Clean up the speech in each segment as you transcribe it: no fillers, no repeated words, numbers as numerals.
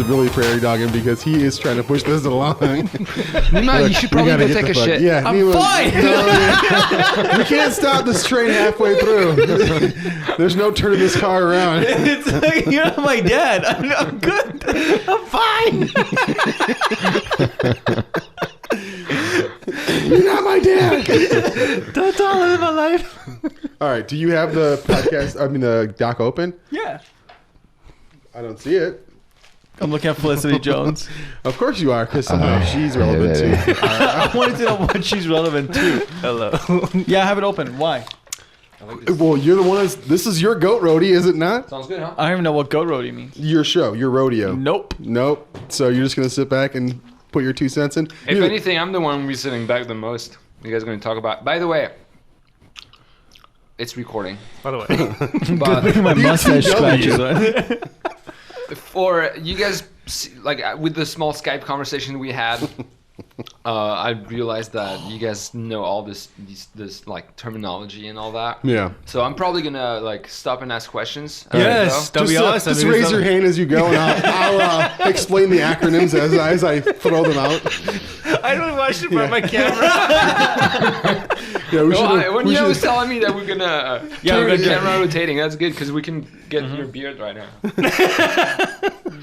to really prairie dog him because he is trying to push this along. Nima, you should probably go take a shit. Yeah, I'm Nima, fine. No, we can't stop this train halfway through. There's no turning this car around. It's like, you're not my dad. I'm good. I'm fine. You're not my dad. That's all I live my life. All right. Do you have the podcast? I mean, the doc open? Yeah. I don't see it. I'm looking at Felicity Jones. Of course you are, because somehow she's relevant too. I wanted to know what she's relevant to. Hello. Yeah, I have it open. Why? Well, you're the one. This is your goat roadie, is it not? Sounds good, huh? I don't even know what goat roadie means. Your show, your rodeo. Nope. So you're just gonna sit back and put your 2 cents in. If anything, I'm the one who's be sitting back the most. You guys are going to talk about. By the way, it's recording. By the way, But My mustache scratches. for you guys, like with the small Skype conversation we had, I realized that you guys know all this like terminology and all that. Yeah. So I'm probably gonna like stop and ask questions. Yes. So. Don't be honest. Just raise your hand as you go, and I'll explain the acronyms as I throw them out. I don't know why I should put my camera. Yeah, we When you was telling me that we're gonna turn we're the gonna- camera rotating, that's good because we can get your beard right now.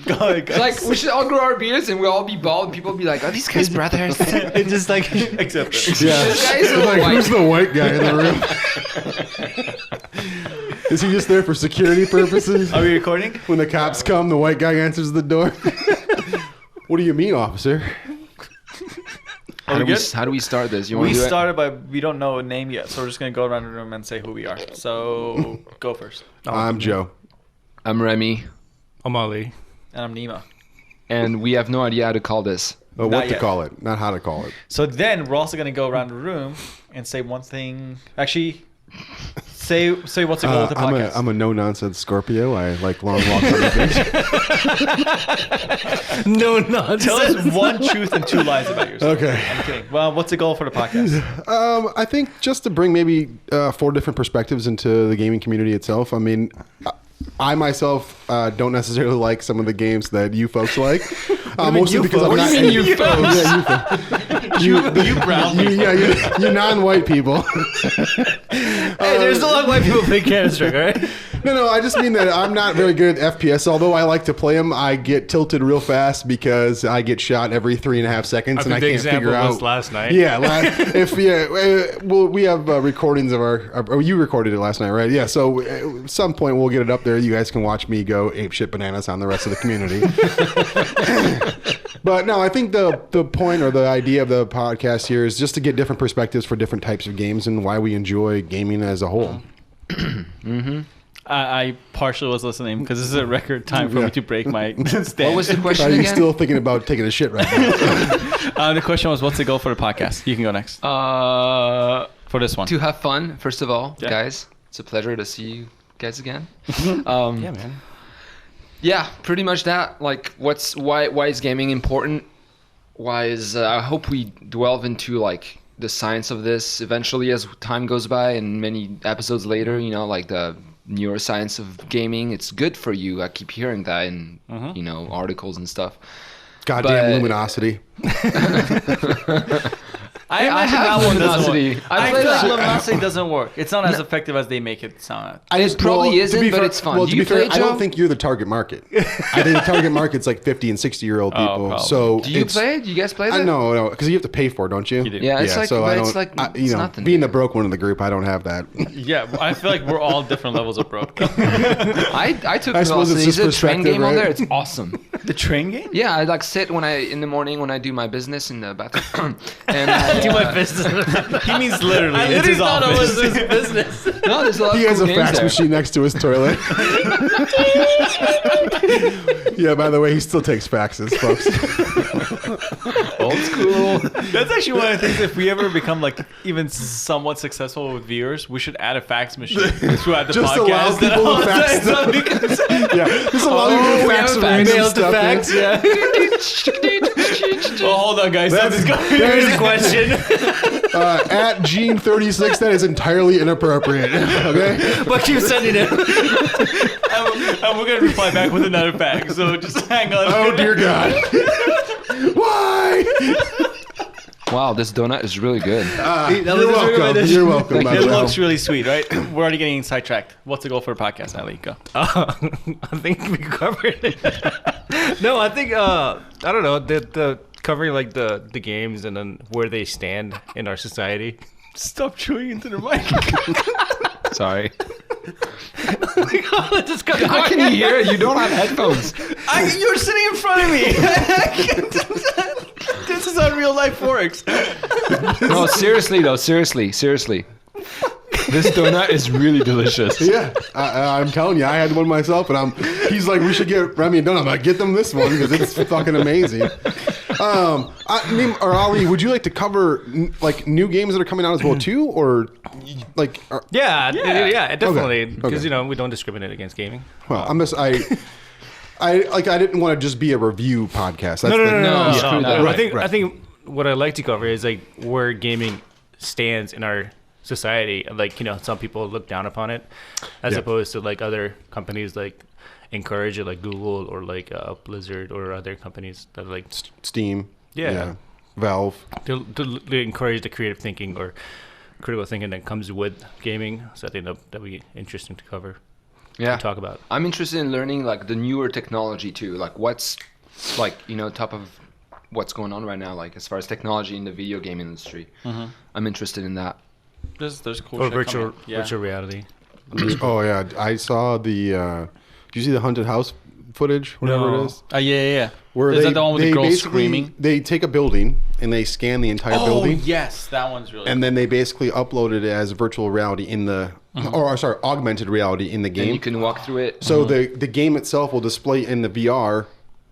God, It's like we should all grow our beards and we'll all be bald. And people will be like, "Are these guys brothers?" it's just like accept it. Yeah. This guy is a Like, white. who's the white guy in the room? Is he just there for security purposes? Are we recording? When the cops come, the white guy answers the door. What do you mean, officer? How do we start this? You want We to do started by we don't know a name yet, so we're just gonna go around the room and say who we are. So go first. I'm Joe. I'm Remy, I'm Ali. And I'm Nima. and we have no idea how to call this. Oh, Not what to yet. call it, not how to call it. So then we're also gonna go around the room and say one thing. Actually, say what's the goal with the podcast. I'm a no-nonsense Scorpio. I like long walks on the beach. No nonsense. Tell us one truth and 2 lies about yourself. Okay. I'm kidding. Well, what's the goal for the podcast? I think just to bring maybe 4 different perspectives into the gaming community itself. I mean, I myself don't necessarily like some of the games that you folks like. Mostly you because folks? I'm What not. do you mean you folks? Yeah, you folks. You brown people. you non-white people. Hey, there's a lot of white people play Counter-Strike, all right? No, I just mean that I'm not very good at FPS. Although I like to play them, I get tilted real fast because I get shot every 3.5 seconds, and I the can't example figure was out. last night. Yeah, well, we have recordings of our. You recorded it last night, right? Yeah. So at some point we'll get it up there. You guys can watch me go apeshit bananas on the rest of the community. But no, I think the point or the idea of the podcast here is just to get different perspectives for different types of games and why we enjoy gaming as a whole. Mm-hmm. I partially was listening because this is a record time for me to break my stand. What was the question Are you again? still thinking about taking a shit right now? The question was, what's the goal for the podcast? You can go next for this one. To have fun, first of all, Yeah. guys. It's a pleasure to see you guys again. Yeah, man. Yeah, pretty much that. Like, why is gaming important? Why is I hope we delve into like the science of this eventually as time goes by, and many episodes later, you know, like the neuroscience of gaming. It's good for you. I keep hearing that in you know, articles and stuff. Goddamn But- luminosity. I I imagine have that one doesn't luminosity. work. I I play feel like that. luminosity doesn't work. It's not as effective as they make it sound. It probably to isn't, be but fair- it's fun. Well, Do to you be fair, play, I don't Joe? think you're the target market. I think the target market's like 50 and 60-year-old people. probably. So Do you it's- play? Do you guys play I that? no, because you have to pay for it, don't you? You do. Yeah, it's like, so but I it's don't. like, you it's know, nothing. being the broke one in the group, I don't have that. Yeah, I feel like we're all different levels of broke. I took I suppose it's velocity. just Is it a train perspective, game on right? there? It's awesome. The train game? Yeah, I like sit in the morning when I do my business in the bathroom. And I, Do my business. He means literally. I It's literally his thought it office. was his business. no, there's a lot He of has cool a games fax there. machine next to his toilet. Yeah, by the way, he still takes faxes, folks. Old school. That's actually one of the things. If we ever become like even somewhat successful with viewers, we should add a fax machine throughout the Just podcast. allow people to fax stuff. Yeah, just allow you to we fax have random Mail to stuff. fax, in. yeah. Oh, hold on, guys. That's- Here's a question. at Gene36. That is entirely inappropriate. Okay. But keep sending it. And we're gonna reply back with another fact. So just hang on. Oh dear God. Why? Wow, this donut is really good. You're welcome. You're welcome. It looks really sweet, right? We're already getting sidetracked. What's the goal for the podcast, Ali? Go. I think we covered it. No, I think I don't know. The covering like the games and then where they stand in our society. Stop chewing into the mic. Sorry. Just got How can you hear it? You don't have headphones. You're sitting in front of me. This is how real life works. No, seriously though. Seriously. This donut is really delicious. Yeah, I'm telling you, I had one myself, and he's like, we should get Remy a donut. I'm like, get them this one because it's fucking amazing. Ali, would you like to cover like new games that are coming out as well too, or like? Yeah, definitely. Okay. Because we don't discriminate against gaming. Well, I didn't want to just be a review podcast. That's No, screw that. I think what I like to cover is like where gaming stands in our society. Like some people look down upon it, as opposed to like other companies like encourage it, like Google or like Blizzard or other companies that like Steam. Yeah. Valve. They encourage the creative thinking or critical thinking that comes with gaming. So I think that'd be interesting to cover. Yeah. To talk about. I'm interested in learning like the newer technology too. Like what's like top of what's going on right now, like as far as technology in the video game industry. I'm interested in that. There's cool Or shit virtual coming. virtual reality. Oh yeah, I saw the. Did you see the haunted house footage? Whatever it is. Yeah. Where Is that the one with the girl basically- screaming? They take a building and they scan the entire Oh building, yes, that one's really. and then they basically upload it as virtual reality in the, augmented reality in the And game. you can walk through it. So the game itself will display in the VR,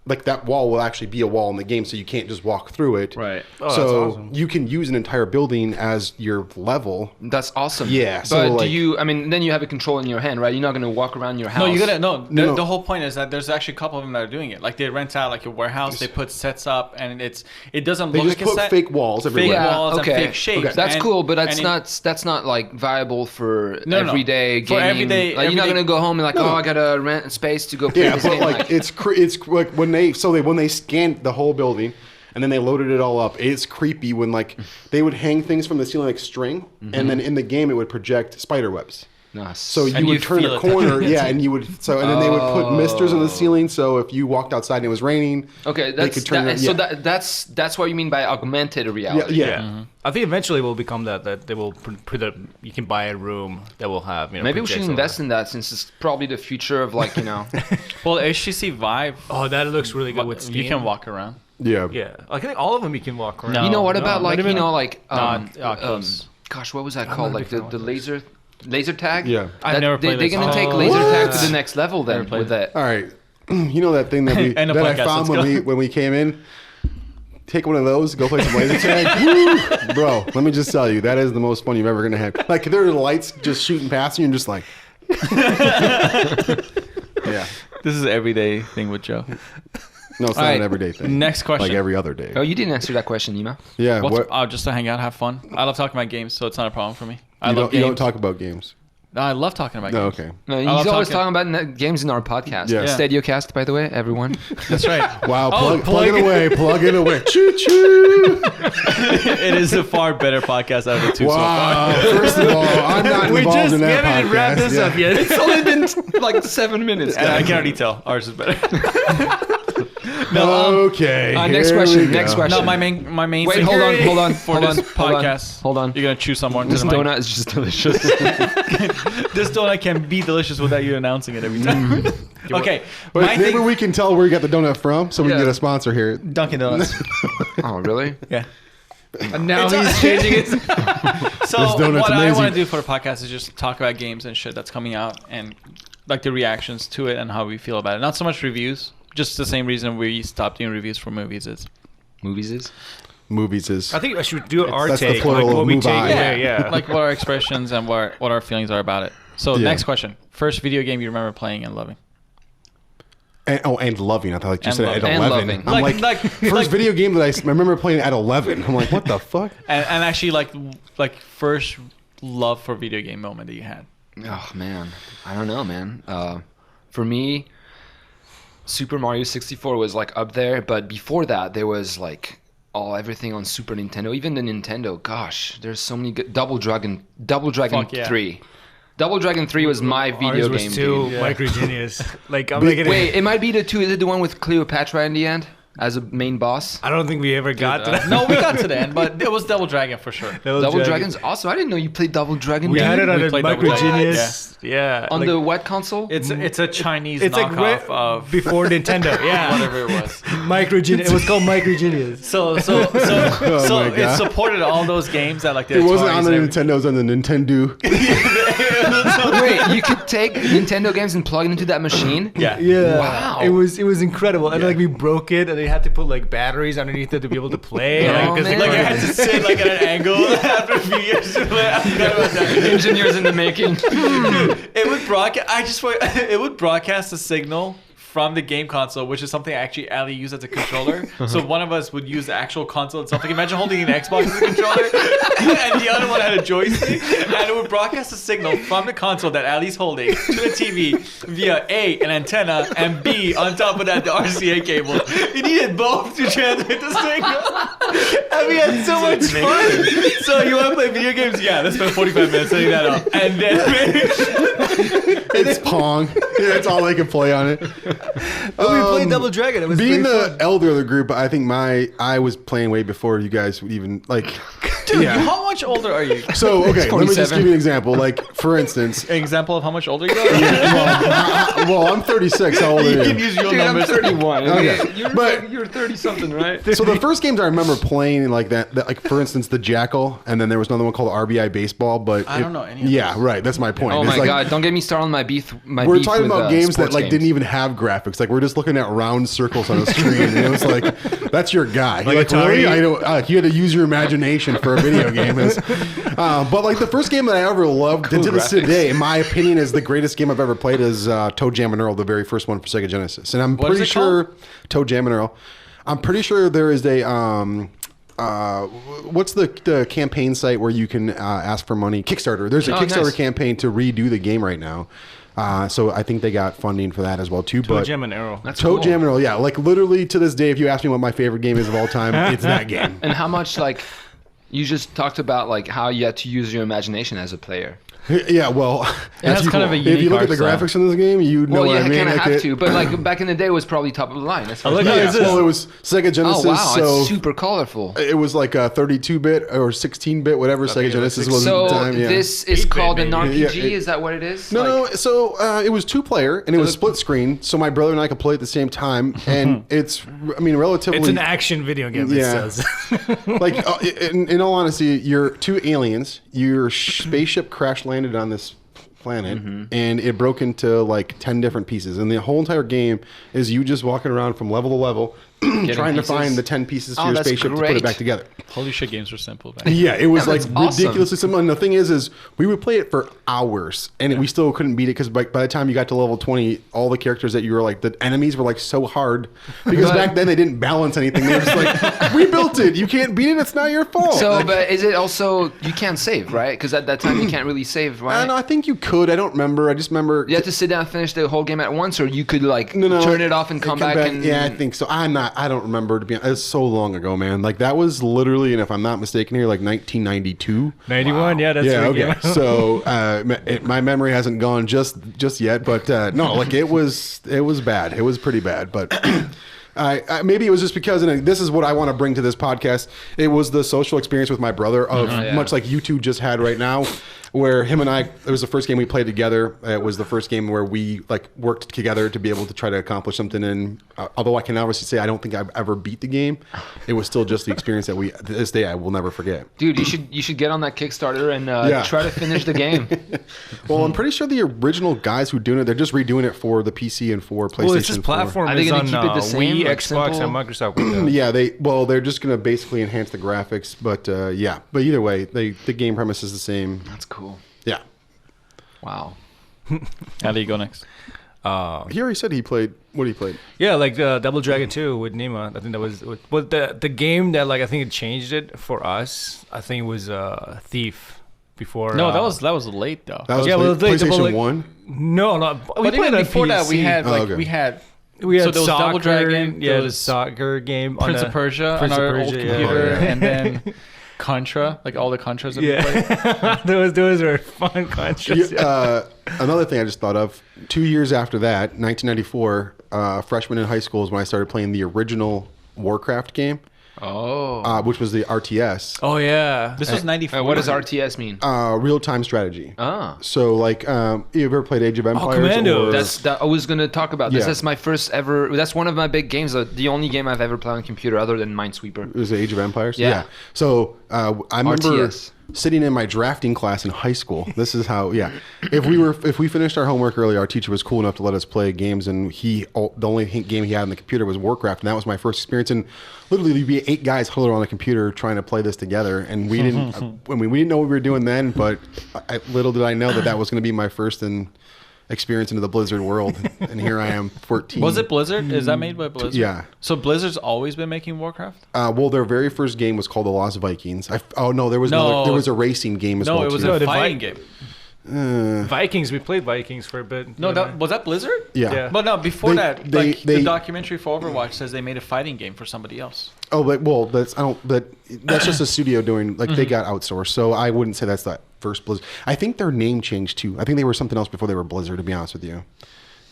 like that wall will actually be a wall in the game, so you can't just walk through it. Right. Oh, So that's awesome. you can use an entire building as your level. That's awesome. Yeah, But so, like- then you have a control in your hand, right? You're not gonna walk around your house. No, you gotta no. No. The whole point is that there's actually a couple of them that are doing it. Like they rent out like a warehouse, they put sets up, and it doesn't They look just like a put set. fake walls fake everywhere. walls okay. and fake shapes. That's And- cool, but that's and not like viable for No, no. everyday For gaming. everyday- like you're not everyday- gonna go home and like, No. I gotta rent a space to go play Yeah, this but game. like it's like when they scanned the whole building and then they loaded it all up. It's creepy when like they would hang things from the ceiling like string, and then in the game it would project spider webs. Nice. So you And would you'd turn feel a it. corner, and you would and then they would put misters on the ceiling. So if you walked outside and it was raining, okay, they could turn it. so Yeah. that's what you mean by augmented yeah, reality. yeah. I think eventually it will become that they will put that you can buy a room that will have Maybe we should invest in that since it's probably the future of like Well, HTC Vive, Oh, that looks really good with Steam. you can walk around. Yeah. Yeah, I think all of them you can walk around. No. you know what about like Oculus. gosh, what was that called? not a Like big fan the of laser tag. Yeah. I've never played They're this. gonna take Oh. laser tag to What? the next level then played with it. that. All right. You know that thing that we End of that I podcast, found let's when we came in. Take one of those, go play some laser tag. Woo! Bro, let me just tell you, that is the most fun you've ever gonna have. Like there are lights just shooting past you, and just like, yeah. This is an everyday thing with Joe. No, it's not All right. an everyday thing. Next question. Like every other day. Oh, you didn't answer that question, Nima. Yeah. What's, What? just to hang out, have fun. I love talking about games, so it's not a problem for me. I You love don't games. talk about games. No, I love talking about No, games. okay. No, love he's always talking. talking about games in our podcast. Yeah. Yeah. StadioCast, by the way, everyone. That's right. Wow. Oh, Plug it away. Plug it away. Choo choo. It is a far better podcast out of the two so far. Wow. First of all, I'm not involved in that haven't podcast. wrapped this up yet. It's only been like 7 minutes. And I can already tell ours is better. Okay. Next here question. we Next go. question. No, my main. Wait, thing hold on, hold on, for hold this on, hold on, podcast. hold on. You're gonna chew some more. This into the mic. donut is just delicious. This donut can be delicious without you announcing it every time. Okay, Wait, my maybe thing. we can tell where you got the donut from, so we can Yeah. get a sponsor here. Dunkin' Donuts. Oh, really? Yeah. And now he's changing it. So This what donut's I amazing. want to do for the podcast is just talk about games and shit that's coming out and like the reactions to it and how we feel about it. Not so much reviews. Just the same reason we stopped doing reviews for movies is. Movies is? Movies is. I think I should do our That's the take, plural like what of we move take on. away. Yeah. Like what our expressions and what our feelings are about it. So Yeah. next question. First video game you remember playing and loving. And loving. I thought like you And said at loving. And 11. loving. I'm Like- like, like- first like- video game that I remember playing at 11. I'm like, what the fuck? And actually, like first love for video game moment that you had. Oh man, I don't know, man. For me, Super Mario 64 was like up there, but before that, there was like everything on Super Nintendo, even the Nintendo. Gosh, there's so many good. Double Dragon Fuck yeah. 3. Double Dragon 3 was my video Ours was game. too Dude. Yeah. micro genius. Like I'm But like, Wait, it might be the 2. Is it the one with Cleopatra in the end as a main boss? I don't think we ever got to that. No, we got to the end, but it was Double Dragon for sure. Double Dragon's awesome. I didn't know you played Double Dragon. We dude. had it on We a played micro Double Dragon, genius. Yeah. On like, the what console? It's a Chinese it's like knockoff of before Nintendo. Yeah. whatever it was. Micro genius. It was called micro genius. So my it God. supported all those games that like the It wasn't Ataris on the and everything. Nintendo, it was on the Nintendo. Wait, you could take Nintendo games and plug it into that machine? Yeah. Yeah. Wow. It was incredible. And like we broke it and they had to put like batteries underneath it to be able to play. Oh, like, 'cause man. they Like I couldn't- had to sit like at an angle after a few years. I forgot about that. Engineers in the making. It would broadcast. It would broadcast a signal from the game console, which is something actually Ali used as a controller. So one of us would use the actual console itself. Like imagine holding an Xbox as a controller, and the other one had a joystick, and it would broadcast a signal from the console that Ali's holding to the TV via A, an antenna, and B, on top of that, the RCA cable. You needed both to transmit the signal. And we had so much fun. So you want to play video games? Yeah, let's spend 45 minutes setting that up, and then. It's Pong. Yeah, that's all they can play on it. But we played Double Dragon. It was Being pretty the fun. elder of the group, I think I was playing way before you guys would even like. Dude, yeah. how much older are you? So okay, let me just 47. give you an example. Like for instance, Example of how much older you are? well, I'm 36. How old are You can you? use your Dude, I'm numbers. 31. Okay. You're 30 something, right? So the first games I remember playing like that, like for instance, the Jackal, and then there was another one called RBI Baseball. But I don't know any of Yeah, right. That's my point. Oh It's my like, god! Don't get me started on my beef. We're beef talking with, about games that sports like games. didn't even have graphics. Like we're just looking at round circles on a screen, and it was like, "That's your guy." Like Like Atari? really, I don't. You had to use your imagination for a video game. But like the first game that I ever loved, and to this graphics. day, in my opinion, is the greatest game I've ever played. Is Toe Jam and Earl, the very first one for Sega Genesis, and I'm What is pretty it called? sure Toe Jam and Earl. I'm pretty sure there is a what's the campaign site where you can ask for money? Kickstarter. There's a Oh, Kickstarter nice. campaign to redo the game right now. So I think they got funding for that as well too. But Gem and Arrow. That's Toe cool. Jam and Earl, yeah. Like literally to this day, if you ask me what my favorite game is of all time, it's that game. And how much like you just talked about like how you had to use your imagination as a player. Yeah, well, has kind of a if you unique look at the art style. graphics in this game, you know Well, what yeah, I mean. kind of Like have it- to. But like back in the day, it was probably top of the line. That's look yeah. at Yeah, this. well, it was Sega Genesis, Oh wow, so it's super colorful. it was like a 32-bit or 16-bit, whatever Sega Genesis was at So the time. Yeah. this is 8-bit called an maybe. RPG. Yeah, Is that what it is? No, Like- no. So it was 2-player and it was split screen. So my brother and I could play at the same time, and it's, I mean, relatively. It's an action video game. Yeah. It says. Like in all honesty, you're two aliens. Your spaceship crash landed on this planet, and it broke into like 10 different pieces. And the whole entire game is you just walking around from level to level, trying to pieces? find the 10 pieces to Oh, your that's spaceship to put it great. back together. Holy shit, games were simple. Back Yeah, it was Yeah, like that's awesome. ridiculously simple. And the thing is we would play it for hours, and we still couldn't beat it because by the time you got to level 20, all the characters that you were like, the enemies were like so hard because back then they didn't balance anything. They were just like, we built it. You can't beat it. It's not your fault. So, Like, but is it also you can't save, right? Because at that time you can't really save, I right? don't know. I think you could. I don't remember. I just remember. You have to sit down and finish the whole game at once, or you could like No, turn it off and come back and Yeah, I think so. I don't remember to be honest. It's so long ago, man. Like that was literally, and if I'm not mistaken here, like 1992. 91. Yeah, that's Yeah, the okay. game. So my memory hasn't gone just yet, but no, like it was bad. It was pretty bad, but. Maybe it was just because, and this is what I want to bring to this podcast. It was the social experience with my brother of yeah. much like you two just had right now, where him and I, it was the first game we played together. It was the first game where we like worked together to be able to try to accomplish something. And although I can obviously say I don't think I've ever beat the game, it was still just the experience that to this day I will never forget. dude, you should get on that Kickstarter and Yeah. try to finish the game. Well, I'm pretty sure the original guys who doing it, they're just redoing it for the PC and for PlayStation. Well, it's just 4. platform Are they is gonna on keep it the same, Wii, like Xbox, simple? and Microsoft Windows. Yeah, they're just gonna basically enhance the graphics, but yeah. But either way, the game premise is the same. That's cool. Yeah. Wow. Ali, you go next. He already said he played. What he played? Yeah, like Double Dragon 2 with Nima. I think that was the game that like I think it changed it for us. I think it was Thief before. No, that was late though. That was PlayStation PlayStation 1. No, we But played even on before that, we PC. had Oh, okay. we had So there was Double Double Dragon, Dragon. there Yeah, the was soccer game. Prince on of Persia Prince on of our old Persia, yeah. computer, Oh, yeah. and then Contra, like all the Contras that we played. Yeah, those were fun contrasts. Another thing I just thought of. 2 years after that, 1994, freshman in high school is when I started playing the original Warcraft game, which was the RTS, Oh yeah, This was 94. What does RTS mean? real-time strategy. Ah. So, like, you ever played Age of Empires? Commandos. I was gonna talk about this. Yeah. That's my first ever. That's one of my big games. The only game I've ever played on computer other than Minesweeper. It was Age of Empires? Yeah. So, I remember RTS. sitting in my drafting class in high school. This is how, if we finished our homework early, our teacher was cool enough to let us play games, and the only game he had on the computer was Warcraft, and that was my first experience. And literally, there'd be 8 guys huddled around a computer trying to play this together, and we didn't. We didn't know what we were doing then, but little did I know that was going to be my first experience into the Blizzard world, and here I am, 14. Was it Blizzard? Is that made by Blizzard? Yeah. So Blizzard's always been making Warcraft? Well, their very first game was called The Lost Vikings. No, there was No. there was a racing game as well. No, it was too. a the fighting Vi- game. Vikings. We played Vikings for a bit. No, was that Blizzard? Yeah. Yeah. But no, before that, they- the documentary for Overwatch says they made a fighting game for somebody else. Oh, that's just a studio doing, like, they got outsourced. So I wouldn't say that's the first Blizzard. I think their name changed too. I think they were something else before they were Blizzard, to be honest with you.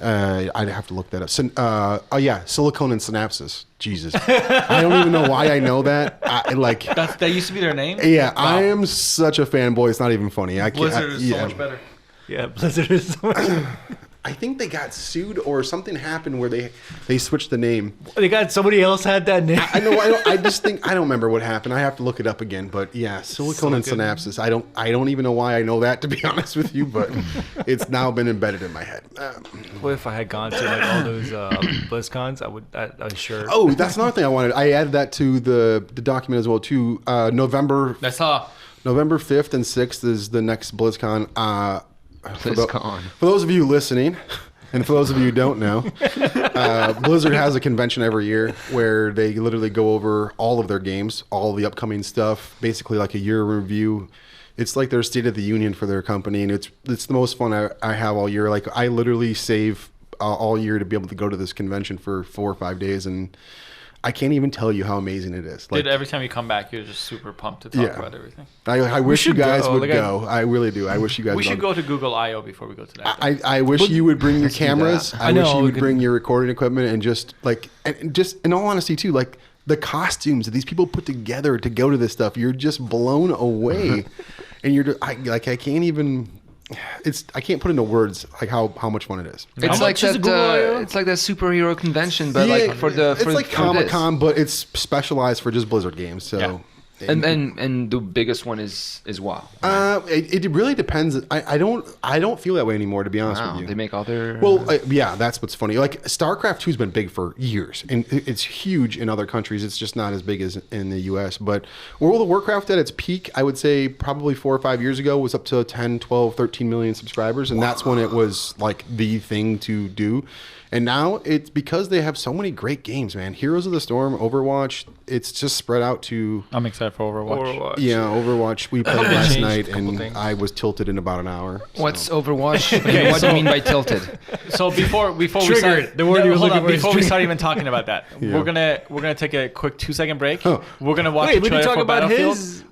I'd have to look that up. Silicon and Synapses. Jesus, I don't even know why I know that. That used to be their name? Yeah, Wow. I am such a fanboy. It's not even funny. I can't. Blizzard is so yeah. much better. Yeah, Blizzard is. I think they got sued or something happened where they switched the name. They got somebody else had that name. I know. I just think I don't remember what happened. I have to look it up again. But yeah, Silicon and Synapses. I don't even know why I know that, to be honest with you. But it's now been embedded in my head. What if I had gone to like all those BlizzCons? I'm sure. Oh, that's another thing I wanted. I added that to the document as well too. November 5th and 6th is the next BlizzCon. BlizzCon. For those of you listening, and for those of you who don't know, Blizzard has a convention every year where they literally go over all of their games, all the upcoming stuff, basically like a year review. It's like their State of the Union for their company, and it's the most fun I have all year. Like, I literally save all year to be able to go to this convention for 4 or 5 days, and I can't even tell you how amazing it is. Like, Every time you come back, you're just super pumped to talk about everything. I wish you should guys go. would Like, go. I really do. I wish you guys We should would. go to Google I/O before we go to that. I wish you would bring your cameras. that. I wish you would bring your recording equipment, and just in all honesty too, like the costumes that these people put together to go to this stuff, you're just blown away, and I can't even. I can't put into words like how much fun it is. It's like that. It's like that superhero convention, but like it's like Comic-Con, but it's specialized for just Blizzard games. So. Yeah. And the biggest one is WoW. It really depends. I don't feel that way anymore, to be honest Wow, with you. they make other. Well, yeah, that's what's funny. Like, StarCraft 2's been big for years, and it's huge in other countries. It's just not as big as in the U.S. But World of Warcraft at its peak, I would say probably 4 or 5 years ago, was up to 10, 12, 13 million subscribers, and that's when it was like the thing to do. And now it's because they have so many great games, man. Heroes of the Storm, Overwatch, it's just spread out to... I'm excited for Overwatch. Yeah, Overwatch. We played last changed night, a couple and things. I was tilted in about an hour. So. What's Overwatch? What do you mean by tilted? So before we Triggered. start, The word you were hold looking on, for is before we triggered. start even talking about that, Yeah. we're gonna take a quick 2-second break. Oh. We're gonna watch Wait, the we trailer didn't talk for about Battlefield. his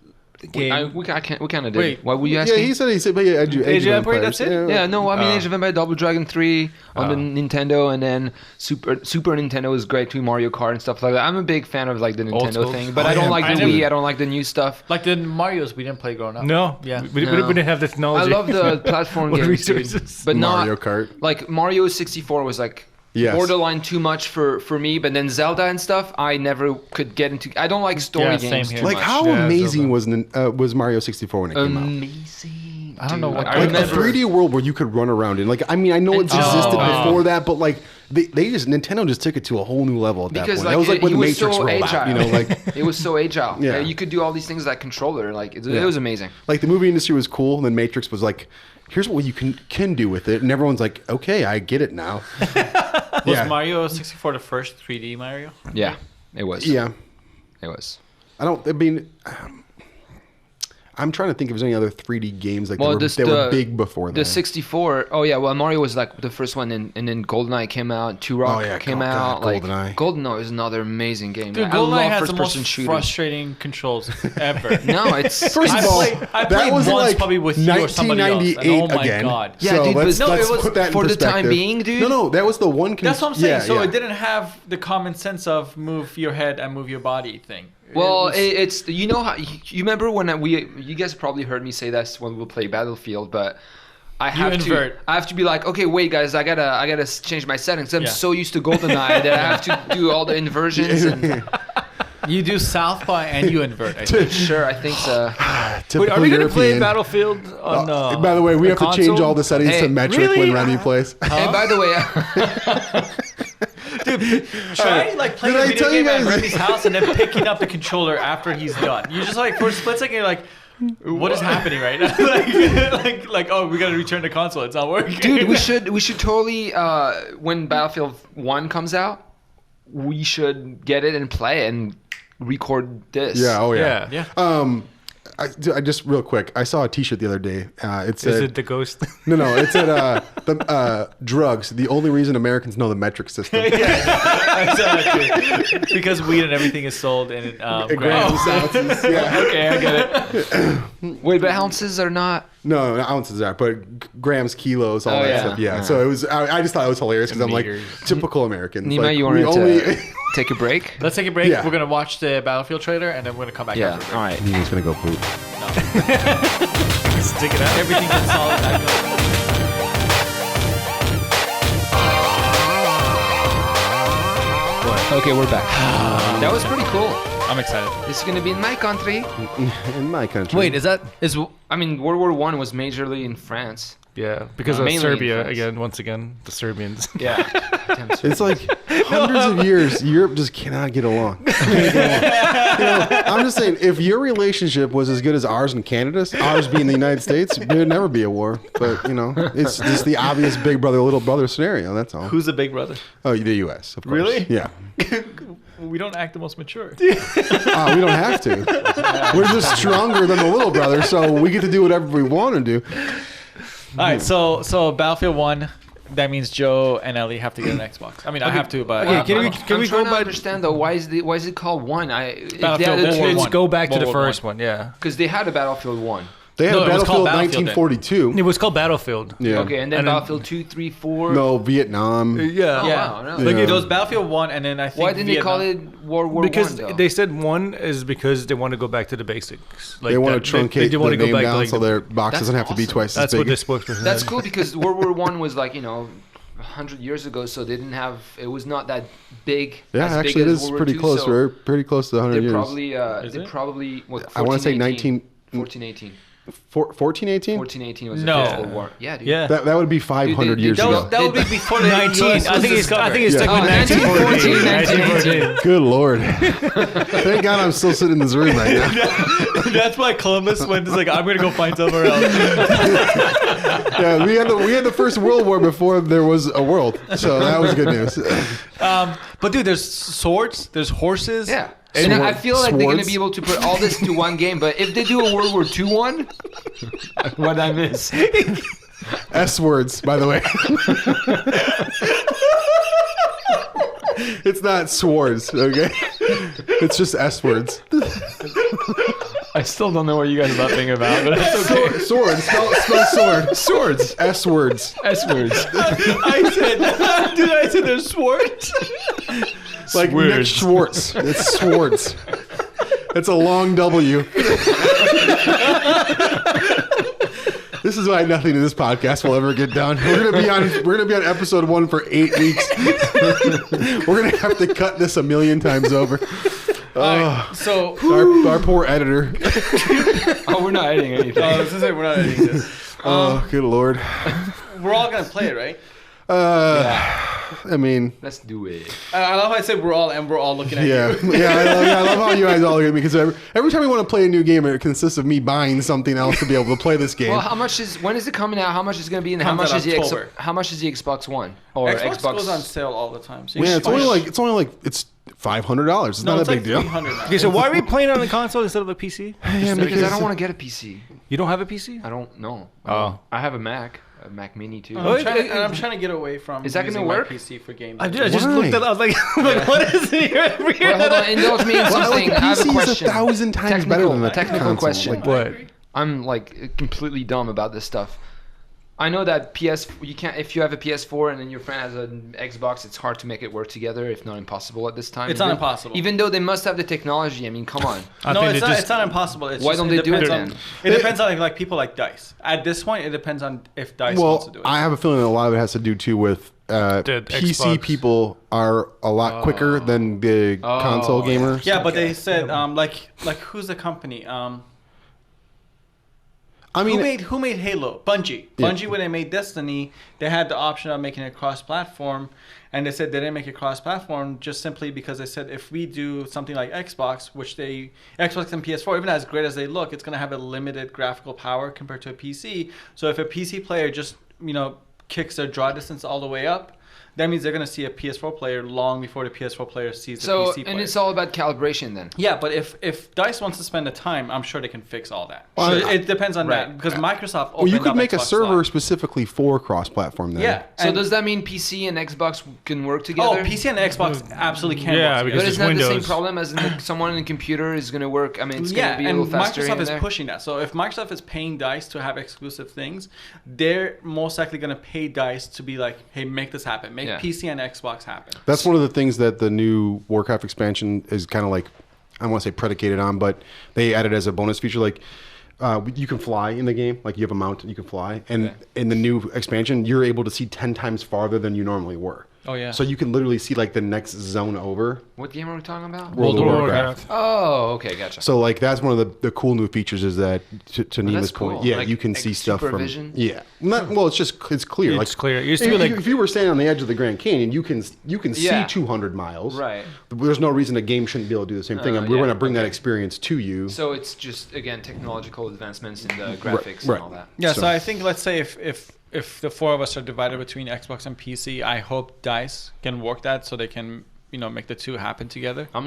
game. We kind of did. Wait. What were you Yeah, asking? he said, but yeah, Age of Empire, Empires. that's it? Yeah, no, I mean Age of Empires, Double Dragon 3 on the Nintendo, and then Super Nintendo is great too, Mario Kart and stuff like that. I'm a big fan of like the Old Nintendo school. thing, but Oh, I don't yeah, like I the never- Wii. I don't like the new stuff. Like the Mario's we didn't play growing up. No, Yeah. we didn't have the I technology. love the platform Or games, dude, resources. but Mario not Kart. like Mario 64 was like Yes. borderline too much for me. But then Zelda and stuff, I never could get into. I don't like story Yeah, games same too here. Like, much. how Yeah, amazing was Mario 64 when it came out? Amazing. I don't know what. I Like remember- a 3D world where you could run around in. Like, I mean, I know it's existed before that, but like Nintendo just took it to a whole new level at that Because point. That was like when the he was Matrix so rolled agile. out. You know, like it was so agile. Yeah. You could do all these things with that controller. Like it was amazing. like the movie industry was cool, and then Matrix was like, here's what you can do with it, and everyone's like, okay, I get it now. Was Mario 64 the first 3D Mario? Yeah, it was. Yeah. It was. I mean, I'm trying to think if there's any other 3D games like Well, that were big before that. The 64. Oh yeah, well Mario was like the first one, and then GoldenEye came out. Turok came out. God, GoldenEye. GoldenEye is another amazing game. Dude, I GoldenEye love has the first-person most shooters. frustrating controls ever. No, it's First of all, I that played was once like probably with you or somebody else. And 1998 oh my again. god. Yeah, so dude, but let's, no, let's it was put that in for the time perspective. being, dude. No, that was the one. That's what I'm saying. Yeah, so yeah. it didn't have the common sense of move your head and move your body thing. Well, It was- it's you know how you remember when you guys probably heard me say this when we play Battlefield, but I have to be like, okay, wait, guys, I gotta change my settings. I'm so used to GoldenEye that I have to do all the inversions. And you do southpaw and you invert. I think. sure, I think so. Wait, are we gonna play European. Battlefield on? By the way, we have to change console? all the settings Hey, to metric really? when Remy plays. And by the way, Try like playing Did a I video tell you game at guys- Remy's house and then picking up the controller after he's done. You're just like for a split second, you're like, what is happening right now? like, oh, we gotta return the console. It's not working. dude, we should totally when Battlefield 1 comes out, we should get it and play it and record this. Yeah. Oh yeah. Yeah. I just real quick. I saw a T-shirt the other day. It said, Is it the ghost? No, it said the drugs. The only reason Americans know the metric system. Exactly. Because weed and everything is sold in grams. Grams, ounces. Yeah. Okay, I get it. Wait, but ounces are not. No, ounces are, but grams, kilos, all Oh, that yeah. stuff. Yeah. So it was. I just thought it was hilarious because I'm like Meters. typical Americans. Nima, like, you we wanted to take a break? Let's take a break. Yeah. We're gonna watch the Battlefield trailer and then we're gonna come back. Yeah. after. All right. Nima's gonna go poop. Stick it out. Everything is solid. Back Okay, we're back. That was pretty cool. I'm excited. This is gonna be in my country. In my country. Wait, is I mean, World War One was majorly in France. Yeah, because of Mainly Serbia France. again. Once again, the Serbians. Yeah. It's like hundreds of years. Europe just cannot get along. You know, I'm just saying, if your relationship was as good as ours in Canada, ours being the United States, there would never be a war. But you know, it's just the obvious big brother, little brother scenario. That's all. Who's the big brother? Oh, the U.S. Of course. Really? Yeah. We don't act the most mature. We don't have to. We're just stronger than the little brother, so we get to do whatever we want to do. All right, so Battlefield 1, that means Joe and Ellie have to get an Xbox. I mean, I have to, but Okay, can we I'm go trying to by? understand though why is it called one? Battlefield Let's, War let's One. go back to the World War first one. Yeah, because they had a Battlefield 1. They had No, a it was called Battlefield Battlefield 1942. it was called Battlefield. Yeah. Okay, and then And then- Battlefield 2, 3, 4. No, Vietnam. Yeah, Oh, yeah. wow, no. Like Yeah. it was Battlefield 1, and then I think Why didn't they call Vietnam. it World War because One? Though? they said one is because they want to go back to the basics. Like They want that- to truncate they want the to go name back down to like so the- their box That's doesn't have to be awesome. twice That's as what big. the spokesperson That's said. cool because World War One was like 100 years ago, so they didn't have. It was not that big. Yeah, as actually, big it as is World War pretty II, close. so We're pretty close to 100 They're years. probably. Is They it? probably. What, I want to say 1418. 1418? 1418 was No. the first World War. Yeah, dude. Yeah. That would be 500 years That, ago. that would be before the 19. US I was think it's. I think it's Yeah. stuck with Oh, 1914. 1914. Good lord. Thank God I'm still sitting in this room right now. That's why Columbus went. Is like, I'm gonna go find somewhere else. Yeah, we had the first World War before there was a world, so that was good news. But dude, there's swords, there's horses. Yeah. And I feel like they're going to Swords. be able to put all this into one game, but if they do a World War II one, what I miss? S words, by the way. It's not swords, okay? It's just S words. I still don't know what you guys are laughing about, but it's okay. Sword. Spell sword. Swords. S words. S words. I said there's swords. Like Nick Schwartz. It's swords. It's a long W. This is why nothing in this podcast will ever get done. We're gonna be on episode 1 for 8 weeks. We're gonna have to cut this 1,000,000 times over. So Our poor editor. Oh, we're not editing anything. I was gonna say we're not editing this. Oh, good lord. We're all gonna play it, right? I mean, Let's do it. I love how I said we're all looking at yeah, you. I love how you guys all look at me because every time we want to play a new game, it consists of me buying something else to be able to play this game. Well, when is it coming out? How much is it going to be? And Comes out October. how much is the Xbox One or Xbox goes on sale all the time. So you Yeah, can it's only buy- like it's $500. It's not a big deal. $300 Okay, so why are we playing on the console instead of a PC? Yeah, because I don't want to get a PC. You don't have a PC? I don't know. Oh. I have a Mac Mini too. I'm trying to get away from Is that gonna using my work? PC for games. I just Why? looked at it. I was like, what is it here? Wait, hold on. Indulge me in Well, something. like, I have a PC is question. 1,000 times better than the technical console. question. Like, What? I'm like completely dumb about this stuff. I know that you can't if you have a PS4 and then your friend has an Xbox, it's hard to make it work together, if not impossible at this time. It's not impossible. Even though they must have the technology. I mean, come on. It's not impossible. It's Why just, don't they do it depends then? It depends on like people like DICE. At this point, it depends on if DICE wants to do it. I have a feeling that a lot of it has to do too with PC Xbox. people are a lot quicker than the console gamers. Yeah, but they said like who's the company? I mean, who made Halo? Bungie. Yeah. Bungie, when they made Destiny, they had the option of making it cross-platform, and they said they didn't make it cross-platform just simply because they said if we do something like Xbox, Xbox and PS4, even as great as they look, it's going to have a limited graphical power compared to a PC. So if a PC player just kicks their draw distance all the way up, that means they're going to see a PS4 player long before the PS4 player sees the PC player. And it's all about calibration then. Yeah, but if DICE wants to spend the time, I'm sure they can fix all that. Well, So it depends on that because Microsoft. well, you opened could up make a Xbox server Live. specifically for cross-platform. Then. Yeah. So and- does that mean PC and Xbox can work Oh, together? PC and Xbox absolutely can. Yeah, work because But it's isn't that the same Windows. problem as in someone in the computer is going to work? I mean, it's going to be a and little faster. Microsoft here and is there. pushing that. So if Microsoft is paying DICE to have exclusive things, they're most likely going to pay DICE to be like, hey, make this happen. Make PC and Xbox happen. That's one of the things that the new Warcraft expansion is kind of like, I don't want to say predicated on, but they added as a bonus feature, like you can fly in the game. Like you have a mount and you can fly. And in the new expansion, you're able to see 10 times farther than you normally were. Oh, yeah. So you can literally see like the next zone over. What game are we talking about? World of Warcraft. Oh, okay, gotcha. So like that's one of the cool new features is that to Nima's that's point, cool. yeah, Like- you can like see stuff supervision? from it's clear. It's like clear. It used to be like if you were standing on the edge of the Grand Canyon, you can Yeah. see 200 miles. Right. There's no reason a game shouldn't be able to do the same thing, and we're yeah, going to bring that okay. experience to you. So it's just again technological advancements in the graphics right. and all that. Yeah, So- so I think let's say if the four of us are divided between Xbox and PC, I hope DICE can work that so they can make the two happen together. I'll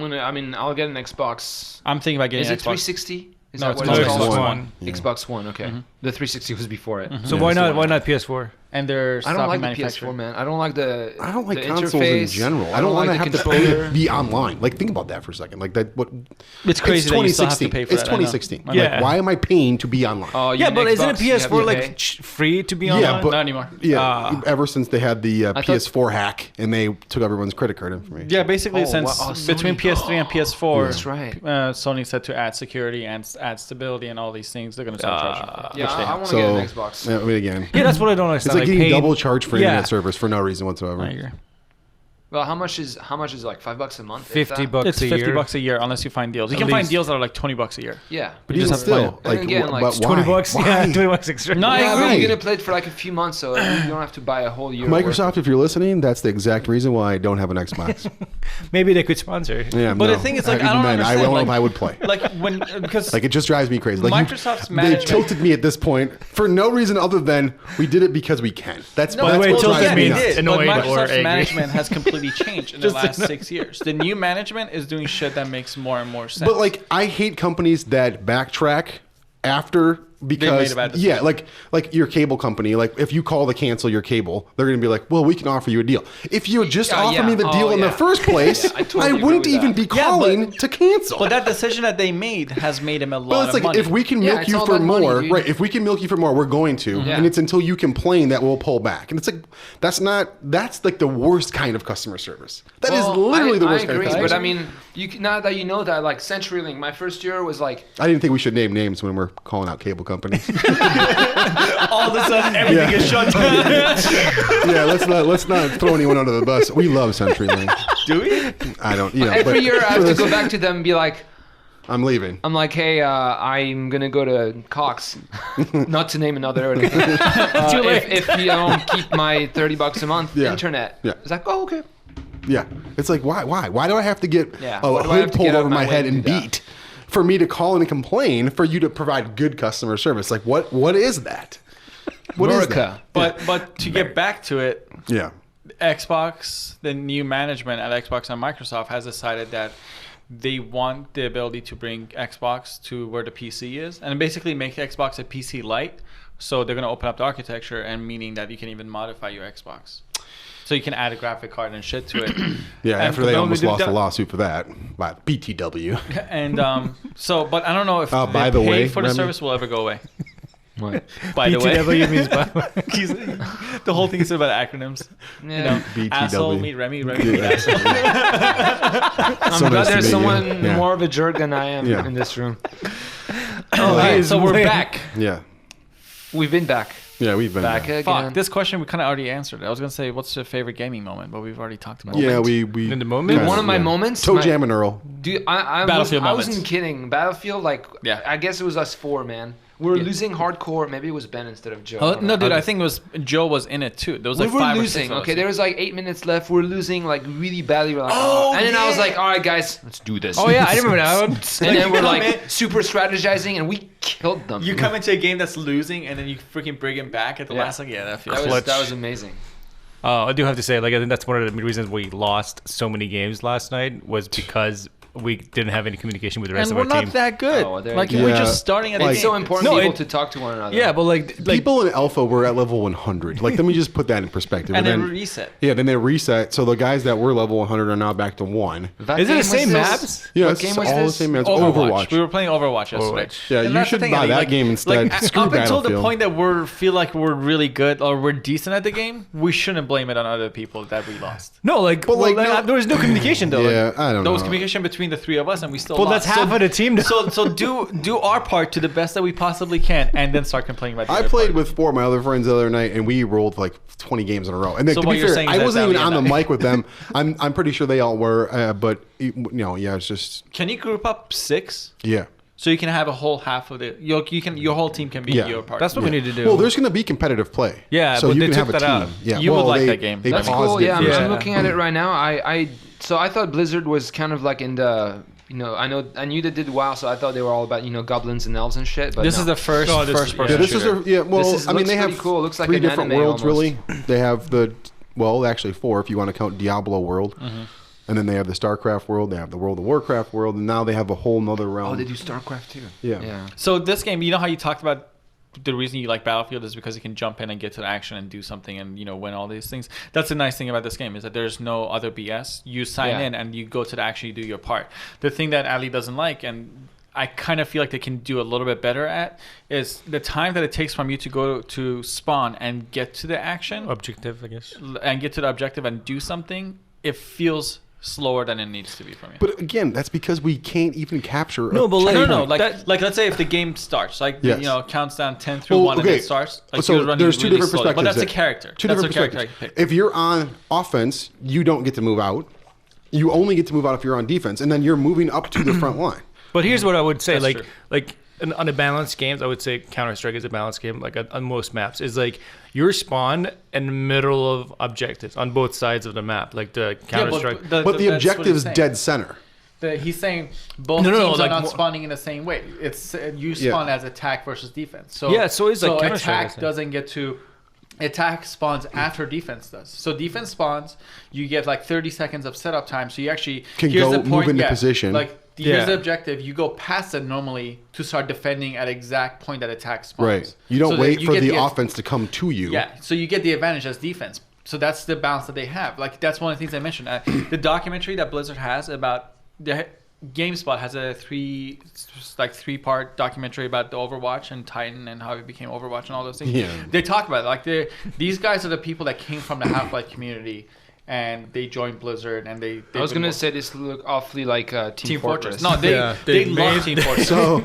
get an Xbox. I'm thinking about getting Is an it Xbox. 360? Is No, that it's what called it's Xbox called? One. Yeah. Xbox One, okay. The 360 was before it. so why not PS4? And they're I don't like the manufacturing. PS4, man. I don't like the I don't like the consoles interface. in general. I don't want like to the have to pay controller. to be online. Like think about that for a second. Like that. What? It's crazy that you still have to 2016. pay for It's that, I know. 2016. I know. Like, why am I paying to be online? Oh, you Yeah, mean but isn't a Xbox, you have PS4 to like pay? free to be online? Yeah, but Not anymore. Yeah, ever since they had the thought- PS4 hack and they took everyone's credit card information. Yeah, basically Oh, since wow. Oh, between Sony. PS3 and PS4, That's right. Sony said to add security and add stability and all these things, they're going to start charging for it. Yeah, which they I have. want to So, get an Xbox. I mean, again, Yeah, that's what I don't it's understand. like getting paying- double charged for Yeah. internet service for no reason whatsoever. I agree. Well, how much is like $5 a month? if 50 that? bucks It's a year. $50 a year unless you find deals. You At can find least. deals that are like $20 a year. Yeah. But You even just have to still, play it. And like, again, like, but it's why? 20 bucks. Why? Yeah, 20 bucks extra. No, I Yeah, but agree. you're gonna play it for like a few months, so you don't have to buy a whole year. Microsoft, if you're listening, that's the exact reason why I don't have an Xbox. Maybe they could sponsor. Yeah, But no. the thing is, like, I don't even then, understand, I don't know like- if I would play. Like when because Like it just drives me crazy. Like Microsoft's they management- tilted me at this point for no reason other than we did it because we can. That's No, By the that's way, what tilted drives me means nuts. did, annoyed but or Microsoft's angry. management has completely changed in the last 6 years. The new management is doing shit that makes more and more sense. But like I hate companies that backtrack after because a bad decision. yeah, like your cable company, like if you call to cancel your cable, they're gonna be like, well, we can offer you a deal. If you had just offered me the deal in the first place, Yeah, I totally I agree wouldn't with even that. be Yeah, calling to cancel. But that decision that they made has made him a lot Well, it's of like money. if we can Yeah, milk it's you all for about money, more, dude. right? If we can milk you for more, we're going to, Yeah. and it's until you complain that we'll pull back. And it's like that's like the worst kind of customer service. That is literally the worst I kind agree, of customer but I service. mean, now that you know that, like CenturyLink, my first year was like, I didn't think we should name names when we're calling out cable companies. all of a sudden everything is shut down. Yeah, let's not throw anyone under the bus. We love CenturyLink. Do we? I don't. every but year I for have to this- go back to them and be like, I'm leaving. I'm like, hey, I'm gonna go to Cox, not to name another. Or anything. If you don't keep my $30 a month internet, it's like, oh, okay. Yeah, it's like why do I have to get a hood pulled over my head and beat for me to call and complain for you to provide good customer service? Like what is that? What is that? But to get back to it, Xbox, the new management at Xbox and Microsoft has decided that they want the ability to bring Xbox to where the PC is and basically make Xbox a PC light. So they're going to open up the architecture, and meaning that you can even modify your Xbox. So you can add a graphic card and shit to it. After they almost lost a lawsuit for that by BTW. And but I don't know if by the the pay way, for the Remy? service will ever go away. What? By the way, BTW means by the way. the whole thing is about acronyms. Yeah. You know, BTW. asshole meet Remy, Remy meet asshole. I'm glad there's someone more of a jerk than I am in this room. So we're back. Yeah. We've been back. Yeah, we've been Back there. again. Fuck, this question we kind of already answered. I was gonna say, what's your favorite gaming moment? But we've already talked about it. Yeah, we In the moment? kinda- One of my moments. Toe my- Jam and Earl. Dude, Battlefield I moments. wasn't kidding. Battlefield, Yeah. I guess it was us four, man. We were losing hardcore. Maybe it was Ben instead of Joe. I Oh, don't no, know. dude, I think it was Joe was in it too. There was We like were 5 or 6 losing. of us. Okay, there was like 8 minutes left. We're losing like really badly. We're like, Oh, and then I was yeah. like, all right, guys, let's do this. Oh yeah, I remember that one. And then we're come like in- super strategizing, and we killed them. You come into a game that's losing, and then you freaking bring him back at the last second. Yeah, that feels. that was amazing. I do have to say, like, I think that's one of the reasons we lost so many games last night was because we didn't have any communication with the rest And of we're our not team. that good. Oh, there Like you we're go. just starting at the Like- It's game. so important No, to be able it- to talk to one another. Yeah, but like People in Alpha were at level 100. Like, let me just put that in perspective. And then reset. Yeah, then they reset. So the guys that were level 100 are now back to 1. That Is it game the was same this- maps? Yeah, What it's game was all this? the same as Overwatch. Overwatch. We were playing Overwatch yesterday. Overwatch. Yeah, And you that's the should thing, buy Ellie, that game instead. Screw Up until the Battlefield. point that we feel like we're really good or we're decent at the game, we shouldn't blame it on other people that we lost. no, like, But, like, well, no- there was no communication though. Yeah, I don't There know. was communication between the 3 of us, and we still Well, lost. that's half of the team. Though. So do our part to the best that we possibly can, and then start complaining about. The I other played part. with 4 of my other friends the other night, and we rolled like 20 games in a row. And then, So to what be you're fair, saying is I that wasn't even Ellie on the and I- mic with them. I'm pretty sure they all were, but it's just Can you group up 6 yeah. so you can have a whole half of the your whole team can be Yeah. your part? That's what we need to do. Well, there's going to be competitive play. Yeah, so but you they can have took a that team. out. Yeah, You would well, like they- that game. They That's paused cool. it Yeah, for- Yeah. I'm looking at it right now. So I thought Blizzard was kind of like in the, I knew they did WoW, so I thought they were all about goblins and elves and shit. But This no. is the first No, this- first yeah. person Yeah, this is shooter. well. This I mean, looks they have pretty cool. It looks like 3 an different anime worlds. almost. Really, they have actually 4 if you want to count Diablo world, and then they have the StarCraft world. They have the World of Warcraft world, and now they have a whole nother realm. Oh, they do StarCraft too. Yeah. Yeah. So this game, you know how you talked about the reason you like Battlefield is because you can jump in and get to the action and do something and win all these things. That's the nice thing about this game is that there's no other BS. You sign Yeah. in and you go to the action, you do your part. The thing that Ali doesn't like, and I kind of feel like they can do a little bit better at, is the time that it takes from you to go to spawn and get to the action Objective, I guess. and get to the objective and do something. It feels slower than it needs to be for me. But again, that's because we can't even capture. No, but No, like, like let's say if the game starts, like Yes. counts down 10 through Well, 1 and okay. it starts. Like So you're running there's 2 really different slowly. perspectives. But that's a there. character. 2 That's different a character I perspectives. can pick. If you're on offense, you don't get to move out. You only get to move out if you're on defense, and then you're moving up to the front line. But here's what I would say, That's like true. on the balanced games, I would say Counter-Strike is a balanced game. Like on most maps, is like your spawn in the middle of objectives on both sides of the map. Like the Counter-Strike. But the that's what objective he's is saying. dead center. He's saying both No, teams like are not mo- spawning in the same way. It's you Yeah. spawn as attack versus defense. So Yeah, so it's like Counter-Strike, I attack think. doesn't get to. Attack spawns after defense does. So defense spawns, you get like 30 seconds of setup time. So you actually Can here's go the point, move into position. Like here's Yeah. the objective. You go past it normally to start defending at exact point that attack spawns. Right. You don't So that wait you for get the offense to come to you. Yeah, so you get the advantage as defense. So that's the balance that they have. Like that's one of the things I mentioned. The documentary that Blizzard has about the GameSpot has a 3-part documentary about the Overwatch and Titan and how it became Overwatch and all those things. Yeah. They talk about it. Like these guys are the people that came from the Half-Life community and they joined Blizzard and they I was gonna say this look awfully like Team Fortress. No, they they love made- Team Fortress. So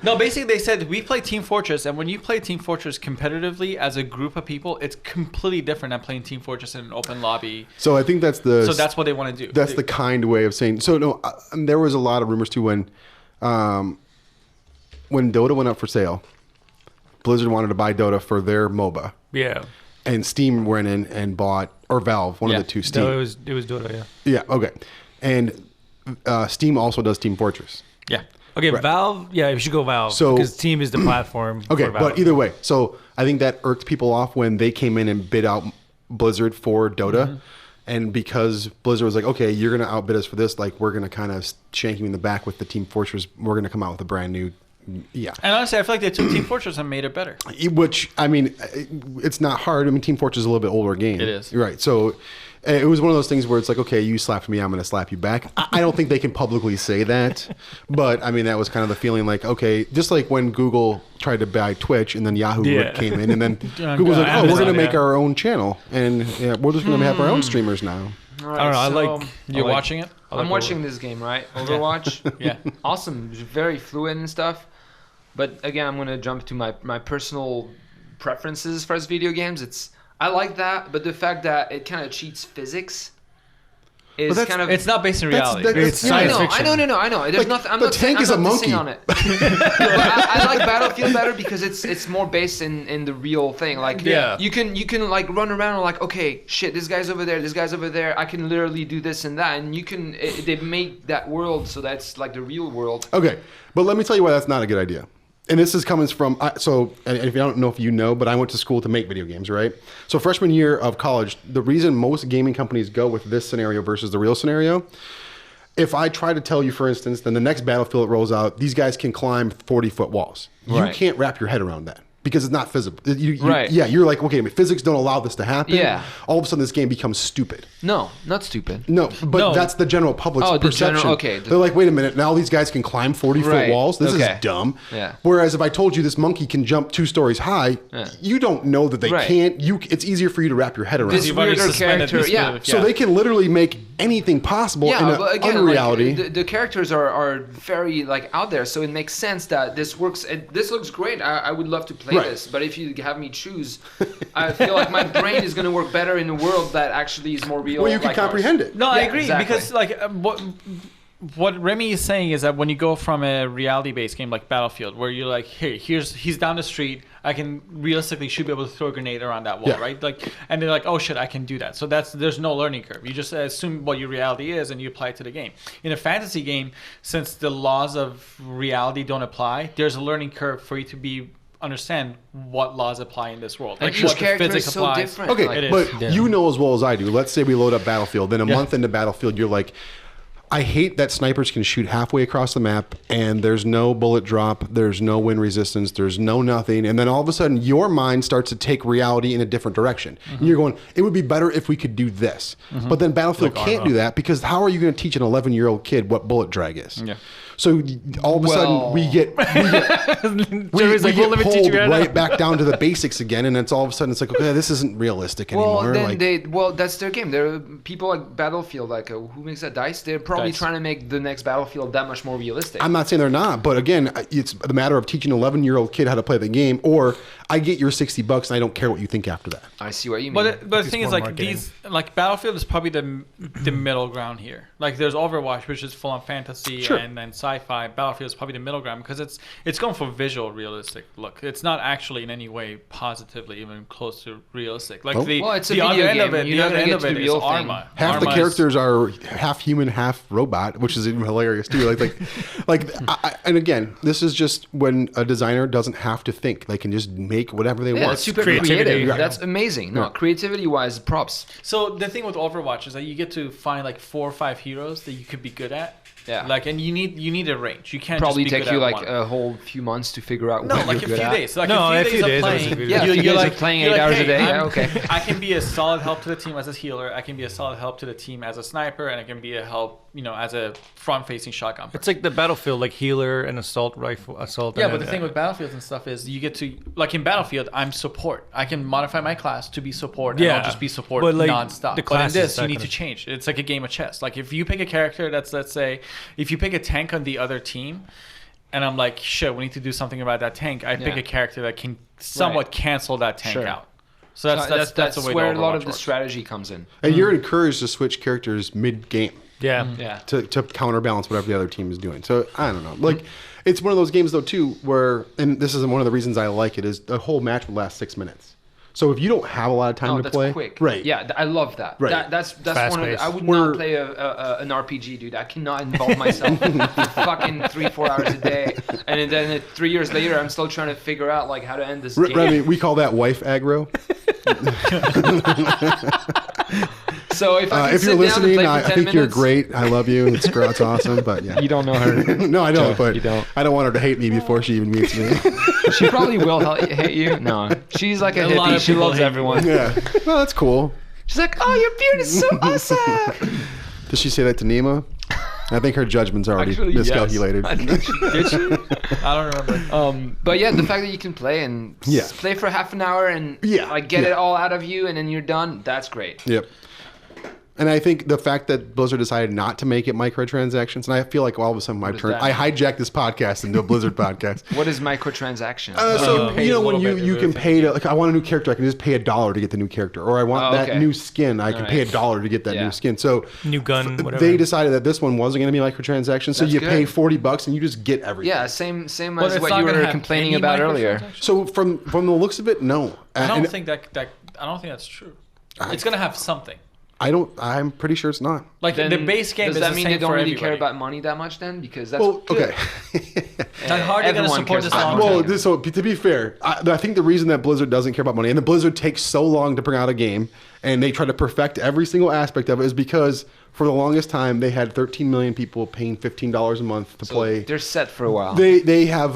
No, basically they said we play Team Fortress, and when you play Team Fortress competitively as a group of people, it's completely different than playing Team Fortress in an open lobby. I think that's the. So that's what they want to do. That's the kind way of saying. So no, there was a lot of rumors too when when Dota went up for sale, Blizzard wanted to buy Dota for their MOBA. Yeah. And Steam went in and bought, or Valve, one of the two. Steam. No, it was Dota. Yeah. Yeah. Okay. And Steam also does Team Fortress. Yeah. Okay, Right. Valve. Yeah, you should go Valve. So- because Team is the platform. Okay, for Valve. but either way, so I think that irked people off when they came in and bid out Blizzard for Dota. And because Blizzard was like, okay, you're going to outbid us for this, like, we're going to kind of shank you in the back with the Team Fortress. We're going to come out with a brand new, yeah. And honestly, I feel like they took Team Fortress and made it better. Which, I mean, it's not hard. I mean, Team Fortress is a little bit older game. It is. Right. So it was one of those things where it's like, okay, you slapped me, I'm going to slap you back. I don't think they can publicly say that. But, I mean, that was kind of the feeling like, okay, just like when Google tried to buy Twitch and then Yahoo came in. And then Google's like, oh, we're going to make our own channel. And we're just going to have our own streamers now. All I don't know. I so like. You're watching it? I'm watching this game, right? Overwatch. Yeah. Awesome. Very fluid and stuff. But again, I'm gonna jump to my personal preferences as far as video games. I like that, but the fact that it kind of cheats physics is that's- kind of. It's not based in reality. It's Yeah, science I know. There's Like, nothing. I'm the not saying, tank I'm is a not dissing monkey. on it. But I like Battlefield better because it's more based in the real thing. Like Yeah. you can like run around and like, okay, shit, this guy's over there, this guy's over there. I can literally do this and that, and they make that world so that's like the real world. Okay, but let me tell you why that's not a good idea. And this is coming from, and if you don't know if you know, but I went to school to make video games, right? So freshman year of college, the reason most gaming companies go with this scenario versus the real scenario, if I try to tell you, for instance, then the next Battlefield that rolls out, these guys can climb 40-foot walls. You Right. can't wrap your head around that. Because it's not physical. Right. Yeah, you're like, okay, physics don't allow this to happen. Yeah. All of a sudden, this game becomes stupid. No, not stupid. No, but No. that's the general public's Oh, the perception. general- okay. They're like, wait a minute, now these guys can climb 40-foot Right. walls? This Okay. is dumb. Yeah. Whereas if I told you this monkey can jump 2 stories high, Yeah. you don't know that they Right. can't. It's easier for you to wrap your head around. This You've already weirder suspended character, this yeah. move. So they can literally make anything possible in Yeah, but again, unreality. like, the characters are very like out there, so it makes sense that this works. This looks great. I would love to play Right. this, but if you have me choose, I feel like my brain is going to work better in a world that actually is more real. well, you can like ours. comprehend it. No, I Yeah, agree exactly. because like what Remy is saying is that when you go from a reality-based game like Battlefield, where you're like, he's down the street, I can realistically should be able to throw a grenade around that wall, Yeah. right? Like, and they're like, oh shit, I can do that. So there's no learning curve. You just assume what your reality is and you apply it to the game. In a fantasy game, since the laws of reality don't apply, there's a learning curve for you to understand what laws apply in this world. And Like each what the character physics is so applies. different. Okay, Like, It is. but Yeah. you know as well as I do. Let's say we load up Battlefield. Then a Yeah. month into Battlefield, you're like, I hate that snipers can shoot halfway across the map and there's no bullet drop, there's no wind resistance, there's no nothing. And then all of a sudden, your mind starts to take reality in a different direction. And you're going, it would be better if we could do this. But then Battlefield can't do that because how are you going to teach an 11-year-old kid what bullet drag is? Yeah. So all of a sudden, we get Jerry's like, well, let me teach pulled you right right now. back down to the basics again, and it's all of a sudden it's like, okay, this isn't realistic Well, anymore. then Like, that's their game. There are people like Battlefield, like who makes that dice? They're probably Dice. trying to make the next Battlefield that much more realistic. I'm not saying they're not, but again, it's the matter of teaching an 11-year-old kid how to play the game, or I get your $60 and I don't care what you think after that. I see what you mean. But the thing is, more like marketing. Battlefield is probably the middle ground here. Like there's Overwatch, which is full on fantasy Sure. and then sci-fi. Battlefield is probably the middle ground because it's going for visual realistic look. It's not actually in any way positively even close to realistic. Like Oh. well, it's a the other video end of game. it, You're the not other gonna end get of to it the is real thing. Arma. Half the Arma is- characters are half human, half robot, which is even hilarious too. And again, this is just when a designer doesn't have to think; they can just make whatever they Yeah, want. it's super creativity, creative. right. That's amazing. No, Yeah. creativity-wise, props. So the thing with Overwatch is that you get to find like 4 or 5 heroes that you could be good at. Yeah. Like, and you need a range. You can't Probably just be take good you at like one. a whole few months to figure out No, what like a you're few good at. days. Like No, a few days of that's a playing. good Yeah, a few days of playing 8 hours a day. Yeah, okay. I can be a solid help to the team as a healer. I can be a solid help to the team as a sniper, and I can be a help, as a front-facing shotgun. It's like the Battlefield, like healer and assault rifle, assault. Yeah, and but the then- thing with Battlefields and stuff is you get to, like in Battlefield, I'm support. I can modify my class to be support, and Yeah, I'll just be support but, like, nonstop. the But in classes, this, that you need kind to of- change. It's like a game of chess. Like if you pick a character that's, let's say, if you pick a tank on the other team, and I'm like, shit, we need to do something about that tank, I pick Yeah. a character that can somewhat cancel that tank Sure. out. So that's the way where a lot Overwatch of the works. strategy comes in. And you're encouraged to switch characters mid-game. Yeah. Yeah. to counterbalance whatever the other team is doing. So I don't know. Like, it's one of those games though too where, and this is one of the reasons I like it, is the whole match would last 6 minutes. So if you don't have a lot of time to that's play, quick. right? Yeah, I love that. Right. That's one of Fast-paced. I would not play an RPG, dude. I cannot involve myself for fucking 3-4 hours a day, and then 3 years later, I'm still trying to figure out like how to end this game. Remy, we call that wife aggro. So if I can If sit you're down and listening, play for I 10 think you're minutes- great. I love you. It's awesome. But yeah, You don't know her. no, I don't. But you don't. I don't want her to hate me before she even meets me. She probably will hate you. No, she's like a lot hippie. of She people loves hate you. everyone. Yeah, well, that's cool. She's like, oh, your beard is so awesome. Does she say that to Nima? I think her judgment's already Actually, yes. miscalculated. I think she did. I don't remember. But yeah, the fact that you can play and Yeah. play for half an hour and Yeah, like get yeah. it all out of you and then you're done, that's great. Yep. And I think the fact that Blizzard decided not to make it microtransactions, and I feel like all of a sudden my does turn, that I mean? hijacked this podcast into a Blizzard podcast. What is microtransaction? So pay you know a when little bit you of can the pay to, like, I want a new character, I can just pay $1 to get the new character, or I want Oh, that okay. new skin, I can All pay right. $1 to get that Yeah. new skin. So New gun, whatever. they decided that this one wasn't going to be microtransactions, so That's you good. pay $40 and you just get everything. yeah, same But as it's what not you gonna were have complaining any about earlier. microtransactions? So from the looks of it, no. I don't And think I don't think that's true. It's gonna have something. I'm pretty sure it's not. Like Then the base game does is that the mean same they don't for really everybody. care about money that much then? Because that's Well, good. okay. Like, how are they gonna Everyone support cares this about long money. term? Well, so to be fair, I think the reason that Blizzard doesn't care about money, and the Blizzard takes so long to bring out a game, and they try to perfect every single aspect of it, is because for the longest time they had 13 million people paying $15 a month to play. They're set for a while. They have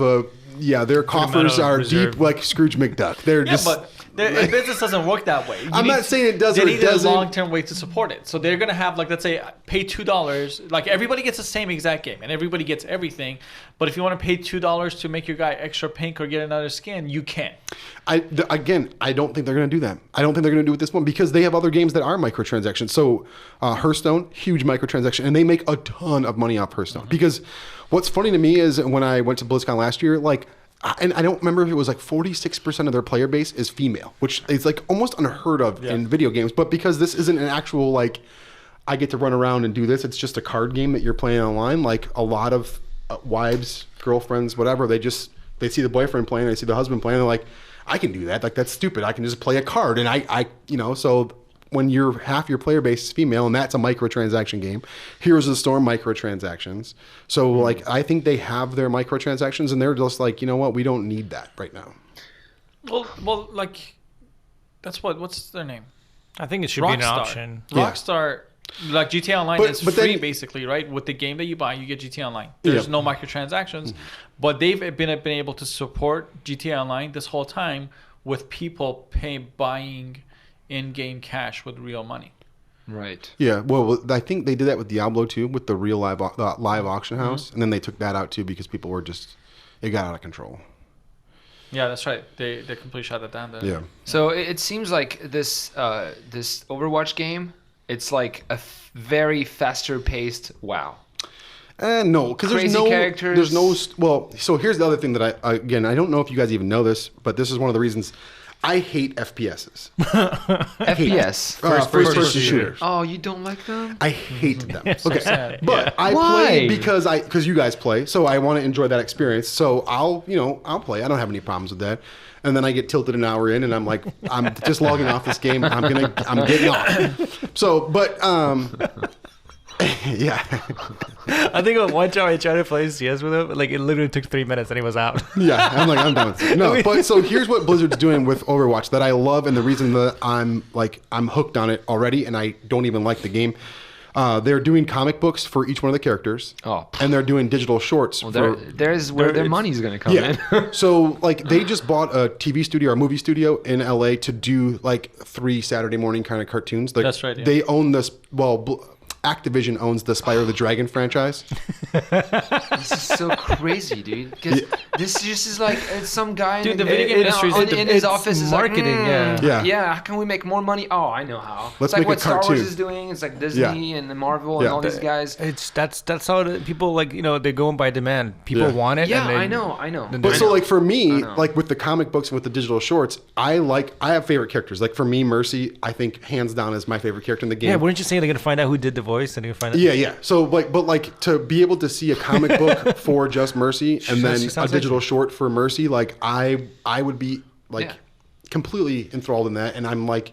their coffers of are reserve. deep like Scrooge McDuck. They're Yeah, just. but the business doesn't work that way. I'm not saying it does They or it need doesn't. a long-term way to support it. So they're gonna have, like, let's say, pay $2. Like, everybody gets the same exact game, and everybody gets everything. But if you want to pay $2 to make your guy extra pink or get another skin, you can. I don't think they're going to do that. I don't think they're going to do it this one because they have other games that are microtransactions. So Hearthstone, huge microtransaction, and they make a ton of money off Hearthstone. Because what's funny to me is when I went to BlizzCon last year, like, and I don't remember if it was like 46% of their player base is female, which is like almost unheard of in video games. But because this isn't an actual, like, I get to run around and do this, it's just a card game that you're playing online. Like, a lot of wives, girlfriends, whatever, they see the boyfriend playing, they see the husband playing, they're like, I can do that. Like, that's stupid. I can just play a card. And I so when half your player base is female and that's a microtransaction game, Heroes of the Storm microtransactions. So like, I think they have their microtransactions and they're just like, you know what? We don't need that right now. Well, like, that's what's their name? I think it should be an Rockstar. option. Yeah. Rockstar, like, GTA Online But is then- free basically, right? With the game that you buy, you get GTA Online. There's Yeah. no microtransactions, but they've been able to support GTA Online this whole time with people buying in-game cash with real money. Right. Yeah. Well, I think they did that with Diablo too, with the real live auction house. And then they took that out too because people were it got out of control. Yeah, that's right. They completely shut that down. Yeah. So it seems like this Overwatch game, it's like a very faster paced WoW. No, because there's Crazy no characters. There's no. Well, so here's the other thing that I don't know if you guys even know this, but this is one of the reasons I hate FPSs. FPS. First person shooters. Oh, you don't like them? I hate them. Okay, sad. but I Why? play because you guys play, so I want to enjoy that experience. So I'll play. I don't have any problems with that. And then I get tilted an hour in, and I'm like, I'm just logging off this game. I'm getting off. So, but yeah. I think one time I tried to play CS with him, like it literally took 3 minutes and he was out. Yeah, I'm done with it. No, but so here's what Blizzard's doing with Overwatch that I love, and the reason that I'm hooked on it already, and I don't even like the game. They're doing comic books for each one of the characters. Oh. And they're doing digital shorts. Well, there's where their money's going to come in. So like they just bought a TV studio or movie studio in LA to do like 3 Saturday morning kind of cartoons. That's right, yeah. They own this. Activision owns the Spyro the Dragon franchise. This is so crazy, dude. Because this just is like some guy Dude, in, the video game industry is in his office is marketing, like, yeah. yeah. How can we make more money? Oh, I know how. Let's it's like make a what Star Wars cartoon. is doing. It's like Disney and Marvel and Yeah. all these guys. That's how people they go by demand. People Yeah. want it. Yeah, and they, I know. then But I so know. like for me, know. like with the comic books and with the digital shorts, I have favorite characters. Like for me, Mercy, I think hands down is my favorite character in the game. Yeah, wouldn't you say they're gonna find out who did the voice and you can find it. Yeah. So but to be able to see a comic book for Just Mercy and then She a sounds digital like short for Mercy, like I would be like completely enthralled in that. And I'm like,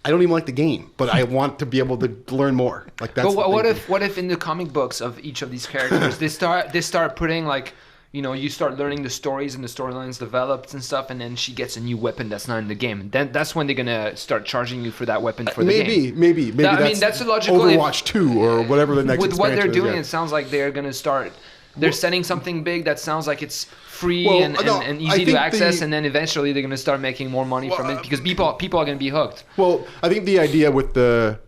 I don't even like the game, but I want to be able to learn more. Like that's. But what if in the comic books of each of these characters they start putting like, you start learning the stories and the storylines developed and stuff, and then she gets a new weapon that's not in the game. Then that's when they're gonna start charging you for that weapon for the game. Maybe. That's a logical. Overwatch 2 or whatever the next. With what they're doing, is, it sounds like they're gonna start. They're setting something big that sounds like it's free and easy to access, and then eventually they're gonna start making more money from it because people are gonna be hooked. Well, I think the idea with the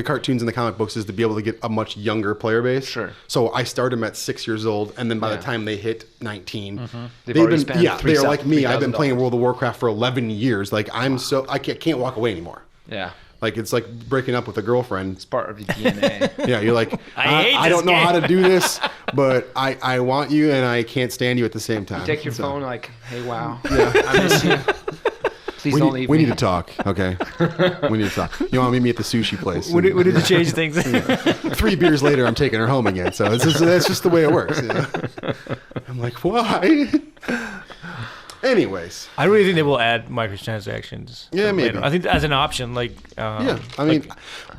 cartoons and the comic books is to be able to get a much younger player base. Sure. So I started them at 6 years old, and then by the time they hit 19, They've already spent they're like me. I've been $3,000. playing World of Warcraft for 11 years. Like I can't walk away anymore. Yeah. Like it's like breaking up with a girlfriend. It's part of your DNA. Yeah, you're like, I don't know how to do this, but I want you and I can't stand you at the same time. You take your phone like, hey, wow, Yeah. I miss you. Please don't leave we me. need to talk, okay? We need to talk. You want to meet me at the sushi place? We need to change things. 3 beers later, I'm taking her home again. So that's just the way it works. You know? I'm like, why? Anyways. I really think they will add microtransactions. Yeah, maybe. later. I think as an option, like. Yeah, I mean,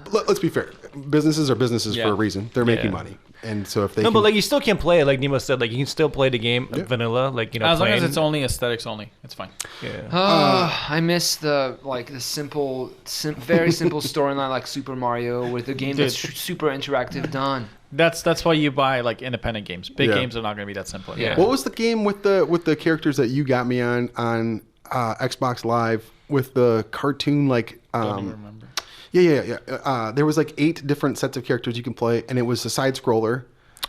let's be fair. Businesses are businesses for a reason. They're making money. And so if they but like you still can play it, like Nemo said, like you can still play the game vanilla, like as long as it's only aesthetics only, it's fine. Yeah. I miss the simple, very simple storyline like Super Mario with a game that's super interactive done. That's why you buy like independent games. Big Yeah. games are not going to be that simple. Yeah. What was the game with the characters that you got me on Xbox Live with the cartoon like? Don't even remember. Yeah. There was like 8 different sets of characters you can play, and it was a side scroller.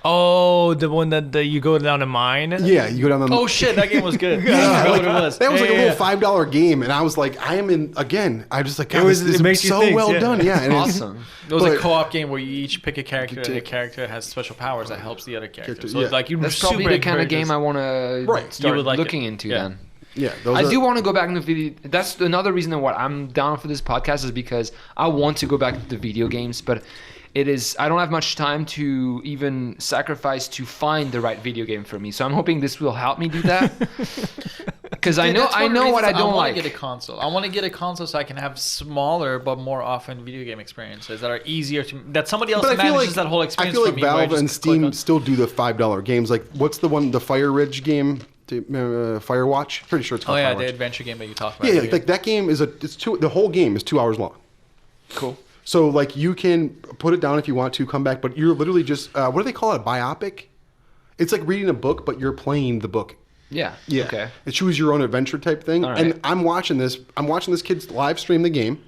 Oh, the one that you go down a mine. Yeah, you go down the. Oh shit, that game was good. Yeah, I like, forgot what it was. that was like a Yeah. little $5 game, and I was like, I am in again. I just like, God, this it is makes you so think, well yeah. done. Yeah, and it's- Awesome. It was a But- co-op game where you each pick a character, and the take- character has special powers that helps the other character. So yeah. it's like you That's super probably the kind of encourages- game I want to Right. start You would like looking it. into Yeah. then. Yeah, I do want to go back into video. That's another reason why I'm down for this podcast is because I want to go back to the video games, but I don't have much time to even sacrifice to find the right video game for me. So I'm hoping this will help me do that. Because I know what I don't want like. to get a console. I want to get a console so I can have smaller but more often video game experiences that are easier to. That somebody else But I feel manages like that whole experience I feel for like me. where I Valve and just click Steam on- still do the $5 games. Like, what's the one, the Fire Ridge game? Firewatch. Pretty sure it's Oh called yeah, Firewatch. the adventure game that you talked about. Yeah, like that game is the whole game is 2 hours long. Cool. So like you can put it down if you want to, come back, but you're literally just what do they call it? A biopic? It's like reading a book, but you're playing the book. Yeah. Yeah. Okay. It choose your own adventure type thing. All right. And I'm watching this kid live stream the game.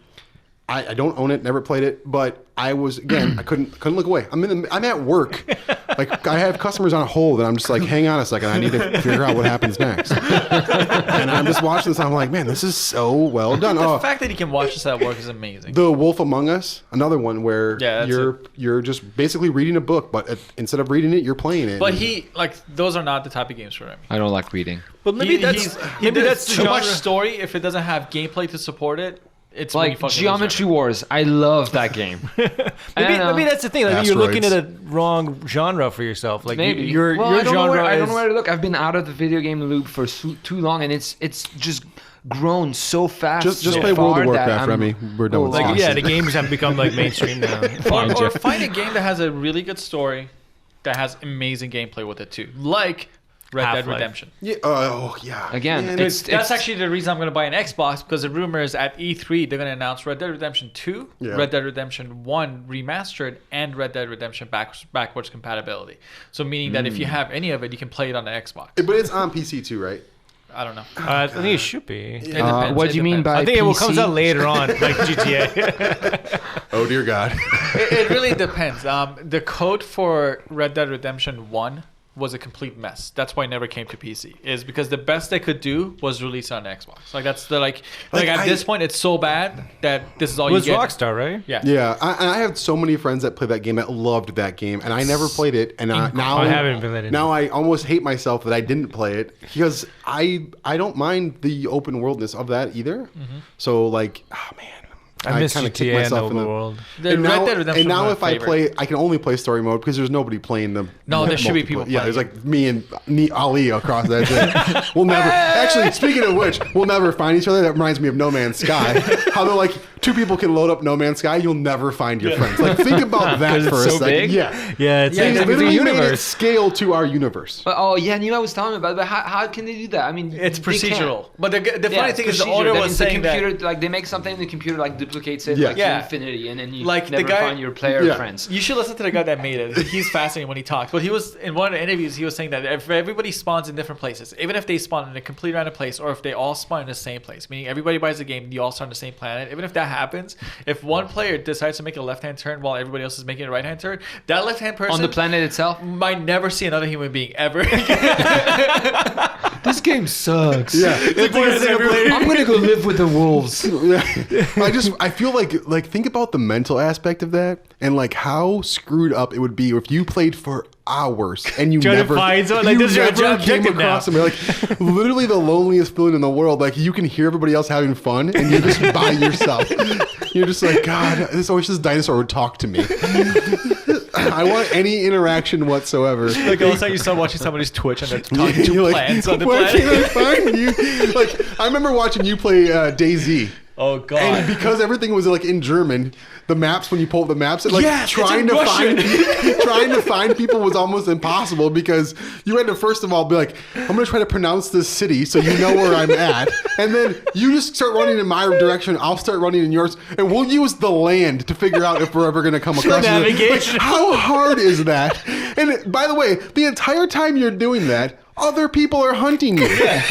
I don't own it, never played it, but I was again I couldn't look away. I'm at work, like I have customers on hold, and I'm just like, hang on a second, I need to figure out what happens next. And I'm just watching this, and I'm like, man, this is so well done. The fact that you can watch this at work is amazing. The Wolf Among Us, another one where Yeah, that's you're just basically reading a book, but instead of reading it, you're playing it. But those are not the type of games for him. I don't like reading. But maybe that's too much genre. story. If it doesn't have gameplay to support it, it's when you Like fucking Geometry lose Wars. I love that game. Maybe that's the thing. Like you're looking at Asteroids. a wrong genre for yourself. Like Maybe your I don't know genre where, I don't is. know where to look. I've been out of the video game loop for too long, and it's just grown so fast. just so play World far of that Warcraft, I'm- Remy. We're done with Like, this. Like the games have become like mainstream now. Fine, or Jeff. find a game that has a really good story that has amazing gameplay with it too, like Red Dead Half-Life. Redemption. Yeah. Oh yeah. Again, Man, That's actually the reason I'm going to buy an Xbox, because the rumor is at E3 they're going to announce Red Dead Redemption 2, Yeah. Red Dead Redemption 1 remastered, and Red Dead Redemption backwards compatibility. So meaning that if you have any of it, you can play it on the Xbox. But it's on PC too, right? I don't know. I think it should be. It depends. what do you mean by I think it comes PC? out later on, like GTA. Oh dear God. It really depends. The code for Red Dead Redemption 1 was a complete mess. That's why it never came to PC. Is because the best they could do was release it on Xbox. Like that's the like at this point it's so bad that this is all It was you get. Rockstar, right? Yeah. Yeah, I have so many friends that play that game that loved that game, and I never played it. And now I haven't played it. Now I almost hate myself that I didn't play it because I don't mind the open worldness of that either. So like, oh man, I miss kinda kick GTA and myself in the- Overworld. The Red Dead Redemption and now was if my I favorite. play, I can only play story mode because there's nobody playing them. No, there should be people Yeah, playing there's like me and Ali across that thing. We'll never. Actually, speaking of which, we'll never find each other. That reminds me of No Man's Sky. How they're like two people can load up No Man's Sky, you'll never find your friends. Like think about that 'Cause for it's a so second. big? Yeah, Yeah, it's They like literally the made it universe. scale to our universe. But, oh yeah, Nima was telling me about it. But how can they do that? I mean, It's they can't. procedural. But the Yeah, funny it's thing is the procedure. owner That was means saying the that. computer, like they make something, and the computer like duplicates it Yeah. like Yeah. to infinity, and then you Like, the never guy- find your player Yeah. friends. You should listen to the guy that made it. He's fascinating when he talks. But he was in one of the interviews. He was saying that if everybody spawns in different places, even if they spawn in a complete random place, or if they all spawn in the same place, meaning everybody buys the game, you all start on the same planet. Even if that happens, if one player decides to make a left-hand turn while everybody else is making a right-hand turn, that left-hand person On the planet itself. might never see another human being ever. This game sucks. Yeah, I'm gonna go live with the wolves. I feel like think about the mental aspect of that and like how screwed up it would be if you played for hours and you Trying to never find someone, like, you this is your never came objective now. across somebody. Like literally the loneliest feeling in the world. Like you can hear everybody else having fun and you're just by yourself. You're just like, God, I wish this dinosaur would talk to me. I want any interaction whatsoever. Like all of a sudden you start watching somebody's Twitch and they're talking to You're like, plants on the why planet. can't I find you? Like I remember watching you play DayZ. Oh god. And because everything was like in German, the maps when you pull up the maps, like Yes, it's trying in to Russian. find trying to find people was almost impossible because you had to first of all be like, I'm gonna try to pronounce this city so you know where I'm at, and then you just start running in my direction, I'll start running in yours, and we'll use the land to figure out if we're ever gonna come across it. navigation. Like, how hard is that? And by the way, the entire time you're doing that, other people are hunting you.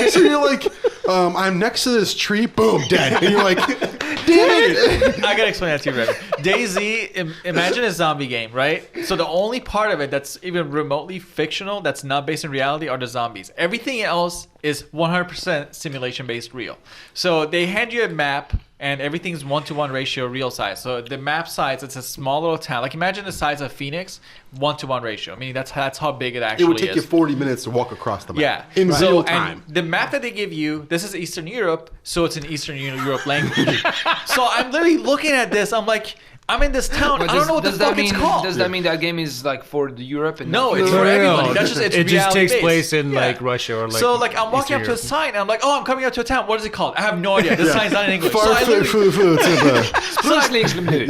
So you're like, I'm next to this tree, boom, dead. And you're like, damn it. I gotta explain that to you, Red. DayZ, imagine a zombie game, right? So the only part of it that's even remotely fictional, that's not based in reality, are the zombies. Everything else is 100% simulation-based real. So they hand you a map, and everything's 1-to-1 ratio real size. So the map size, it's a small little town. Like imagine the size of Phoenix, 1-to-1 ratio. I mean, that's how big it actually It would take is. you 40 minutes to walk across the map. Yeah, In so, real and time. the map that they give you, this is Eastern Europe, so it's in Eastern Europe language. So I'm literally looking at this. I'm like, I'm in this town. But I don't know what the fuck it's called. Does that mean that game is like for the Europe and No, not it's for for the- everybody. That's just it's it just takes reality-based. place in Yeah. like Russia or like. So like I'm walking Eastern up to a Europe. sign and I'm like, oh, I'm coming up to a town. What is it called? I have no idea. The sign's not in English. So I, Yeah.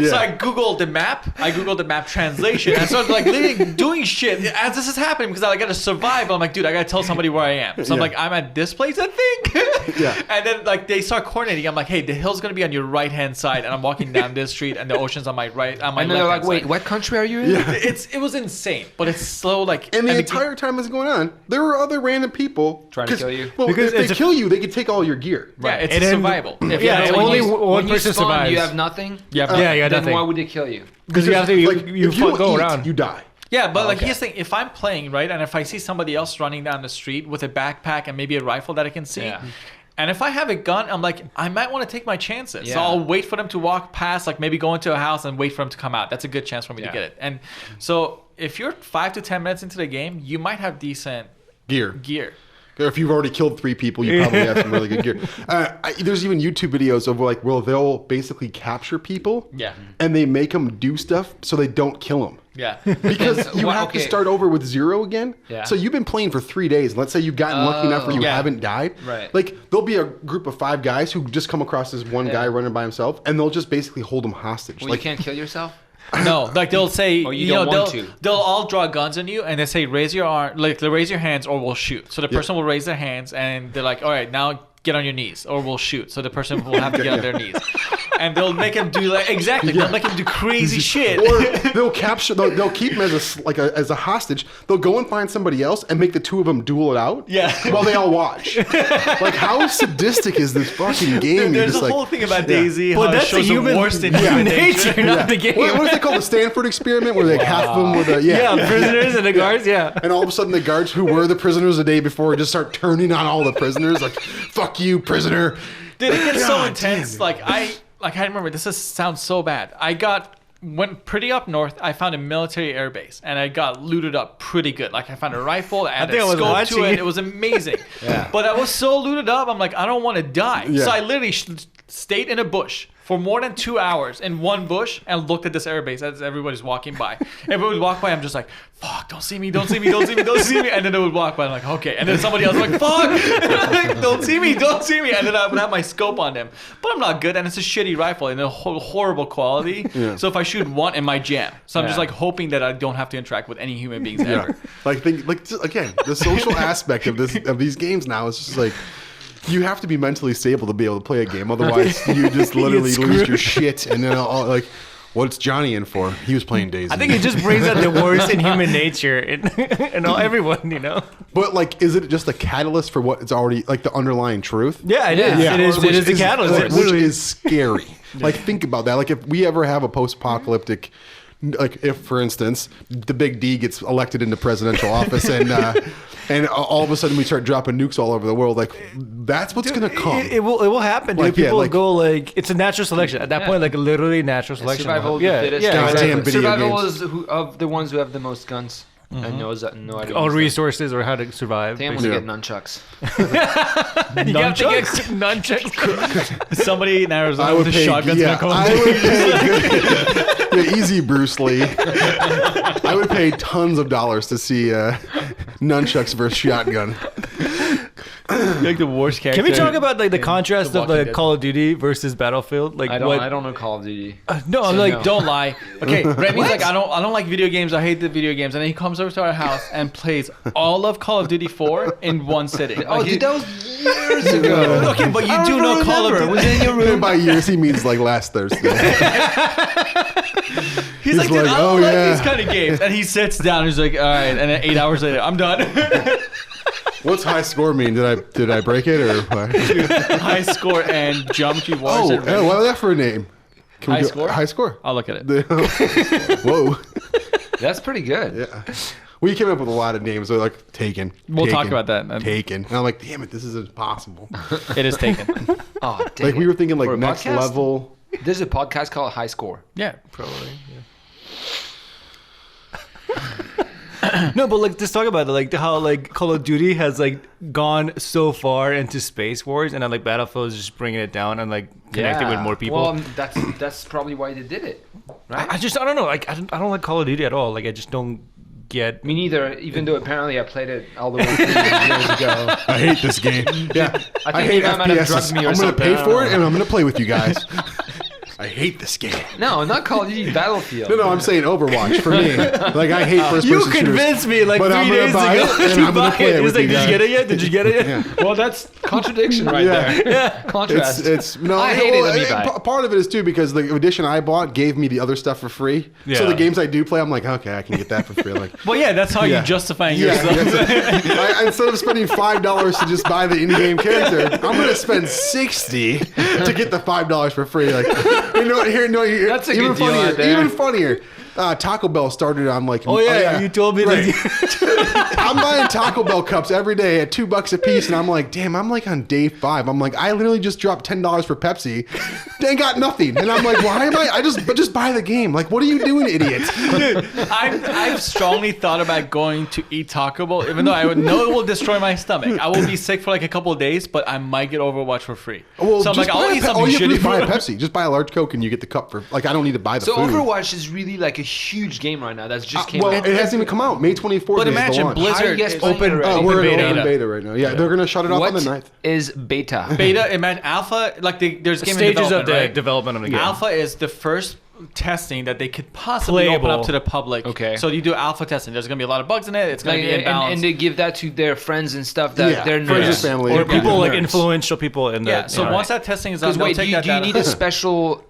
so I googled the map. I googled the map translation. I started like literally doing shit as this is happening because I gotta survive. I'm like, dude, I gotta tell somebody where I am. So I'm Yeah. like, I'm at this place, I think. Yeah. And then like they start coordinating. I'm like, hey, the hill's gonna be on your right hand side, and I'm walking down this street, and the ocean's on my right. On my And they're left-hand like, wait, side. what country are you in? It was insane, but it's slow. Like And the and entire time this is going on, there were other random people Trying to 'cause- kill you? Well, Because if it's they a- kill you, they could take all your gear. yeah, it's And a then- survival. If Yeah, you and know, only when you- one when you person spawn, survives. You have nothing. Yeah, Yeah, you got Then nothing. why would they kill you? Because you have to Like, you if you go don't eat, around. you die. Yeah, but like okay. here's the thing: if I'm playing right, and if I see somebody else running down the street with a backpack and maybe a rifle that I can see, Yeah. and if I have a gun, I'm like, I might want to take my chances. So Yeah. I'll wait for them to walk past, like maybe go into a house and wait for them to come out. That's a good chance for me to Yeah. get it. And so if you're 5 to 10 minutes into the game, you might have decent Gear. gear. If you've already killed 3 people, you probably have some really good gear. There's even YouTube videos of like where they'll basically capture people, Yeah. and they make them do stuff so they don't kill them. Yeah. Because you Well, have to okay. start over with 0 again. Yeah. So you've been playing for 3 days. Let's say you've gotten lucky enough where you Yeah. haven't died. Right. Like there'll be a group of 5 guys who just come across this one Yeah. guy running by himself, and they'll just basically hold him hostage. Well, like you can't kill yourself. No, like they'll say, Or you you know, don't want they'll, to. they'll all draw guns on you and they say, raise your arm, like they'll raise your hands or we'll shoot. So the person will raise their hands and they're like, all right, now get on your knees or we'll shoot. So the person will have to get on their knees. And they'll make him do like, exactly, they'll make him do crazy shit. or they'll capture, they'll keep him as a hostage. They'll go and find somebody else and make the 2 of them duel it out. Yeah. While they all watch. Like how sadistic is this fucking game? You're There's just a like, whole thing about yeah. DayZ, Well, how it that's shows the human worst in human nature. not the game. What is it called? The Stanford experiment, where like half of them were the yeah, prisoners and the guards. Yeah. And all of a sudden, the guards who were the prisoners the day before just start turning on all the prisoners, like "fuck you, prisoner." Dude, it gets so God intense. damn. Like I remember sounds so bad. Went pretty up north. I found a military air base, and I got looted up pretty good. Like I found a rifle, I had think a I was scope watching to it. it. It was amazing. But I was so looted up. I'm like, I don't want to die. Yeah. So I literally stayed in a bush for more than 2 hours in one bush and looked at this airbase as everybody's walking by. Everybody would walk by. I'm just like, fuck, don't see me, don't see me, don't see me, don't see me. And then they would walk by. I'm like, okay. And then somebody else was like, fuck, don't see me, don't see me. And then I would have my scope on them. But I'm not good. And it's a shitty rifle and a horrible quality. Yeah. So if I shoot one, in my jam. So I'm just like hoping that I don't have to interact with any human beings Yeah. ever. Again, the social aspect of these games now is just like, you have to be mentally stable to be able to play a game. Otherwise, you just literally lose your shit. And then like, what's Johnny in for? He was playing Daisy. I think it just brings out the worst in human nature and all everyone, you know. But like, is it just a catalyst for what it's already like the underlying truth? Yeah, it is. Yeah. It is. It is the catalyst. Which Literally. is scary. Like, think about that. Like, if we ever have a post-apocalyptic, like, if for instance the Big D gets elected into presidential office and all of a sudden we start dropping nukes all over the world, like, that's what's gonna come. It will happen. Dude. Like, People like- go like it's a natural selection at that Yeah. point, like literally natural selection. Survival of the yeah, fittest. yeah, Goddamn exactly. video Survival games. is of the ones who have the most guns. And knows that no idea. All resources or how to survive. I think I'm gonna Yeah. get nunchucks. You have to get nunchucks. Somebody in Arizona I would with a pay, shotgun's yeah, gonna come. I would pay yeah, easy, Bruce Lee. I would pay tons of dollars to see nunchucks versus shotgun. like the worst character. Can we talk about like the contrast The of Walking like Dead. Call of Duty versus Battlefield? Like I what? don't know Call of Duty. No, I'm So like no. Don't lie. Okay, Remy's like, I don't like video games. I hate the video games. And then he comes over to our house and plays all of Call of Duty 4 in one sitting. Oh, Like, dude, that was years ago. okay, but you do know Call of It Duty. was in your And room. by years, he means like last Thursday. He's like, dude, like, I oh, don't like yeah. these kind of games. And he sits down and he's like, all right. And then 8 hours later, I'm done. What's high score mean? Did I break it or what? High score and Geometry Wars. Oh, and what was that for a name? Can we High go- score? High score. I'll look at it. Whoa. That's pretty good. Yeah. We came up with a lot of names. They're like Taken. We'll Taken, talk about that. Taken. And I'm like, damn it, this is impossible. It is taken. Oh, dang Like we it. were thinking like For a next podcast? level. There's a podcast called High Score. Yeah. probably. No, but like just talk about it, like how like Call of Duty has like gone so far into space wars, and then like Battlefield is just bringing it down and like connecting with more people. Well, that's probably why they did it, right? I don't know, like I don't like Call of Duty at all. Like I just don't get. Me neither. Even though apparently I played it all the way through years ago. I hate this game. Yeah. I think you guys might have drugged me or I'm gonna something. pay I don't for know. it and I'm gonna play with you guys. I hate this game. No, not Call of Duty. Battlefield. No, I'm saying Overwatch for me. Like I hate first You person shooters. convinced me like But 3 I'm gonna days buy ago it, and to I'm gonna buy play it. it He's with like, you did you guys." get it yet? Did you get it yet? Well, that's contradiction right Yeah. there. Yeah. Contrast. It's no. I hate it. Let me and buy it. part of it is too because the edition I bought gave me the other stuff for free. So Yeah. the games I do play, I'm like, okay, I can get that for free. Like, Well, yeah, that's how Yeah. you're justifying yeah, yourself. instead of spending $5 to just buy the in-game character, I'm gonna spend $60 to get the $5 for free. Like, here, That's a even good deal funnier. right there. Even funnier. Taco Bell started on like. Oh yeah, you told me Right. that. I'm buying Taco Bell cups every day at $2 a piece, and I'm like, damn, I'm like on day 5. I'm like, I literally just dropped $10 for Pepsi, and got nothing, and I'm like, why am I? But just buy the game. Like, what are you doing, idiot? I've strongly thought about going to eat Taco Bell, even though I would know it will destroy my stomach. I will be sick for like a couple of days, but I might get Overwatch for free. Well, so I'm just like, buy I'll a eat Pe- something all you have to do shitty is buy a for Pepsi. Just buy a large Coke, and you get the cup for. Like, I don't need to buy the So food. Overwatch is really like a huge game right now. That's just came Well, out. it hasn't even come out. May 24th. But is imagine the launch. Blizzard How are you guys is playing open, it right Oh, now? we're open in beta. open beta right now. Yeah, they're gonna shut it off on the 9th. What is beta? Beta, imagine alpha, like there's game in Stages of development, the right? development of the game. Alpha is the first testing that they could possibly open Playable. up to the public. Okay. So you do alpha testing. There's going to be a lot of bugs in it. It's going Like, to be imbalanced. and they give that to their friends and stuff that Yeah, they're friends nerds. and family. or Yeah. people like Nerds. influential people in the. yeah. So you know, once that testing is done, Because they'll wait, take do you that need data. a special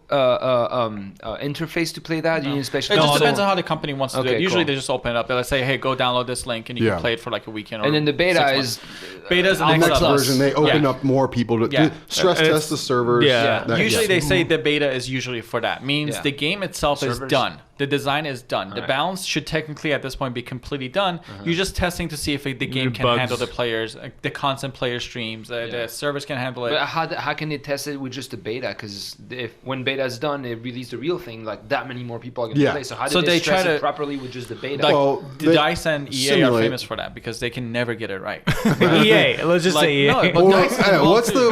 interface to play that? Do you need a special? It just console? depends on how the company wants to do Okay, it. Usually cool. they just open it up. They'll say, hey, go download this link and you Yeah. can play it for like a weekend. Or And then the beta 6 is months. Beta's the Alpha next Next level. version, they open Yeah. up more people to Yeah. stress It's- test the servers. yeah. Usually they say the beta is usually for that. Means Yeah. the game itself is Servers? done. The design is done. The balance should technically at this point be completely done. You're just testing to see if the game can bugs. handle the players, the constant player streams, the servers can handle it. But how can they test it with just the beta? Because when beta is done, they release the real thing. Like that many more people are going to play. So how do they stress it properly with just the beta? Like, Well, DICE and EA are famous for that because they can never get it right. EA. Let's just say EA. No, but Or, DICE is involved what's too.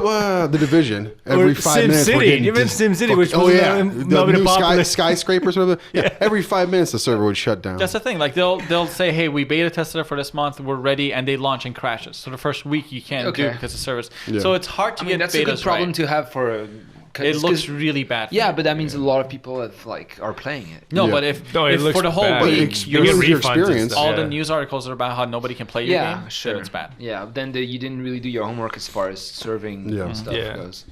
the division? Every 5 minutes we're SimCity. getting Even SimCity, which oh was yeah, not the very new popular. skyscrapers or whatever. Yeah, every 5 minutes the server would shut down. That's the thing. Like they'll say, "Hey, we beta tested it for this month. We're ready," and they launch and crashes. So the first week you can't do it because of servers. Yeah. So it's hard to I mean, get that's a good betas problem right. to have for a. It looks really bad. Yeah, but that means a lot of people have, are playing it. No, Yeah. but if No, it looks for the whole bad. But week your get refunds and experience. stuff. all Yeah. the news articles are about how nobody can play your Yeah, game, sure. then it's bad. Yeah, then you didn't really do your homework as far as serving and stuff Yeah. goes.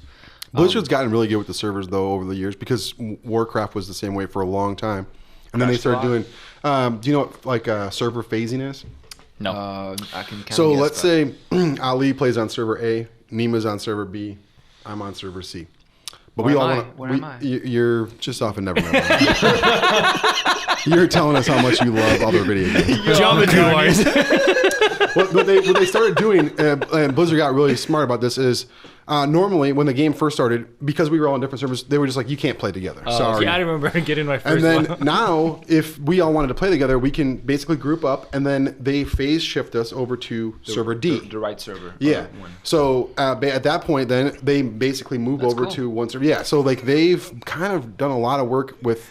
Blizzard's gotten really good with the servers though over the years because Warcraft was the same way for a long time, and then they Crashed a started doing. Do you know what server phasing is? No. I can. Kinda So guess, let's but- say Ali plays on server A, Nima's on server B, I'm on server C. But Where we am all I? want Where am I? You're just off in Never Never. You're telling us how much you love other video games. Geometry wise. What they started doing, and Blizzard got really smart about this, is normally when the game first started, because we were all on different servers, they were just like, you can't play together. Sorry. Yeah, I remember getting my And first then one. now, if we all wanted to play together, we can basically group up, and then they phase shift us over to server D. the right server. Yeah. One. So at that point, then they basically move over cool. to one server. Yeah. So like they've kind of done a lot of work with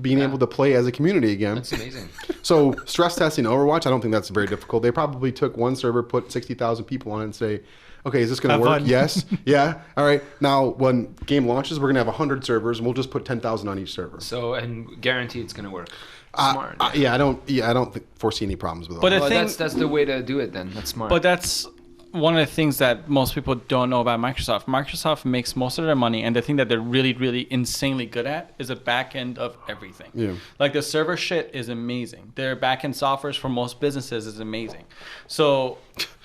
being able to play as a community again. That's amazing. So stress testing Overwatch, I don't think that's very difficult. They probably took one server, put 60,000 people on it, and say, okay, is this going Have to work? fun. Yes. Yeah. All right. Now, when game launches, we're going to have 100 servers, and we'll just put 10,000 on each server. So and guarantee it's gonna work. Smart. I don't foresee any problems with all But that. the thing- that's the way to do it. Then that's smart. But that's one of the things that most people don't know about Microsoft. Microsoft makes most of their money, and the thing that they're really, really insanely good at is the back end of everything. Yeah. Like the server shit is amazing. Their back end softwares for most businesses is amazing. So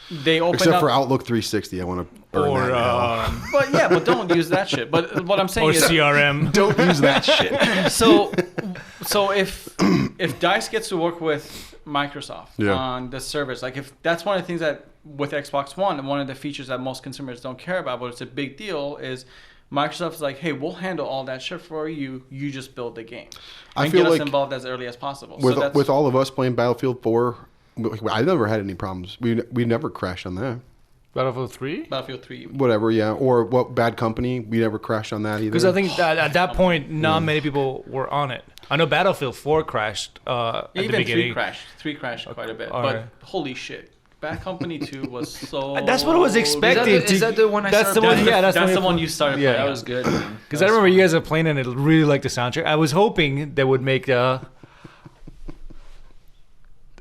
they open Except up. for Outlook 360, I want to burn Or that now. But don't use that shit. But what I'm saying or is, CRM. Don't use that shit. so if DICE gets to work with Microsoft Yeah. on the servers, like if that's one of the things that with Xbox One, one of the features that most consumers don't care about, but it's a big deal, is Microsoft is like, hey, we'll handle all that shit for you. You just build the game. I And feel get us like involved as early as possible. With all of us playing Battlefield 4, I never had any problems. We never crashed on that. Battlefield 3? Battlefield 3. Whatever, yeah. Or what Bad Company, we never crashed on that either. Because I think that at that point, not many people were on it. I know Battlefield 4 crashed at the Even beginning. 3 crashed quite a bit. All But right. holy shit. Bad Company 2 was so... That's what I was expecting. Is that the one I That's the started one. playing? Yeah, That's the one you started Yeah. playing. That was good. man. Because That I was remember fun. you guys are playing and it really liked the soundtrack. I was hoping they would make the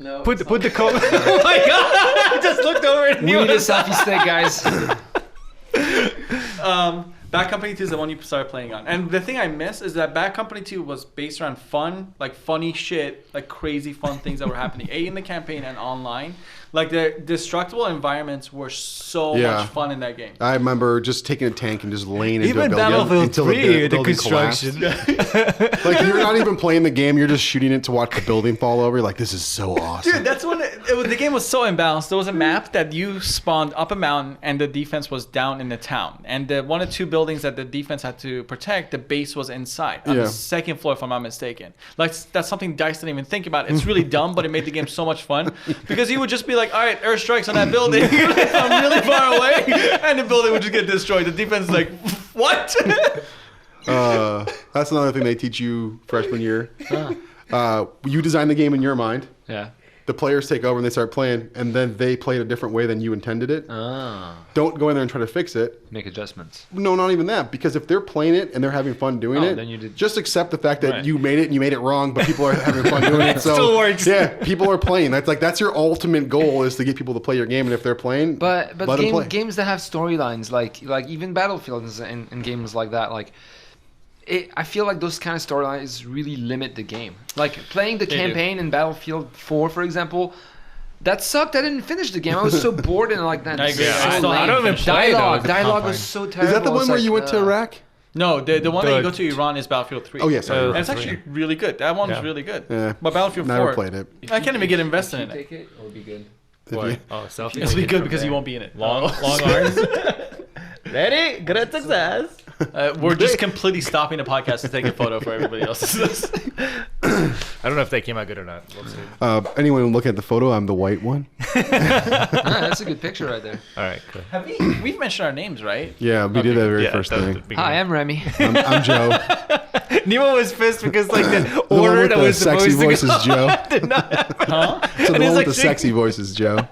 No, put the code. Oh my god! I just looked over and we knew need a it. selfie stick, guys. Bad Company 2 is the one you started playing on. And the thing I miss is that Bad Company 2 was based around fun, like funny shit, like crazy fun things that were happening, in the campaign and online. Like the destructible environments were so Yeah. much fun in that game. I remember just taking a tank and just laying into Even a building Battlefield until 3, the building collapsed. construction. Like you're not even playing the game; you're just shooting it to watch the building fall over. You're like, this is so awesome. Dude, that's when the game was so imbalanced. There was a map that you spawned up a mountain and the defense was down in the town. And the one or two buildings that the defense had to protect, the base was inside on Yeah. the second floor, if I'm not mistaken. Like that's something DICE didn't even think about. It's really dumb, but it made the game so much fun because you would just be like, all right, airstrikes on that building from really far away, and the building would just get destroyed. The defense is like, what? That's another thing they teach you freshman year. You design the game in your mind. Yeah. The players take over and they start playing, and then they play it a different way than you intended it. Ah. Don't go in there and try to fix it. Make adjustments. No, not even that. Because if they're playing it and they're having fun doing it, then you did- just accept the fact that Right. you made it and you made it wrong, but people are having fun doing it. So still works. yeah, people are playing. That's your ultimate goal is to get people to play your game, and if they're playing, But let them play. games that have storylines, like even Battlefield and games like that, like I feel like those kind of storylines really limit the game. Like playing the campaign in Battlefield 4, for example, that sucked. I didn't finish the game. I was so bored and like that. I agree. So I don't lame. even play, though, Dialogue the was campaign. so terrible. Is that the one It's where like, you went to Iraq? No, the one that The- you go to Iran is Battlefield 3. Oh, yes. Uh, And it's actually really good. That one is Yeah. really good. Yeah. But Battlefield 4, Never played it. I can't even get invested in it. Take it, it'll be good. What? Oh, selfie. It'll be good because you won't be in it. Long arms. Ready? Good success. We're just completely stopping the podcast to take a photo for everybody else's. I don't know if that came out good or not. We'll see. Anyone looking at the photo? I'm the white one. That's a good picture right there. All right, cool. We've mentioned our names, right? Yeah, we did that very Yeah, first that was the thing. beginning. Hi, I'm Remy. I'm Joe. Nemo was pissed because like the The one order with that the was sexy supposed voice to go is Joe. did not happen. Huh? So the And it's one like with the sexy voice is Joe.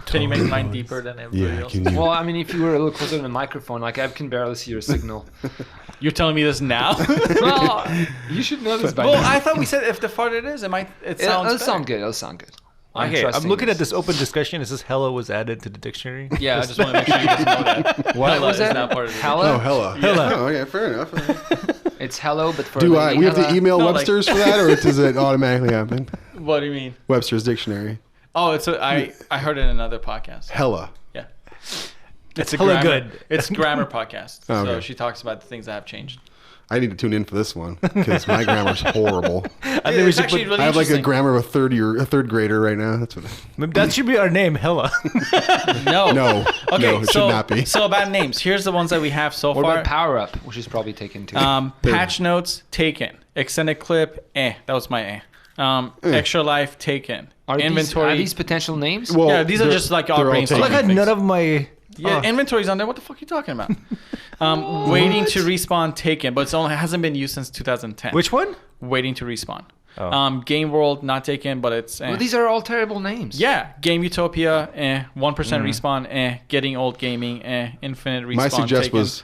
Can you make mine deeper than everybody Yeah, else? can you? Well, I mean, if you were a little closer to the microphone, like I can barely see your signal. You're telling me this now? Well, you should know this by Well, now. I thought we said if the farther it is, it sounds It'll better. sound good. It'll sound good. Okay, I'm trusting looking this. at this open discussion. It says hello was added to the dictionary. Yeah, I just want to make sure you guys know that. What Hella was is that? not part of it. Hella? Oh, hella. Hella. Oh, okay, fair enough. It's hello, but for Do a lady. we have to Hella. email No, like- Webster's for that, or does it automatically happen? What do you mean? Webster's dictionary. Oh, I heard it in another podcast. Hella. Yeah. It's a hella grammar, good. It's grammar podcast. Oh, So okay. she talks about the things that have changed. I need to tune in for this one because my grammar's horrible. I think we it's should actually put, really I have like a interesting. grammar of a third grader right now. That's what. maybe that should be our name, Hella. No. No, Okay, no, it so, should not be. So about names, here's the ones that we have so What far. about Power Up, which is probably taken too? Patch notes taken. Extended clip. That was my Extra life taken. Inventory. Are these potential names? Well, yeah, these are they're- just like our they're all brainstorming. taken. Look at things. none of my. Yeah, inventory's on there. What the fuck are you talking about? Waiting to respawn taken, but it hasn't been used since 2010. Which one? Waiting to respawn. Oh. Game World not taken, but it's Well, these are all terrible names. yeah. Game Utopia 1% respawn Getting Old Gaming Infinite respawn. My suggest taken. was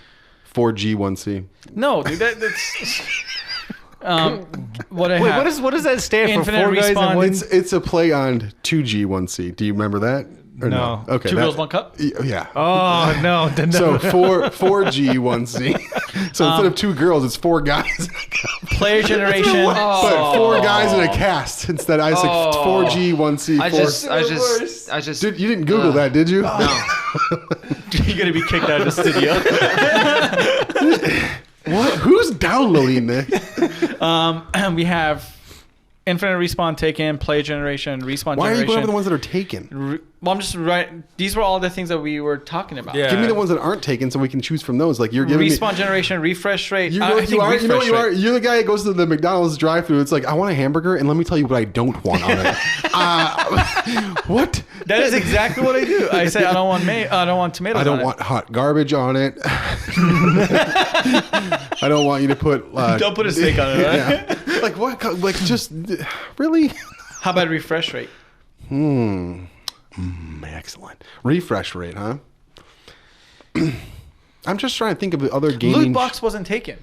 4G1C. No, dude. That's what I Wait, have. what does that stand Infinite for? Four guys respawn. and one. It's a play on 2G1C. Do you remember that? Or No. Okay. Two that- Girls, One Cup? Yeah. Oh no! no. So 4G1C. So instead of two girls, it's four guys. Player generation. But four guys in a cast. Instead, I was like 4G1C. I just. Dude, you didn't Google that, did you? No. You're gonna be kicked out of the studio. What? Who's downloading this? We have Infinite respawn taken, player generation, respawn Why are you generation. going over the ones that are taken? Well, I'm just right. These were all the things that we were talking about. Yeah. Give me the ones that aren't taken so we can choose from those. Like you're giving me. Respawn generation, refresh rate. You I know what think you are. You know what refresh you are. rate. You're the guy that goes to the McDonald's drive-thru. It's like I want a hamburger, and let me tell you what I don't want on it. What? That is exactly what I do. I say I don't want I don't want tomatoes. I don't on want hot garbage on it. I don't want you to put. Don't put a steak on it. Right? Yeah. Like what? Like just really? How about refresh rate? Excellent. Refresh rate, huh? I'm just trying to think of the other gaming. Loot box wasn't taken.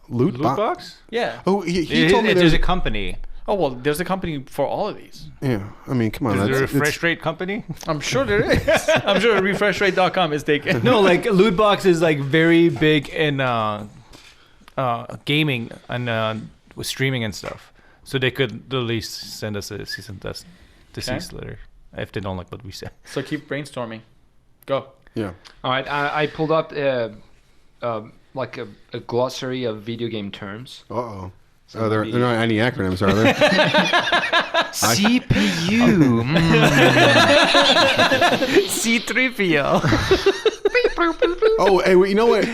Loot Loot box? Yeah. Oh, he told me there's there's a company. Oh well, there's a company for all of these. Yeah, I mean, come on. Is there a that's- refresh rate company? I'm sure there is. I'm sure refreshrate.com is taken. No, like loot box is like very big in gaming and with streaming and stuff. So they could at least send us a cease and desist letter if they don't like what we said. So keep brainstorming. Go. Yeah. All right, I pulled up like a glossary of video game terms. Uh-oh. Oh, there are not any acronyms, are there? CPU. C3PO. Oh, hey, you know what?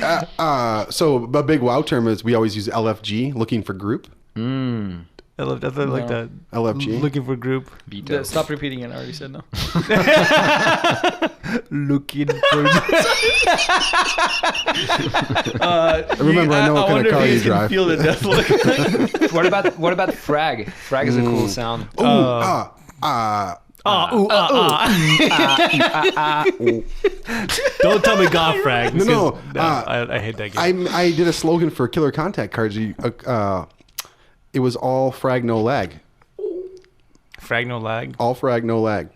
So a big WoW term is we always use LFG, looking for group. I love that. I like that. LFG. Looking for group. Beta. Stop repeating it. I already said no. Looking for. Remember, I know what kind of car you drive. Feel the death look. What about frag? Frag is a cool sound. Don't tell me golf frag. No, because I hate that game. I did a slogan for Killer Contact cards. It was all frag, no lag. Frag no lag. All frag, no lag.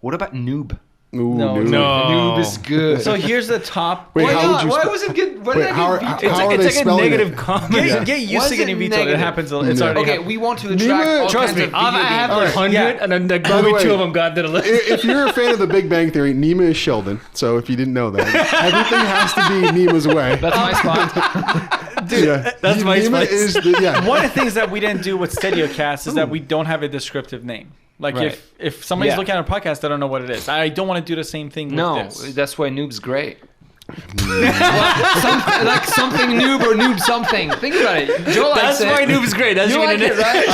What about noob? Ooh, No. noob. No. Noob is good. So here's the top. Wait, why how not? would you Why spell- was it good? Why Wait, did I how get are- vetoed? how are It's they like a spelling negative it? comment. Get used Was to getting it vetoed. It negative? happens. It's Yeah. already Okay, happened. we want to Nima- attract all Trust kinds me, of I video have game- like 100, Yeah. and then like By the probably way, 2 of them got to the list. If you're a fan of the Big Bang Theory, Nima is Sheldon. So if you didn't know that, everything has to be Nima's way. That's my spot. Dude, Yeah. that's my Nima spice. is the, yeah. One of the things that we didn't do with Stereocast is that we don't have a descriptive name. Like Right. if somebody's Yeah. looking at a podcast, they don't know what it is. I don't want to do the same thing with No, this. that's why Noob's great. Like something noob or noob something. Think about it. Joe likes That's it. why Noob's great. That's You what like it, right?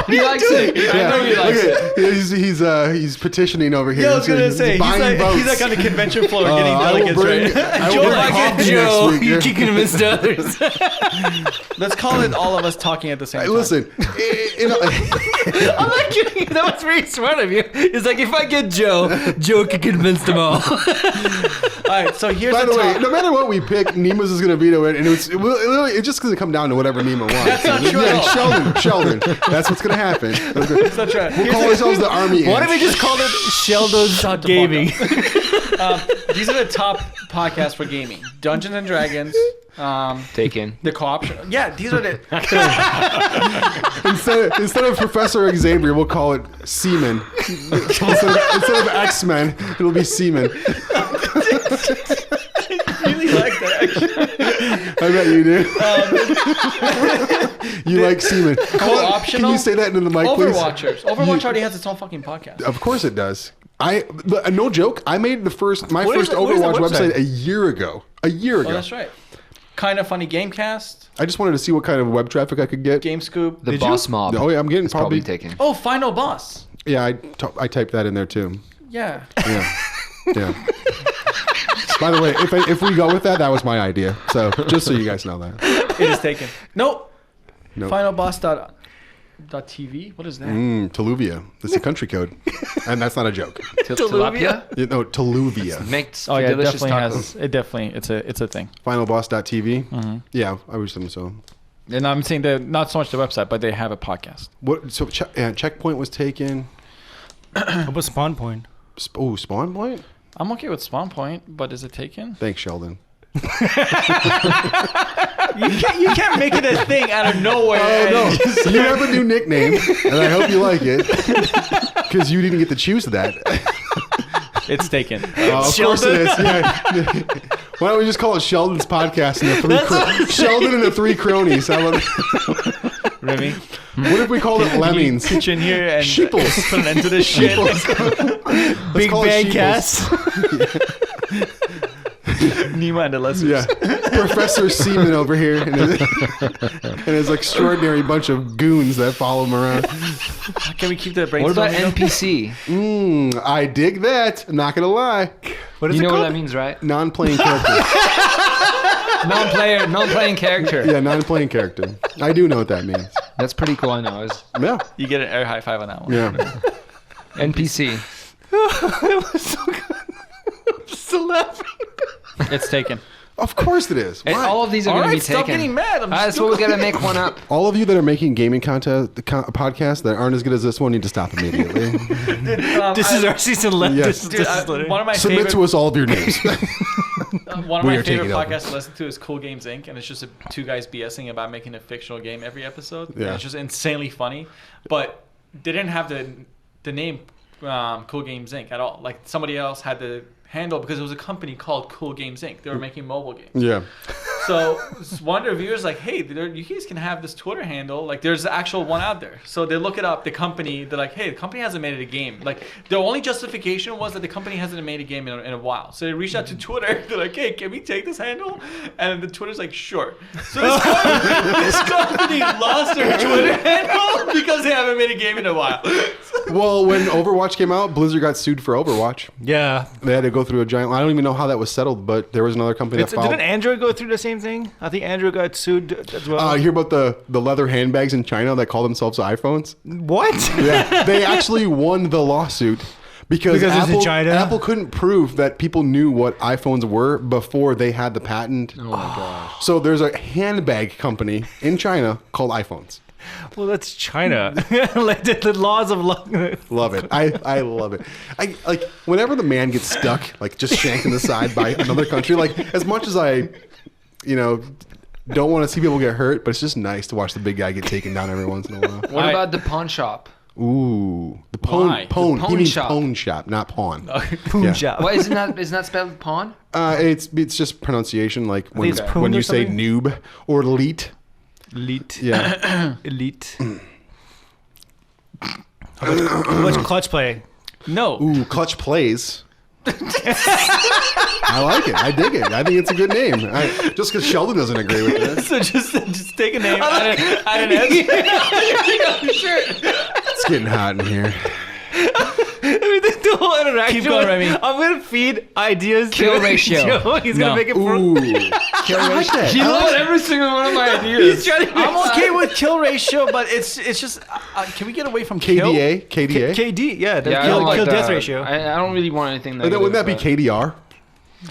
He likes it. I know he Look likes it. at he's petitioning over here. Yeah, I was gonna say buying votes. he's like on the convention floor getting I will delegates. bring- Right? I will Joe bring likes coffee it. next Joe, week, you yeah. can convince the others. Let's call it all of us talking at the same Hey, time. listen, I'm not kidding. That was very smart of you. It's like if I get Joe, Joe can convince them all. All right, so here's by the the way, top. no matter what we pick, Nima's is going to veto it, and it's just going to come down to whatever Nima wants. That's not true at all. Sheldon. That's what's going to happen. That's not right. We'll call ourselves the Army Why Ants. don't we just call it Sheldon's Shut the Gaming? These are the top podcasts for gaming: Dungeons and Dragons. Taken. The co-op. Yeah, these are the. Instead of Professor Xavier, we'll call it Seaman. Instead of X-Men, it'll be Seaman. really like that. Actually. I bet you do. You like Seaman. Co-optional. Can you say that into the mic, please? Overwatchers. Overwatch already has its own fucking podcast. Of course it does. No joke. I made my first What is Overwatch the website? website a year ago. A year ago. Oh, that's right. Kind of funny Gamecast, I just wanted to see what kind of web traffic I could get. Game Scoop. The Did you? boss mob. Oh yeah, I'm getting It's probably probably. taken. Oh, Final Boss. Yeah, I typed that in there too. Yeah. Yeah, yeah. By the way, if we go with that, that was my idea. So just so you guys know that. It is taken. Nope. Nope. FinalBoss.tv. What is that? Teluvia. That's a country code, and that's not a joke. Tilapia? No, Teluvia. Makes Oh yeah, it delicious definitely tacos. has. It definitely. It's a thing. Finalboss.tv. Yeah, I wish them so. And I'm saying that not so much the website, but they have a podcast. What? So Checkpoint was taken. What about Spawn Point? Spawn Point. I'm okay with Spawn Point, but is it taken? Thanks, Sheldon. You can't make it a thing out of nowhere. Oh no! You have a new nickname, and I hope you like it, because you didn't get to choose that. It's taken. Of course it is. Yeah. Why don't we just call it Sheldon's podcast and the Sheldon and the three cronies? How about Remy, what if we called it Lemmings? pitch in here and Sheeples. put an end to this shit. Big call it Bang Sheeples. Cast. Nima and the Lessers. Yeah, Professor Seaman over here and his extraordinary bunch of goons that follow him around. Can we keep the What brainstorm? about NPC? I dig that. I'm not gonna lie. What is You it know what called? that means, right? Non-playing character. Non-playing character. Yeah, non-playing character. I do know what that means. That's pretty cool. I know. It's Yeah, You get an air high five on that one. yeah. NPC. That was so good. I'm still laughing. It's taken. Of course it is. And Why? all of these are All going to right, be stop taken. getting mad. I'm That's what we got to make one up. All of you that are making gaming podcasts that aren't as good as this one need to stop immediately. This is our season left. Yes. This is Dude, literally- one of my Submit favorite to us all of your names. one of We my are taking favorite over. podcasts to listen to is Cool Games Inc. and it's just two guys BSing about making a fictional game every episode. Yeah. And it's just insanely funny, but they didn't have the name Cool Games Inc. at all. Like somebody else had the handle because it was a company called Cool Games Inc. They were making mobile games. Yeah. So one of the reviewers like, hey, you guys can have this Twitter handle. Like, there's the actual one out there. So they look it up. The company, they're like, hey, the company hasn't made it a game. Like, the only justification was that the company hasn't made a game in a while. So they reached out to Twitter. They're like, hey, can we take this handle? And the Twitter's like, sure. So this company lost their Twitter handle because they haven't made a game in a while. Well, when Overwatch came out, Blizzard got sued for Overwatch. Yeah. They had to go through a giant. I don't even know how that was settled, but there was another company that filed. Didn't Android go through the same thing? I think Android got sued as well. You hear about the leather handbags in China that call themselves iPhones? What? Yeah, they actually won the lawsuit, Because Because it's in Apple, China? Apple couldn't prove that people knew what iPhones were before they had the patent. Oh my gosh. So there's a handbag company in China called iPhones. Well, that's China. Like the laws of luck. Love it. I love it. I like whenever the man gets stuck, like just shanked in the side by another country. Like as much as I, don't want to see people get hurt, but it's just nice to watch the big guy get taken down every once in a while. What about the pawn shop? Ooh, the Why? pawn. The He means shop. pawn shop, not pawn. Punjab. Why isn't that spelled pawn? It's just pronunciation, like when, it's prune when or you say something? noob or elite. Elite. Yeah. Elite. How much clutch play? No. Ooh, clutch plays. I like it. I dig it. I think it's a good name. Just because Sheldon doesn't agree with this. So just take a name, add an S. It's getting hot in here. The whole interaction. Keep going, Remy. I'm gonna feed ideas. Kill to ratio. Joe. He's gonna No. make it. Ooh. I like that. He I like loves every single one of my ideas. I'm okay with kill ratio, but it's just can we get away from kill? KDA. KDA. KD. Yeah. That's Yeah, I kill, don't like kill that. death ratio. I don't really want anything And negative. then wouldn't that be but- KDR?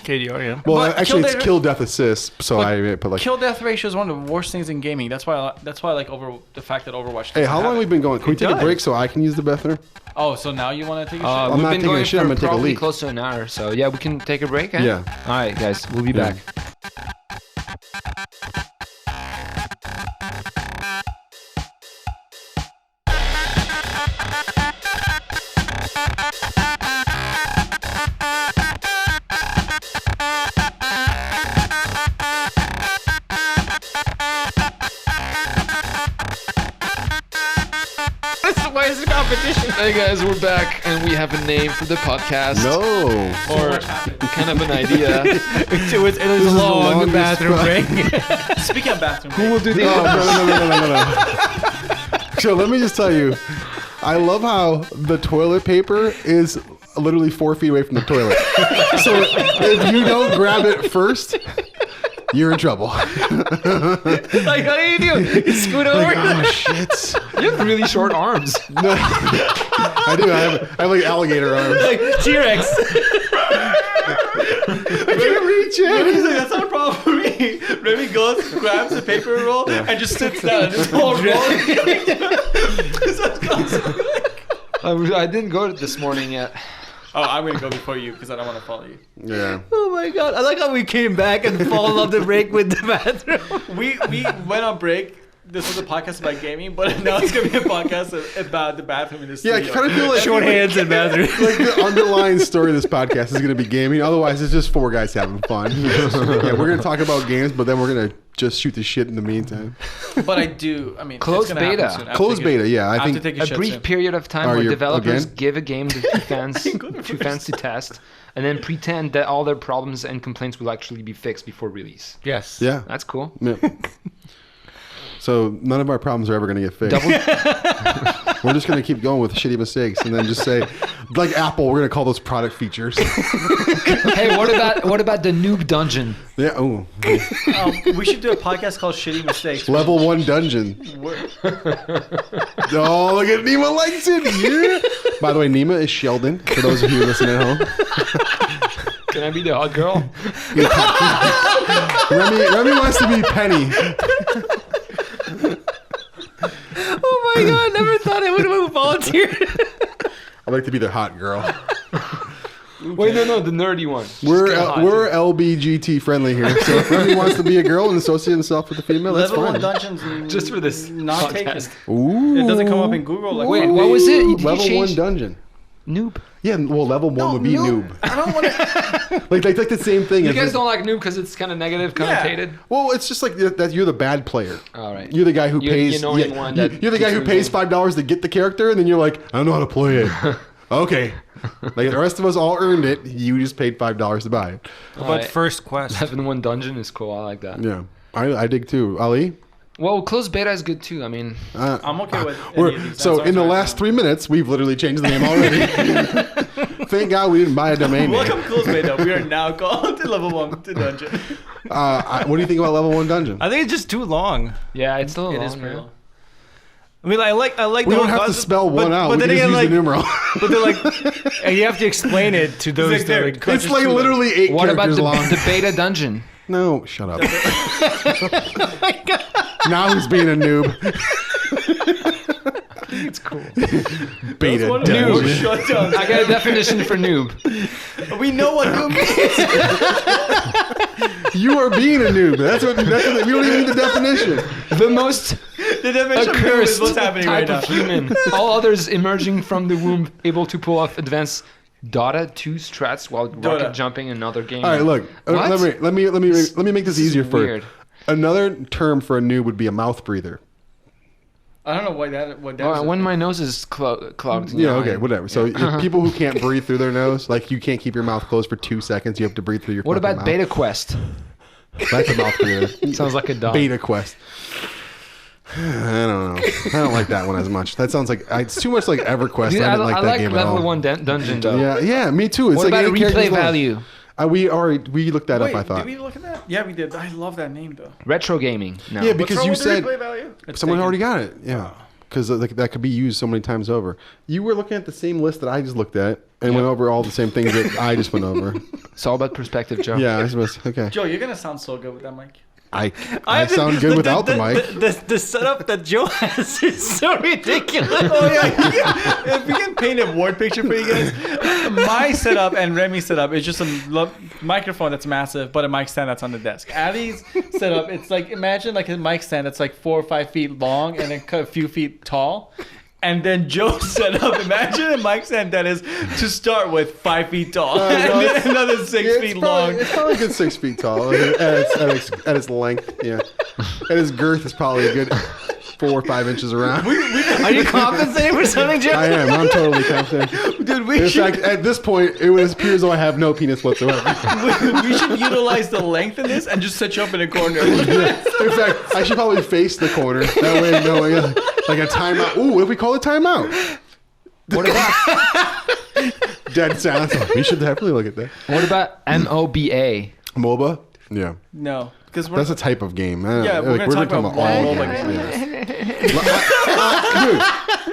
KDR. Yeah. Well, But actually, kill it's death- kill death assist. So I put like. Kill death ratio is one of the worst things in gaming. That's why I like the fact that Overwatch. Hey, how long have we been going? Can we take a does. break so I can use the bathroom? Oh, so now you want to take a shit? I'm We've not been taking a going shit, for I'm gonna take a probably leak. close to an hour, so yeah, we can take a break. Eh? Yeah. All right, guys, we'll be Yeah. back. Why is it competition? Hey guys, we're back, and we have a name for the podcast. No. Or kind of an idea. It was is the long longest bathroom break. break. Speaking of bathroom, Who will do the? No. So let me just tell you, I love how the toilet paper is literally 4 feet away from the toilet. So if you don't grab it first, you're in trouble. Like, what do you do? You scoot over. Oh shit! You have really short arms. No, I do. I have like alligator arms. Like T-Rex. I can't reach it. that's not a problem for me. Remy goes, grabs the paper roll, and just sits down and just rolls. I didn't go this morning yet. Oh, I'm gonna go before you because I don't want to follow you. Yeah. Oh my god! I like how we came back and followed up the break with the bathroom. We went on break. This was a podcast about gaming, but now it's gonna be a podcast about the bathroom in the Yeah, I studio. kind of feel like Short hands and bathroom. Like the underlying story of this podcast is going to be gaming. Otherwise, it's just 4 guys having fun. Yeah, we're going to talk about games, but then we're going to just shoot the shit in the meantime. But I do. I mean, Closed it's gonna happen beta. soon. I have to Closed take beta, yeah. I I have to think take a A shit brief soon. period of time Are where you- developers again? give a game to fans to test, and then pretend that all their problems and complaints will actually be fixed before release. Yes. Yeah. That's cool. Yeah. So none of our problems are ever going to get fixed. We're just going to keep going with shitty mistakes and then just say, like Apple, we're going to call those product features. Hey, what about the noob dungeon? Yeah. Oh. We should do a podcast called Shitty Mistakes. Level 1 dungeon. Oh, look at Nima likes it. Yeah. By the way, Nima is Sheldon, for those of you listening at home. Can I be the hot girl? Remy wants to be Penny. Oh my god! Never thought I would have volunteered. I'd like to be the hot girl. Wait, no, the nerdy one. We're Just get hot. we're LBGT friendly here. So if Remy wants to be a girl and associate himself with a female, that's Level 1 fine. dungeons. Just for this Not podcast. taken. Ooh. It doesn't come up in Google. Like, Wait, what was it? Did you Level 1 change- dungeon. Noob. Yeah, well, level 1 would be noob. I don't want to. Like the same thing. You as guys this- don't like noob because it's kind of negative connotated. Well, it's just like that you're the bad player. All right. You're the guy who You're the pays. annoying one that you're the guy who keeps pays losing. $5 to get the character, and then you're like, I don't know how to play it. Okay. Like the rest of us all earned it. You just paid $5 to buy it. But first quest. 7-1 dungeon is cool. I like that. Yeah, I dig too. Ali. Well, closed beta is good too. I mean, I'm okay with any We're, of these. so That's in the all last 3 minutes, we've literally changed the name already. Thank God we didn't buy a domain name. Welcome, Close Beta. We are now called to Level 1 to Dungeon. What do you think about level 1 dungeon? I think it's just too long. yeah, it's still It long, is pretty man. long. I mean, I like. We don't have to spell one out. We then can just again, use the numeral. But they're like, and you have to explain it to those that are like, It's like literally 8 What about characters long. the beta dungeon? No, shut up. Now he's being a noob. it's cool. Beta Noob. dungeon. Shut down. I got a definition for noob. We know what noob means. You are being a noob. That's what. We don't even need the definition. The most The definition of noob is accursed what's happening right type now. of human. All others emerging from the womb, able to pull off advanced Dota 2 strats while rocket jumping in another game. All right, look. What? Let me make this easier for you. weird. Another term for a noob would be a mouth breather. I don't know why that. What that Oh, is. when my nose is clogged. Yeah, okay, whatever. So if people who can't breathe through their nose, like you can't keep your mouth closed for 2 seconds, you have to breathe through your. What fucking about mouth. Beta Quest? That's a mouth breather. Sounds like a dog. Beta Quest. I don't know. I don't like that one as much. That sounds like it's too much like EverQuest. Dude, I didn't like I that like game at level all. 1 dungeon though. Yeah, me too. It's What like about 8 characters replay long. value? We looked that Wait, up. I thought. did we look at that? Yeah, we did. I love that name though. Retro gaming. No. Yeah, because What's wrong you with the said replay value? It's someone taken. already got it. Yeah, because that could be used so many times over. You were looking at the same list that I just looked at and went over all the same things that I just went over. It's all about perspective, Joe. Yeah, I suppose. Okay. Joe, you're gonna sound so good with that mic. I sound good without the mic. The setup that Joe has is so ridiculous. Oh yeah, if we can paint a word picture for you guys, my setup and Remy's setup is just a microphone that's massive, but a mic stand that's on the desk. Ali's setup, it's like imagine like a mic stand that's like 4 or 5 feet long and then a few feet tall. And then Joe's setup, imagine a mic stand that is to start with 5 feet tall, and then another 6 feet long. It's probably a good 6 feet tall at its length. Yeah, and its girth is probably a good 4 or 5 inches around. Are you compensating for something, Joe? I am. I'm totally confident. Dude, In fact, at this point, it would appear as though I have no penis whatsoever. we should utilize the length in this and just set you up in a corner. In fact, I should probably face the corner. That way, no, like a timeout. Ooh, what if we call it timeout? What about Dead silence. We should definitely look at that. what about MOBA? MOBA? Yeah. No, because That's a type of game. Yeah, we're gonna talk about all MOBA games. Dude,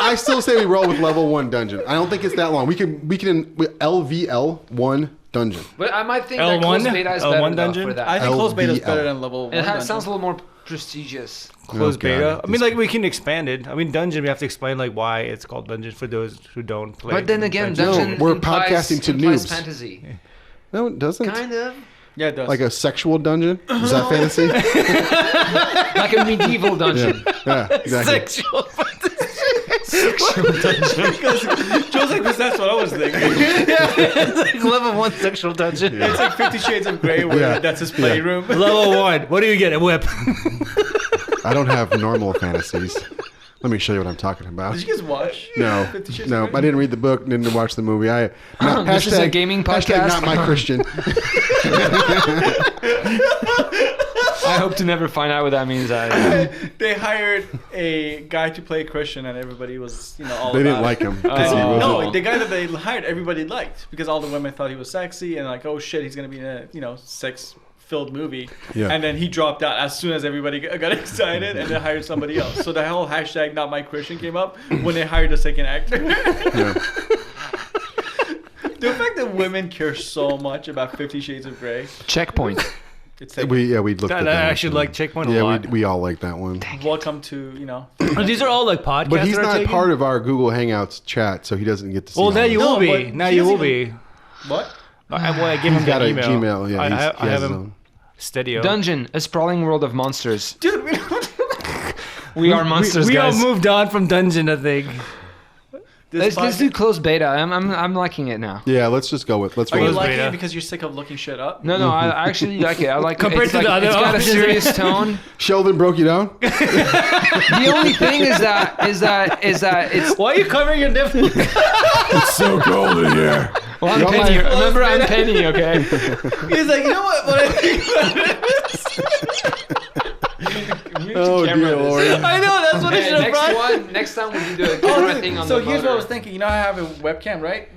I still say we roll with level 1 dungeon. I don't think it's that long. We can LVL 1 dungeon. But I might think L1? that closed beta is better L1 though, dungeon? for that. I think closed beta is LVL. better than level 1. It dungeon. sounds a little more prestigious. Closed Oh, beta. God. I mean, like we can expand it. I mean, dungeon. We have to explain like why it's called dungeon for those who don't play. But then again, Dungeon. dungeon we're implies, podcasting to implies noobs. fantasy. No, it doesn't. Kind of. Yeah, it does. Like a sexual dungeon? Is that fantasy? Like a medieval dungeon. Yeah, exactly. Sexual. because Joe's like, that's what I was thinking. It's like level 1 sexual dungeon. It's like 50 Shades of Grey where Yeah. that's his playroom. Level 1. What do you get? A whip. I don't have normal fantasies. Let me show you what I'm talking about. Did you guys watch? No, 50 Shades no, of Grey? I didn't read the book, didn't watch the movie. This is a gaming podcast. Not my Christian. I hope to never find out what that means. They hired a guy to play Christian, and everybody was, all They didn't about like it. him because he Oh. was. No, the guy that they hired, everybody liked because all the women thought he was sexy and like, oh shit, he's gonna be in a, sex-filled movie. Yeah. And then he dropped out as soon as everybody got excited, and they hired somebody else. So the whole hashtag Not My Christian came up when they hired a second actor. Yeah. The fact that women care so much about 50 Shades of Grey, Checkpoint. it's like, We looked at I that. actually like Checkpoint a Yeah, lot. we all like that one. welcome to, These are all like podcasts. But he's that are not taken? part of our Google Hangouts chat, so he doesn't get to see. Well, all now of you it. No, will be. but Now he you will doesn't be. what? I gave him He's got that a email. Gmail. Yeah, I he have has his him own. Stadio. Dungeon, a sprawling world of monsters. Dude, we don't. We are monsters, we all guys. moved on from Dungeon, I think. Let's do closed beta. I'm liking it now. Yeah, let's just go with. Let's Are roll you with. liking beta. it because you're sick of looking shit up? No, I actually like it. I like Compared it's to like, the other it's got a options. serious tone. Sheldon broke you down. The only thing is that it's Why are you covering your nipples? It's so cold in here. well, I'm You're Penny. like- Remember, I'm Penny. Okay. He's like, you know what I think about it Oh dear Lord. I know, that's what I Okay, should have brought. next time we can do a camera thing on So the here's what I was motor. thinking. I have a webcam, right?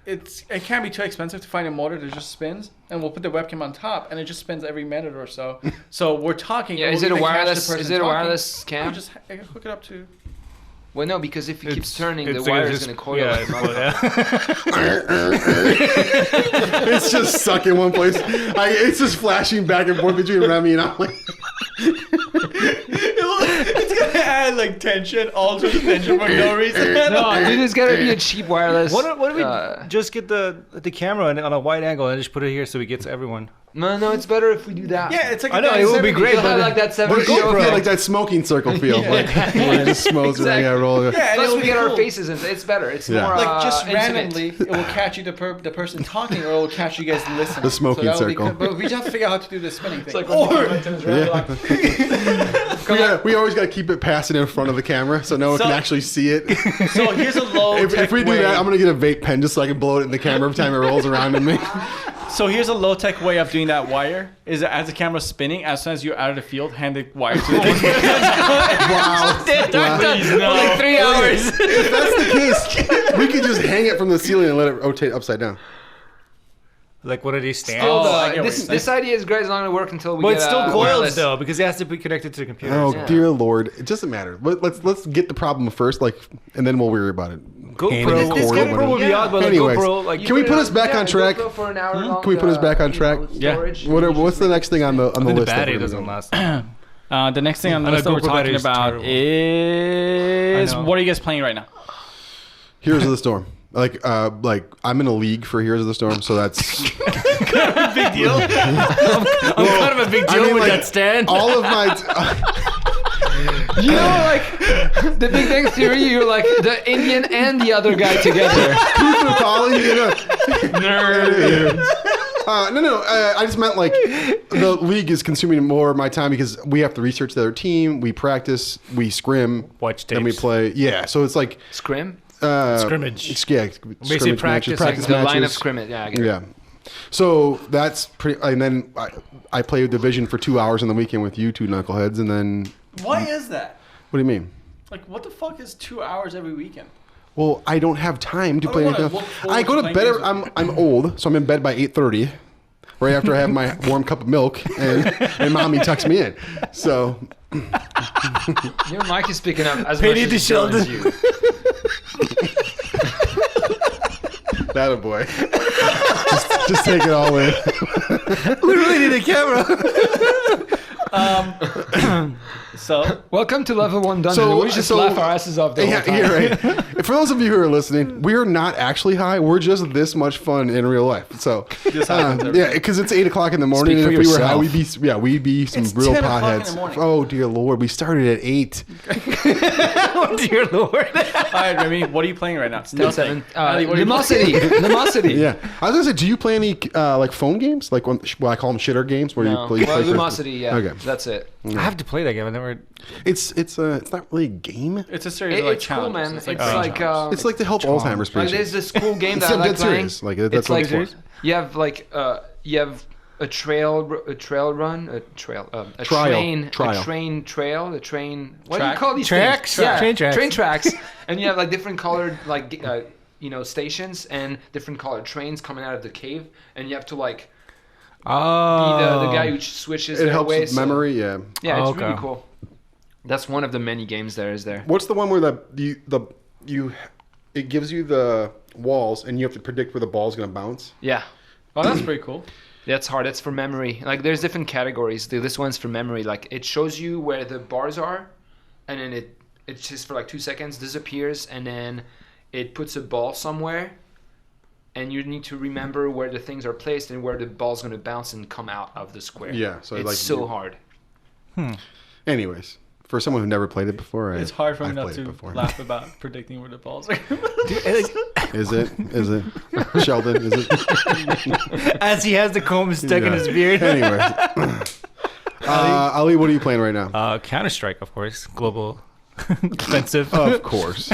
It can't be too expensive to find a motor that just spins, and we'll put the webcam on top, and it just spins every minute or so. So we're talking. Yeah, and is we'll it a even catch the wireless? person Is it a talking. wireless You cam? just hook it up to. Well, no, because if it keeps turning, the it's wire like is just- going to coil. yeah, like It's just stuck in one place. It's just flashing back and forth between Remy and I'm like, It's gonna add like tension, alter the tension for no reason. no, dude, it's got to be a cheap wireless. What if we just get the camera on a wide angle and just put it here so we get to everyone? No, it's better if we do that. Yeah, it's like I know, it would be great, You'll have like that 70 what show. feel like that smoking circle feel. Like, where it just smokes around, Exactly. roll. Yeah, and Plus, it'll we be get our cool. faces in. It's better. It's Yeah. more Like just intimate. randomly, it will catch you the person talking, or it will catch you guys listening. The smoking that will be circle. cool. But we just have to figure out how to do the spinning thing. It's like We always got to keep it passing in front of the camera so no one So- can actually see it. So here's a low if tech we do way. that, I'm gonna get a vape pen just so I can blow it in the camera every time it rolls around in me. So here's a low tech way of doing that wire: is that as the camera's spinning, as soon as you're out of the field, hand the wire to the Wow. Like 3 hours. If that's the case, we could just hang it from the ceiling and let it rotate upside down. Like what are these stands? Still, I get what this you're saying. this idea is great. It's not going to work until we But get it's still coiled wireless. though because it has to be connected to the computer. Oh Yeah. dear Lord, it doesn't matter. Let's get the problem first, and then we'll worry about it. GoPro, This GoPro would be Yeah. odd, but like Anyways. GoPro, like Can we put us back on track? For an hour long, Can we put us back on track? Storage. What's the next thing on the I think the list? that battery we're doesn't doing? last. The next thing on the And list a that we're GoPro talking battery is about terrible. is I know. what are you guys playing right now? Heroes of the Storm. Like I'm in a league for Heroes of the Storm, so that's Big deal. I'm kind of a big deal with that stand. all of my. You know, like the Big Bang Theory, you're like the Indian and the other guy together. Nerd. No. I just meant like the league is consuming more of my time because we have to research the other team, we practice, we scrim, Watch then we tapes. play. Yeah, so it's like Scrim? Yeah, Scrimmage. scrimmage practice, matches, The line of matches. scrimmage. Yeah, I get it. Yeah. So that's pretty. And then I play Division for 2 hours on the weekend with you two knuckleheads, and then Why is that? what do you mean? Like, what the fuck is 2 hours every weekend? Well, I don't have time to I play don't wanna anything. look forward I go to to playing bed. games with I'm old, so I'm in bed by 8:30, right after I have my warm cup of milk, and mommy tucks me in. So Your mic is picking up as Pity much to as Dylan's Sheldon. you. that a boy. just take it all in. We really need a camera. So, Welcome to level 1 dungeon. So- We just so- laugh our asses off the whole Yeah, time. you're right. For those of you who are listening, we are not actually high. We're just this much fun in real life. So yeah, because it's 8 o'clock in the morning, Speak and for if we were high, yourself. we'd be some It's real 10 o'clock in the potheads. morning. Oh dear Lord, we started at 8. Oh dear Lord. all right, Remy, what are you playing right now? Still 7. Ali, what are you Lumosity. Lumosity. Yeah, I was gonna say, do you play any like phone games, like well, I call them shitter games, where No. you Well, play? Lumosity, yeah. Okay. That's it. I have to play that game. I never. It's not really a game. It's a series of like It's cool, challenges. man. It's It's brain like challenges. It's like to help Alzheimer's like patients. there's this cool game It's that I like dead playing. serious. Like that's It's what like it's for. you have like you have a trail run, a Trial. train trail, a train. What do you Track? call these Tracks? things? Yeah, Train tracks. Train tracks. And you have like different colored like stations and different colored trains coming out of the cave, and you have to like be the guy who switches. It their helps way, with so- memory. Yeah. Yeah, it's Okay. really cool. That's one of the many games there is there. What's the one where it gives you the walls and you have to predict where the ball's gonna bounce? Yeah. Oh, that's pretty cool. That's hard. That's for memory. Like there's different categories. This one's for memory. Like it shows you where the bars are, and then it's just for like 2 seconds disappears, and then it puts a ball somewhere, and you need to remember where the things are placed and where the ball's gonna bounce and come out of the square. Yeah, so it's like so you- hard. Anyways, for someone who never played it before, It's hard for me I've not played it to before. laugh about predicting where the balls are. Is it? Sheldon, is it? As he has the comb stuck in Yeah. his beard. Anyways. Ali, what are you playing right now? Counter Strike, of course. Global offensive. Of course.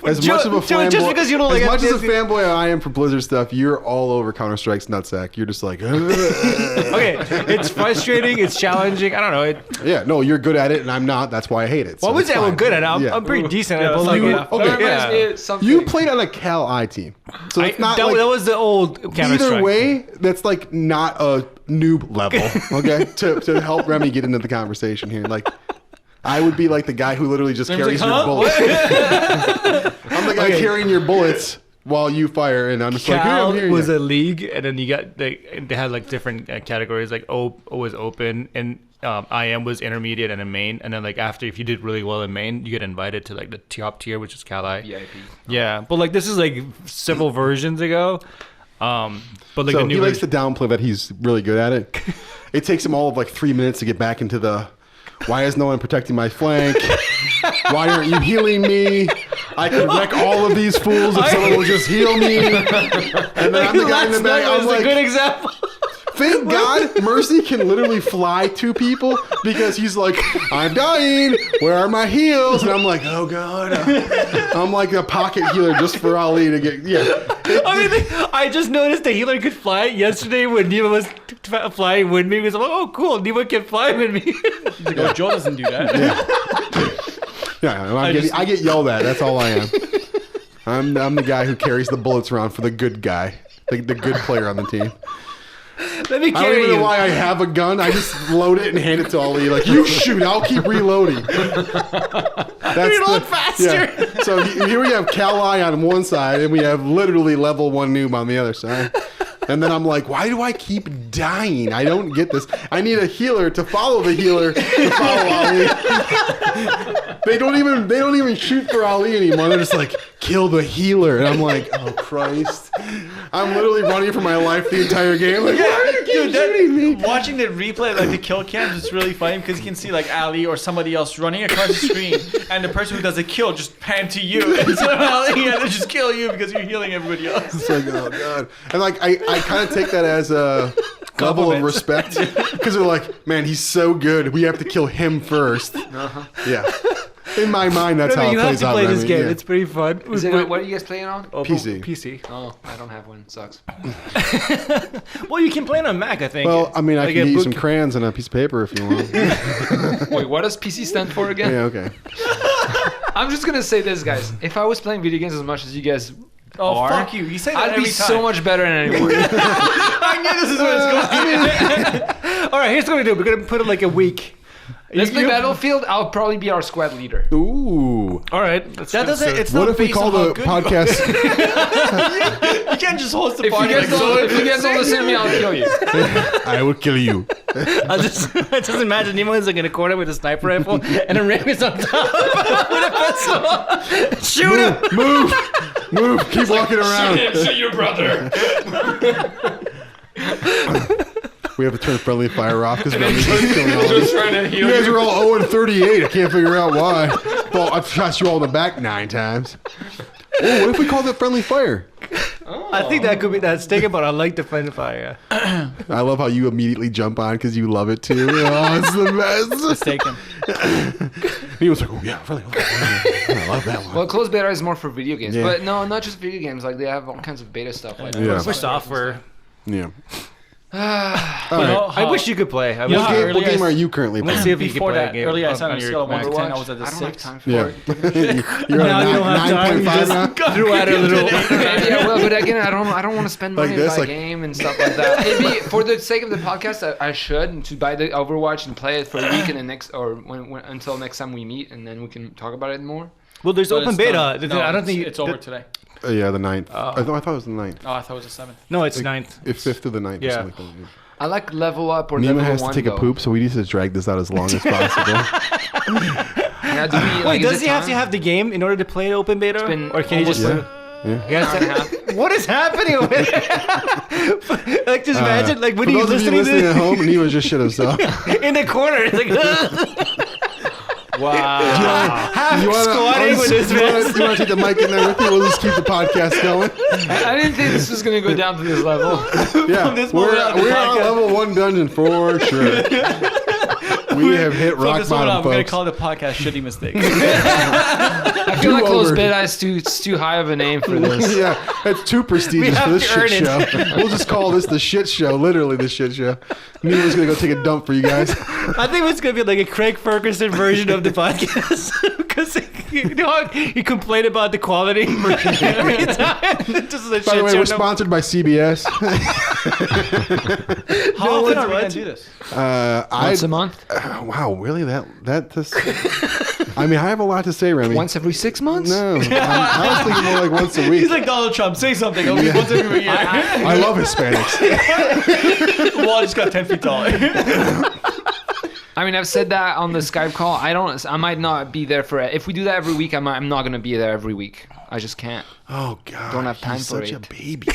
As Joe- much of a Joe, fanboy, just because you don't like as much as a FPS fanboy I am for Blizzard stuff, you're all over Counter Strike's nutsack. You're just like, Okay, it's frustrating. It's challenging. I don't know. yeah, no, you're good at it, and I'm not. That's why I hate it. So What would it's say I'm fine. good at it? Yeah. I'm pretty decent at it. let's but not go like- that far. Okay. That reminds me of something. You played on a Cal I team, so it's not that, like that was the old Counter either Strike. way. That's like not a noob level, okay? to help Remy get into the conversation here, like I would be like the guy who literally just James carries like, your huh? bullets. I'm the guy carrying your bullets while you fire, and I'm just like, Cal here was you a league, and then you got they had like different categories. Like O was open, and IM was intermediate and a main. And then like after, if you did really well in main, you get invited to like the top tier, which is Cal I. VIP. Yeah, but like this is like several versions ago. But like So the new he likes to version, downplay that he's really good at it. It takes him all of like 3 minutes to get back into the. Why is no one protecting my flank? Why aren't you healing me? I could wreck all of these fools if someone will just heal me. And then I'm the guy in the back. I'm was a like, good example. thank God Mercy can literally fly to people because he's like, I'm dying. Where are my heals? And I'm like, oh God. I'm like a pocket healer just for Ali to get, I mean, I just noticed the healer could fly yesterday when Nima was flying with me. Because I'm like, oh, cool, Nima can fly with me. He's like, oh, Joe doesn't do that. Yeah, I get yelled at. That's all I am. I'm the guy who carries the bullets around for the good guy, the good player on the team. Let me I don't carry even know you. why I have a gun. I just load it and hand it to Ali. Like, you shoot, I'll keep reloading. Reload faster. Yeah. So here we have Cal-I on one side, and we have literally level 1 noob on the other side. And then I'm like, why do I keep dying? I don't get this. I need a healer to follow the healer to follow Ali. They don't even shoot for Ali anymore. They're just like, kill the healer. And I'm like, oh Christ. I'm literally running for my life the entire game. Like, why are you keep shooting me? Watching the replay, like the kill cams, is really funny because you can see like Ali or somebody else running across the screen, and the person who does a kill just pan to you instead of Ali, and they just kill you because you're healing everybody else. It's like, oh God. And like, I kind of take that as a level of respect because they're like, man, he's so good. We have to kill him first. Yeah. In my mind, that's how it You have plays to out. play I this mean, game. yeah. It's pretty fun. Is it, what are you guys playing on? PC. PC. Oh, I don't have one. Sucks. Well, you can play it on Mac, I think. Well, I mean, I Like can a get you book- some crayons and a piece of paper if you want. Wait, what does PC stand for again? Yeah, okay. I'm just gonna say this, guys. If I was playing video games as much as you guys Oh, are, fuck you. You say that I'd every be time. so much better than anyone. I knew this is where it's going. All right, here's what we do. We're gonna put it like a week. Let's play You- Battlefield. I'll probably be our squad leader. Ooh. All right. That doesn't. It's What not if we based call on how the good podcast? You can't just host a If you party. guys don't listen to me, I'll kill you. I will kill you. I just imagine Nemo's like in a corner with a sniper rifle and a ram is on top with a pencil. Shoot him! Move. Keep walking around. Shoot your brother. We have to turn friendly fire off because Remy's killing all of us. Just trying to heal You guys you. are all 0 and 38. I can't figure out why. Well, I've shot you all in the back 9 times. Oh, what if we called it friendly fire? I think that could be that's thinking, but I like the friendly fire. I love how you immediately jump on because you love it too. Oh, it's the best. Mistaken. He was like, oh yeah, friendly fire. I love that one. Well, closed beta is more for video games, Yeah. but no, not just video games. Like they have all kinds of beta stuff. Like Yeah. For software. Yeah. All You right. know I how- wish you could play. I You know wish how you What early game I- are you currently Let's playing? see if you can Before play that, a game. earlier I said on a your scale of 1 to 10, I Overwatch. was at a I don't have 6. time for Yeah. it. You're Now at you don't have time, you 9.5 now? just threw out a little. Maybe I will, but again, I don't want to spend money Like to this, buy like- a game and stuff like that. Maybe for the sake of the podcast, I should to buy the Overwatch and play it for a week and the next or when until next time we meet, and then we can talk about it more. Well, there's But open it's beta. done. No, I don't think it's over today. Yeah, the 9th. I thought it was the 9th. Oh, I thought it was the 7th. No, it's 9th. If 5th to the 9th. Or Yeah. something like that. I like level up or Nima level has to 1 take a though. poop, so we need to drag this out as long as possible. Yeah, do we, Wait, like, does is it he have to time? have the game in order to play open beta? been Or can you just almost- Yeah. He has Hour and a half. to- What is happening over there? Like, just imagine, like, when For he's those of you listening listening to at home, Nima just shit himself. in the corner, it's like, half You wanna, squatting with his vest. you want to take the mic in there with you? We'll just keep the podcast going. I didn't think this was gonna go down to this level. Yeah, this we're moment on the on podcast. level 1 dungeon for sure. We have hit From rock this moment on, bottom, we're going to folks. call the podcast Shitty Mistakes. I feel like closed beta is too high of a name for this. Yeah, it's too prestigious have for this to shit earn show. We'll just call this the shit show. Literally the shit show. Nima's gonna go take a dump for you guys. I think it's going to be like a Craig Ferguson version of the podcast. Because you know, he complained about the quality every time. Just a By the way, shit we're show. sponsored by CBS. How often are we gonna do this? Once a month? Wow, really? That's. I mean, I have a lot to say, Remy. Once every 6 months? No, I was thinking more like once a week. He's like Donald Trump. Say something. Only once every year. I love Hispanics. The wall just got 10 feet taller. I mean, I've said that on the Skype call. I might not be there for it. If we do that every week, I'm not going to be there every week. I just can't. Oh God, Don't have time he's for such it. a baby.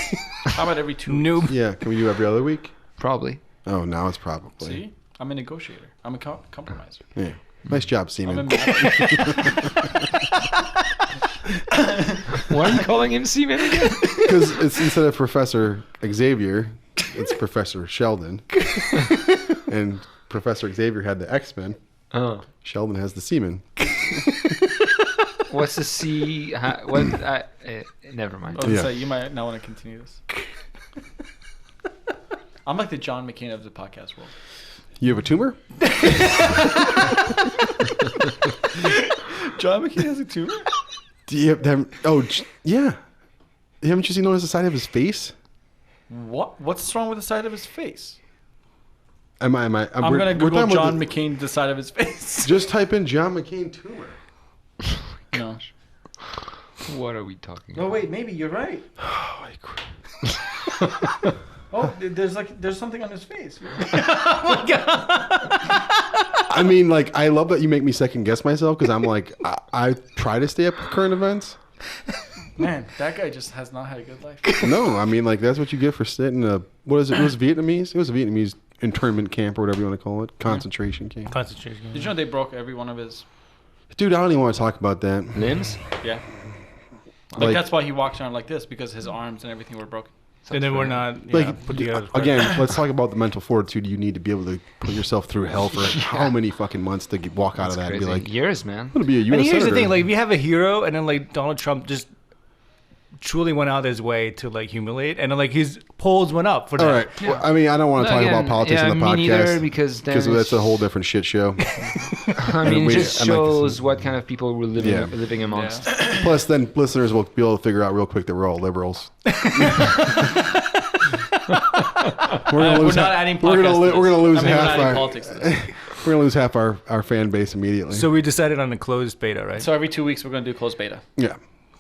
How about every 2 weeks? Noob. Yeah, can we do every other week? Probably. Oh, now it's probably. See? I'm a negotiator. I'm a compromiser. Yeah, nice job, I'm a Seaman. Why are you calling him Seaman again? Because it's instead of Professor Xavier, it's Professor Sheldon, and Professor Xavier had the X-Men. Oh. Sheldon has the Seaman. What's the C? Never mind. Oh, Yeah. so you might not want to continue this. I'm like the John McCain of the podcast world. You have a tumor? John McCain has a tumor? Do you have? Yeah. Haven't you seen notice the side of his face? What? What's wrong with the side of his face? I'm I'm gonna Google John McCain, the side of his face. Just type in John McCain tumor. No. What are we talking No, wait. Maybe you're right. Holy crap. Oh, there's something on his face. I mean, like, I love that you make me second guess myself because I'm like, I try to stay up with current events. Man, that guy just has not had a good life. No, I mean, like, that's what you get for sitting in a, what is it? It was Vietnamese? It was a Vietnamese internment camp or whatever you want to call it. Concentration camp. Concentration. Did you know they broke every one of his? Dude, I don't even want to talk about that. Limbs? Yeah. Like- That's why he walks around like this, because his arms and everything were broken. And then we're not put together. Again, let's talk about the mental fortitude you need to be able to put yourself through hell for how many fucking months to walk out of that and be like, years, man. I'm going to be a U.S. And here's senator. the thing: like, if you have a hero, and then like Donald Trump just truly went out of his way to like humiliate, and then like his polls went up for that. All right. Yeah. Well, I mean, I don't want to talk about politics in the me podcast neither, because that's a whole different shit show. I mean, it we- just I'd like to shows see- what kind of people we're living amongst. Plus, then listeners will be able to figure out real quick that we're all liberals. We're not adding we're gonna podcasts to we're this. gonna lose I mean, we're half not adding our politics to this. we're gonna lose half our fan base immediately. So we decided on a closed beta, right? So every 2 weeks we're gonna do closed beta. yeah.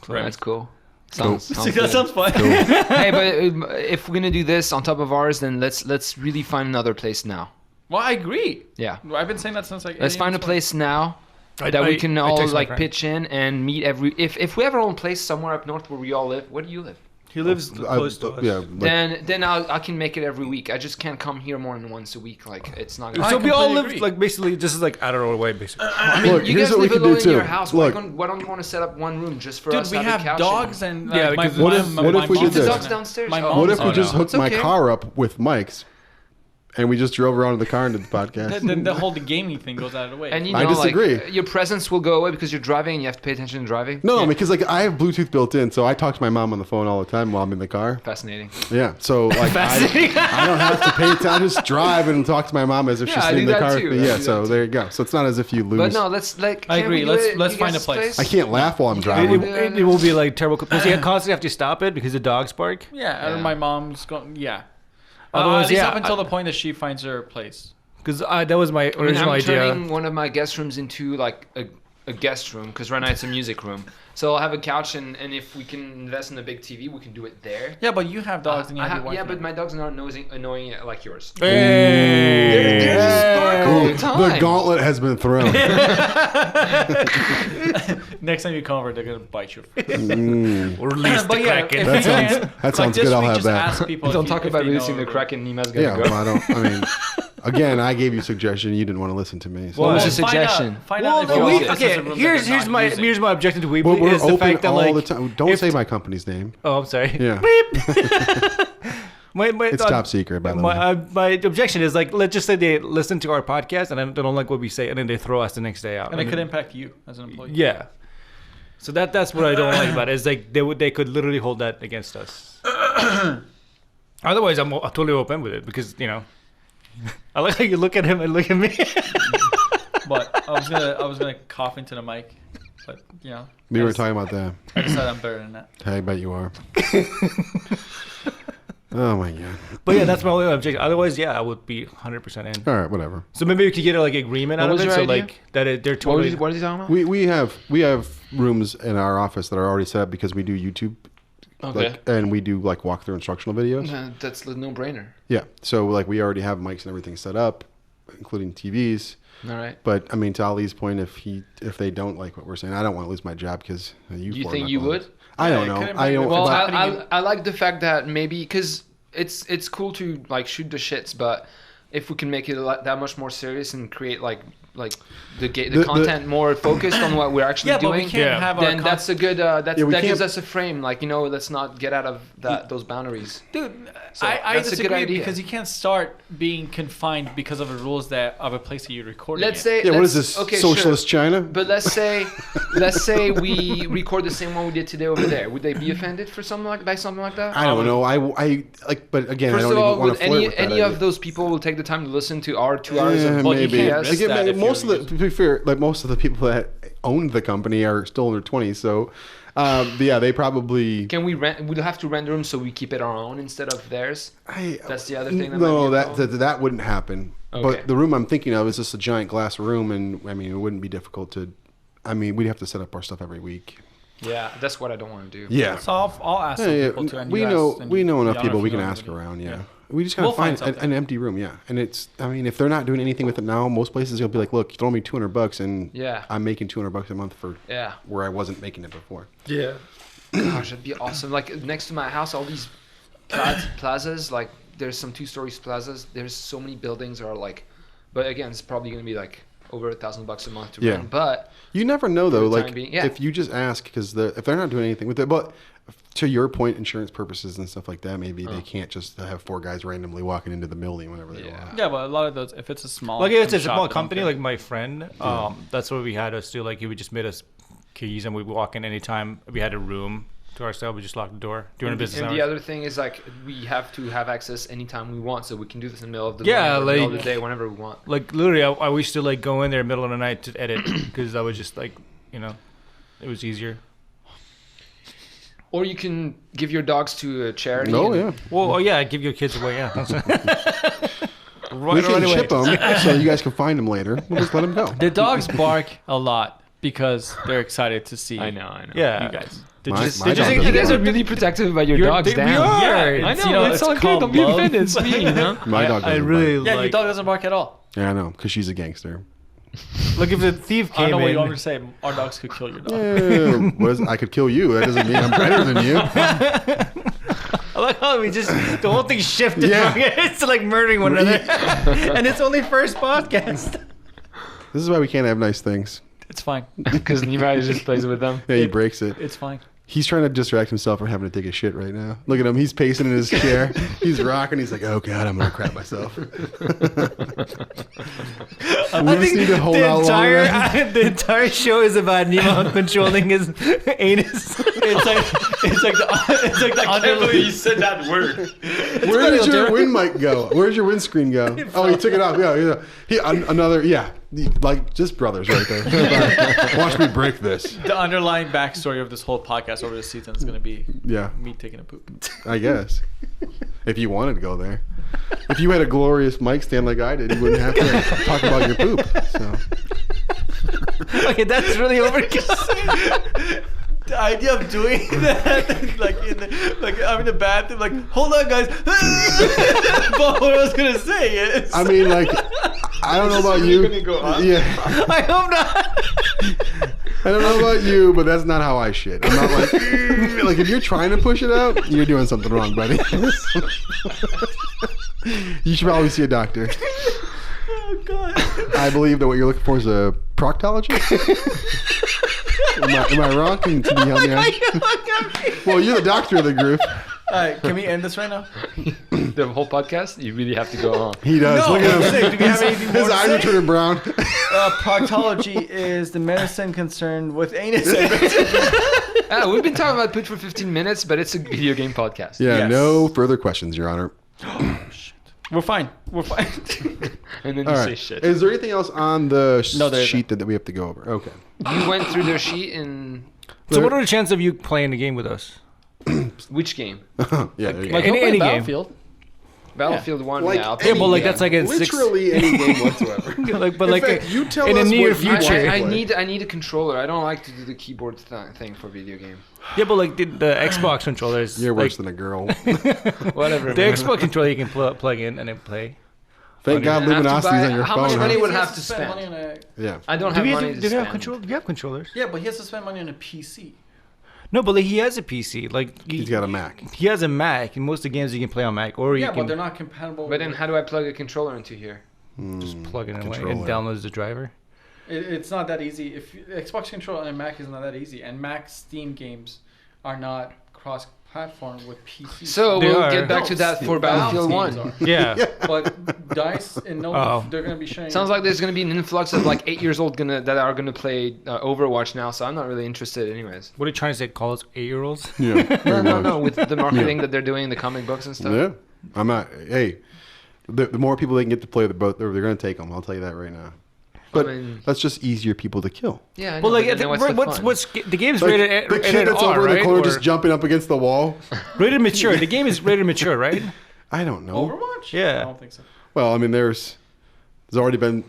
That's cool. Sounds See, that good. sounds fun. Hey, but if we're gonna do this on top of ours, then let's really find another place now. Well, I agree. Yeah. I've been saying that since like. Let's find a place now I- that we I- can I all text my like friend. pitch in and meet every. If we have our own place somewhere up north where we all live, where do you live? He lives close to us. Yeah. Like, Then I can make it every week. I just can't come here more than once a week. Like it's not. Gonna So we all completely live agree. like basically just is like out of our way, basically. I mean, Look, you here's guys what we live can do alone in your too. house. Look. Why don't you want to set up one room just for Dude, us? we to have a couch dogs in? and Yeah, like, because what if we my did mom's this? The dog- dog's downstairs. My Oh. what mom's if we dog- just hooked It's my okay. car up with Mike's, and we just drove around in the car and did the podcast? Then the whole gaming thing goes out of the way. And you I know, disagree. like your presence will go away because you're driving and you have to pay attention to driving. No, because like I have Bluetooth built in, so I talk to my mom on the phone all the time while I'm in the car. Fascinating. Yeah, so like I don't have to pay attention. I just drive and talk to my mom as if Yeah, she's I sitting in do the that car. too. I Yeah, do so that too. there you go. So it's not as if you lose. But no, let's like. I can agree. we do Let's- it? let's You find guys' a place. I can't laugh while I'm It, driving. it will be like terrible because you constantly have to stop it because the dogs bark. yeah, Yeah. and my mom's going. Yeah. Otherwise, At least yeah, up until the point that she finds her place. Because that was my I mean, original I'm idea. turning one of my guest rooms into like a guest room because right now it's a music room. So I'll have a couch and if we can invest in a big TV, we can do it there. Yeah, but you have dogs and you I have have, your wife. yeah, and but my dog's not annoying like yours. Hey! They're just bark all the time. The gauntlet has been thrown. Next time you come over, they're gonna bite you. Or release the But yeah, Kraken. if That we sounds- can, that like sounds this good, I'll week, have just that. ask people Don't if talk if about they releasing know the or- Kraken. Nima's Yeah, gonna well, go. I don't. I mean, again, I gave you a suggestion. You didn't want to listen to me. So. Well, Well, it's a find suggestion. Out, find Well, out if no, you we, want this as okay. a room that Here's they're not using. here's my objection to But Weebly we're is the open fact that all like the time. Don't if- say my company's name. Oh, I'm sorry. Yeah. my, It's top secret, by the way. my objection is like, let's just say they listen to our podcast and they don't like what we say, and then they throw us the next day out. And it could impact you as an employee. Yeah. So that's what I don't like about it. Is like they could literally hold that against us. Otherwise, I'm totally open with it because I like how you look at him and look at me. But I was gonna cough into the mic. But you know, We were talking about that. I decided I'm better than that. I bet you are. Oh my god. But yeah, that's my only objection. Otherwise, yeah, I would be 100% in. All right, whatever. So maybe we could get like agreement out What of was it. your So idea? like they're totally. What is he talking about? We have rooms in our office that are already set up because we do YouTube, Okay. and we do like walkthrough instructional videos. That's the no-brainer. Yeah, so like we already have mics and everything set up, including TVs. All right. But I mean, to Ali's point, if they don't like what we're saying, I don't want to lose my job because You think you would? I don't Yeah, know. couldn't I bring don't. it Well, but- I like the fact that maybe because it's cool to like shoot the shits, but if we can make it that much more serious and create like the content more focused on what we're actually Yeah, but doing, we can't Yeah. have then our that's a good that Yeah, we gives can't- us a frame. Like, you know, let's not get out of those boundaries. Dude, So I that's a good disagree idea. because you can't start being confined because of the rules of a place that you're recording. Let's in. say yeah, what is let's- this? okay, Socialist sure. China? But let's say we record the same one we did today over there. Would they be offended for something like that? I don't know. I like, but again, First I of don't all, even want would to flirt with that any of idea. those people will take the time to listen to our 2 hours Yeah, of maybe. podcast? miss that if Most of you're the, to be fair, like most of the people that owned the company are still in their 20s. So, yeah, they probably. Can we rent? We'll have to rent the room so we keep it our own instead of theirs. That's the other thing that No, might be that wouldn't happen. Okay. But the room I'm thinking of is just a giant glass room, and I mean, it wouldn't be difficult to. I mean, we'd have to set up our stuff every week. Yeah, that's what I don't want to do. Yeah. So I'll ask some Yeah, people to. And we you know ask, and we know enough I don't people if we you can know ask anybody. around. Yeah, we just gotta We'll find find an something. empty room. Yeah, and it's. I mean, if they're not doing anything with it now, most places will be like, "Look, throw me $200, and Yeah. I'm making $200 a month for Yeah. where I wasn't making it before." Yeah. Gosh, that'd be awesome. Like next to my house, all these plazas. Like there's some 2-story plazas. There's so many buildings are like, but again, it's probably gonna be like over $1,000 a month to Yeah. rent. But You never know though. the Like time being, yeah. if you just ask, because if they're not doing anything with it, but to your point, insurance purposes and stuff like that, maybe they can't just have 4 guys randomly walking into the building whenever they Yeah. want. Yeah, but a lot of those, if it's a small, Like if it's a shop, small they don't company, care. like my friend, that's what we had us do. Like he would just made us keys, and we would walk in anytime we had a room to ourselves. We just lock the door during and, business and hours. the other thing is like we have to have access anytime we want, so we can do this in the middle of the Yeah, night or middle of like- the day, whenever we want. Like literally, I used to like go in there middle of the night to edit because I was just like, you know, it was easier. Or you can give your dogs to a charity. Oh and- yeah, Well, oh yeah, give your kids away. Yeah, we can ship them so you guys can find them later. We'll just let them go. The dogs bark a lot because they're excited to see I know. yeah. you guys. They My- just, my they just, dog You doesn't guys are bark. really protective about your You're- dogs. we Damn. are. I It's, know. you know, it's it's all good. called Don't be love. offended. It's me. You know. My dog I doesn't really bark. Yeah, your like. dog doesn't bark at all. Yeah, I know, because she's a gangster. Look, if the thief I came don't know what you want in, me to say. Our dogs could kill your dog. I could kill you. That doesn't mean I'm better than you. I like how we just the whole thing shifted Yeah. from it's like murdering one another, and it's only first podcast. This is why we can't have nice things. It's fine. Because Levi just plays with them. Yeah, he breaks it. It's fine. He's trying to distract himself from having to take a shit right now. Look at him. He's pacing in his chair. He's rocking. He's like, oh, God, I'm going to crap myself. We just need to hold out longer. The entire show is about Nemo controlling his anus. It's like the underlying. said that word. Where did your wind mic go? Where's your windscreen go? Oh, he took it off. Yeah. Another, yeah. Like, just brothers right there. Watch me break this. The underlying backstory of this whole podcast over the season is going to be Yeah, me taking a poop. I guess. If you wanted to go there. If you had a glorious mic stand like I did, you wouldn't have to talk about your poop. So. Okay, that's really overkill. The idea of doing that, like I'm in the bathroom, like, hold on, guys. But what I was gonna say is, I mean, like, I don't know about you. Yeah. I hope not. I don't know about you, but that's not how I shit. I'm not like, like if you're trying to push it out, you're doing something wrong, buddy. You should probably see a doctor. oh god. I believe that what you're looking for is a proctologist. Am I wrong? Can you help me out? Well, you're the doctor of the group. All right, can we end this right now? The whole podcast, you really have to go on. He does. No, Look at I'm saying, do him. we have anything more His to eyes say? are turning brown. Proctology is the medicine concerned with anus. We've been talking about poop for 15 minutes, but it's a video game podcast. Yeah, Yes. no further questions, Your Honor. We're fine. We're fine. And then All you right. say shit. Is there anything else on the No, there sheet that we have to go over? Okay. You went through their sheet in So what are the chances of you playing the game with us? which game? Yeah. There you go. Like He'll any play game. Battlefield. Battlefield 1, Like yeah. I'll any play Yeah, but like game. that's like in literally any game whatsoever. like, but In like fact, you tell in the us near what you future. want. I need a controller. I don't like to do the keyboard thing for video game. Yeah, but like the Xbox controllers. You're worse like, than a girl. Whatever. the man. Xbox controller you can plug in and then play. Thank God I have to Luminosity's buy- on your how phone. much huh? money He would has have to spend money spend? on a, Yeah. I don't Do have you money to have spend. control? You have controllers? yeah, but he has to spend money on a PC. No, but like he has a PC. Like He's got a Mac. He has a Mac, and most of the games you can play on Mac, or you Yeah, can but they're not compatible. But then how do I plug a controller into here? just plug it away and Controller. download the driver. It's not that easy. If Xbox controller on a Mac is not that easy, and Mac Steam games are not cross-platform with PC. So They we'll are. get back to that for Battlefield 1. Yeah. But Dice and No, Oh. they're gonna be sharing. Sounds like there's going to be an influx of like 8 years old that are going to play Overwatch now, so I'm not really interested anyways. What are you trying to say? Call us 8-year-olds? Yeah. No, with the marketing that they're doing, the comic books and stuff. Yeah. I'm not. Hey, the more people they can get to play the both, they're going to take them. I'll tell you that right now. But mean- that's just easier people to kill. Yeah, I know, Well, like but I then think what's the what's fun? the game's Like, rated the kid rated that's R, over in right? the corner Or just jumping up against the wall. rated mature. The game is rated mature, right? I don't know. Overwatch. Yeah. I don't think so. Well, I mean, there's already been.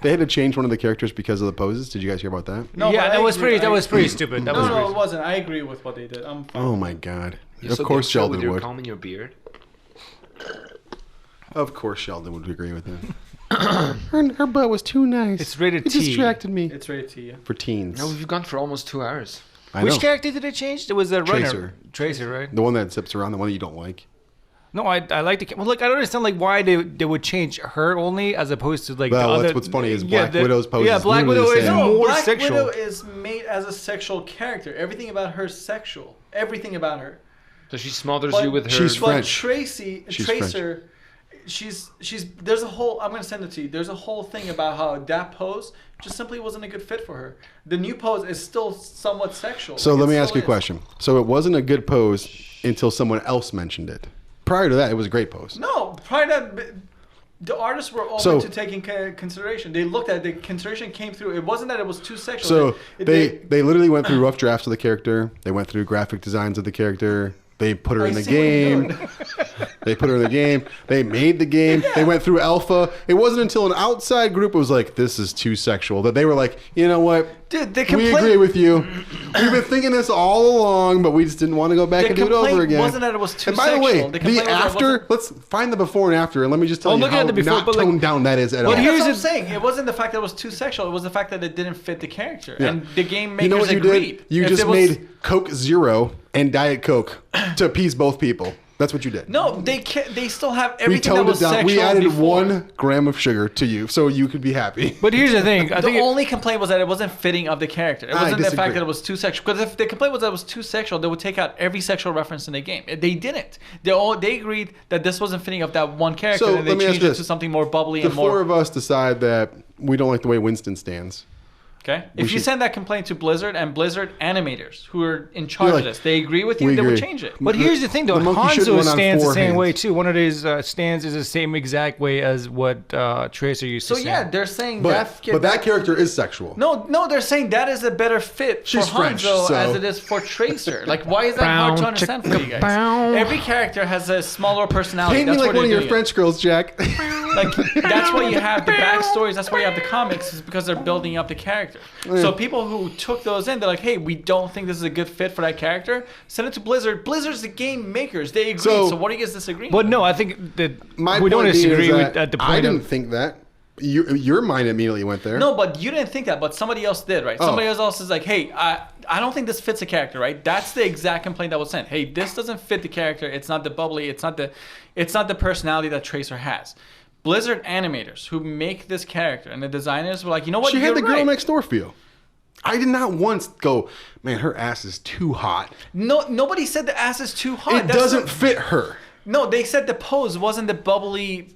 They had to change one of the characters because of the poses. Did you guys hear about that? No, yeah, but that I was agree. pretty. That was pretty stupid. That was No, pretty it wasn't. I agree with what they did. I'm fine. Oh my God! You're Of so course, gangster Sheldon with your would. comb and your beard. Of course, Sheldon would agree with him. her butt was too nice. It's rated It T. distracted me It's rated T. Yeah. for teens. No, we've gone for almost 2 hours. I Which know. character did they change? It was the runner. Tracer. Tracer, right? The one that zips around, the one that you don't like. No, I like the. Well, like I don't understand like why they would change her only as opposed to like the Well, other. that's what's funny is Black Widow's pose Yeah, is Black literally Widow the is same. more Black sexual. Widow is made as a sexual character. Everything about her is sexual. Everything about her. So she smothers But you with her. she's But French. Tracer, she's there's a whole. I'm gonna send it to you. There's a whole thing about how that pose just simply wasn't a good fit for her. The new pose is still somewhat sexual. So Like, let it me ask still you a is. question. So it wasn't a good pose until someone else mentioned it. Prior to that, it was a great pose. No, prior to that, the artists were open So- to taking consideration. They looked at it, the consideration came through. It wasn't that it was too sexual. So They- they literally went through rough drafts of the character. They went through graphic designs of the character. They put her I in the see what you're game. doing. They put her in the game. They made the game. They went through alpha. It wasn't until an outside group was like, "This is too sexual," that they were like, "You know what? Dude, the We complaint, agree with you. We've been thinking this all along, but we just didn't want to go back the and do it complaint over again." wasn't that it was too And by the sexual. way, The the complaint was that it after, wasn't- let's find the before and after, and let me just tell Oh, you look how at the before, not but, like- toned down that is at all. But That's here's what I'm the- saying. It wasn't the fact that it was too sexual. It was the fact that it didn't fit the character. Yeah. And the game You makers know what you agreed. did? You If just it was- made Coke Zero and Diet Coke to appease both people. That's what you did. No, they still have We everything that toned was it down. sexual We added before. 1 gram of sugar to you so you could be happy. But here's the thing. I The think only complaint was that it wasn't fitting of the character. It I wasn't the disagree. fact that it was too sexual. Because if the complaint was that it was too sexual, they would take out every sexual reference in the game. They didn't. They agreed that this wasn't fitting of that one character, So, and they let me ask changed it this. to something more bubbly The and more. 4 of us decide that we don't like the way Winston stands. Okay. If you should- send that complaint to Blizzard and Blizzard animators who are in charge You're of like, this, they agree with you, we they would agree. change it. But here's the thing, though. The monkey shouldn't Hanzo run on stands the 4 same way hands. too. One of his stands is the same exact way as what Tracer used So to stand. yeah, they're saying But that character is sexual. No, they're saying that is a better fit She's for French, Hanzo so- as it is for Tracer. Like, why is that hard to understand for you guys? Every character has a smaller personality. Paint me That's like why one of they're your doing it. French girls, Jack. Like, that's why you have the backstories. That's why you have the comics, is because they're building up the character. So people who took those in, they're like, hey, we don't think this is a good fit for that character. Send it to Blizzard. Blizzard's the game makers. They agree. So- So what are you guys disagreeing? But no, I think that My we don't point being disagree is with that at the I point didn't of. think that. Your mind immediately went there. No, but you didn't think that, but somebody else did, right? Oh. Somebody else is like, hey, I don't think this fits a character, right? That's the exact complaint that was sent. Hey, this doesn't fit the character. It's not the bubbly. It's not the personality that Tracer has. Blizzard animators who make this character and the designers were like, you know what? She had You're the girl right. next door feel. I did not once go, man, her ass is too hot. No, nobody said the ass is too hot. It That's doesn't the- fit her. No, they said the pose wasn't the bubbly,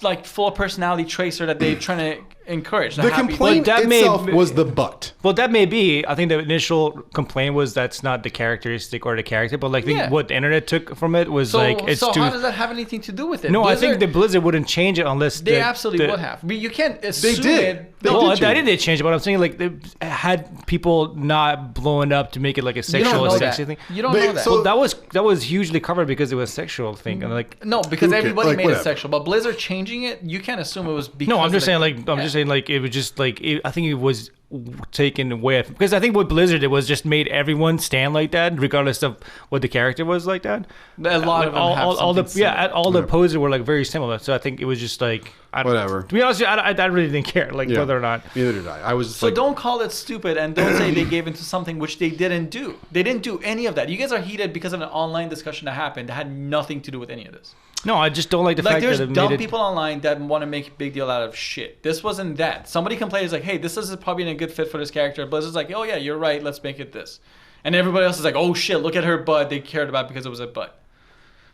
like full of personality Tracer that they're trying to encouraged. The happy- complaint But that may- itself was the butt. Well, that may be. I think the initial complaint was that's not the characteristic or the character, but like Yeah. what the internet took from it was So, like it's so too. how does that have anything to do with it? No, I think Blizzard- the Blizzard wouldn't change it unless they the, absolutely the, would have. But you can't assume did. it. They Well, did I change didn't they change it, but I'm saying like they had people not blowing up to make it like a You sexual don't or know sexy that. thing. You don't They- know that. so- Well, that was hugely covered because it was sexual thing and like. No, because Who ca- everybody like, made whatever. it sexual. But Blizzard changing it, you can't assume it was because. No, I'm of just the- saying like I'm Yeah. just saying like it was just like I think it was taken away because I think what Blizzard did was just made everyone stand like that regardless of what the character was like that. A lot of them all, have all the something similar. all the poses were like very similar. So I think it was just like Whatever. To be honest, with you, I really didn't care like Yeah. whether or not. Neither did I. I was just So like, don't call it stupid and don't say they gave into something which they didn't do. They didn't do any of that. You guys are heated because of an online discussion that happened that had nothing to do with any of this. No, I just don't like the Like fact there's that it dumb made it. people online that want to make a big deal out of shit. This wasn't that. Somebody complained, it's like, hey, this is probably a good fit for this character. Blizzard's like, oh yeah, you're right, let's make it this. And everybody else is like, oh shit, look at her butt. They cared about it because it was a butt.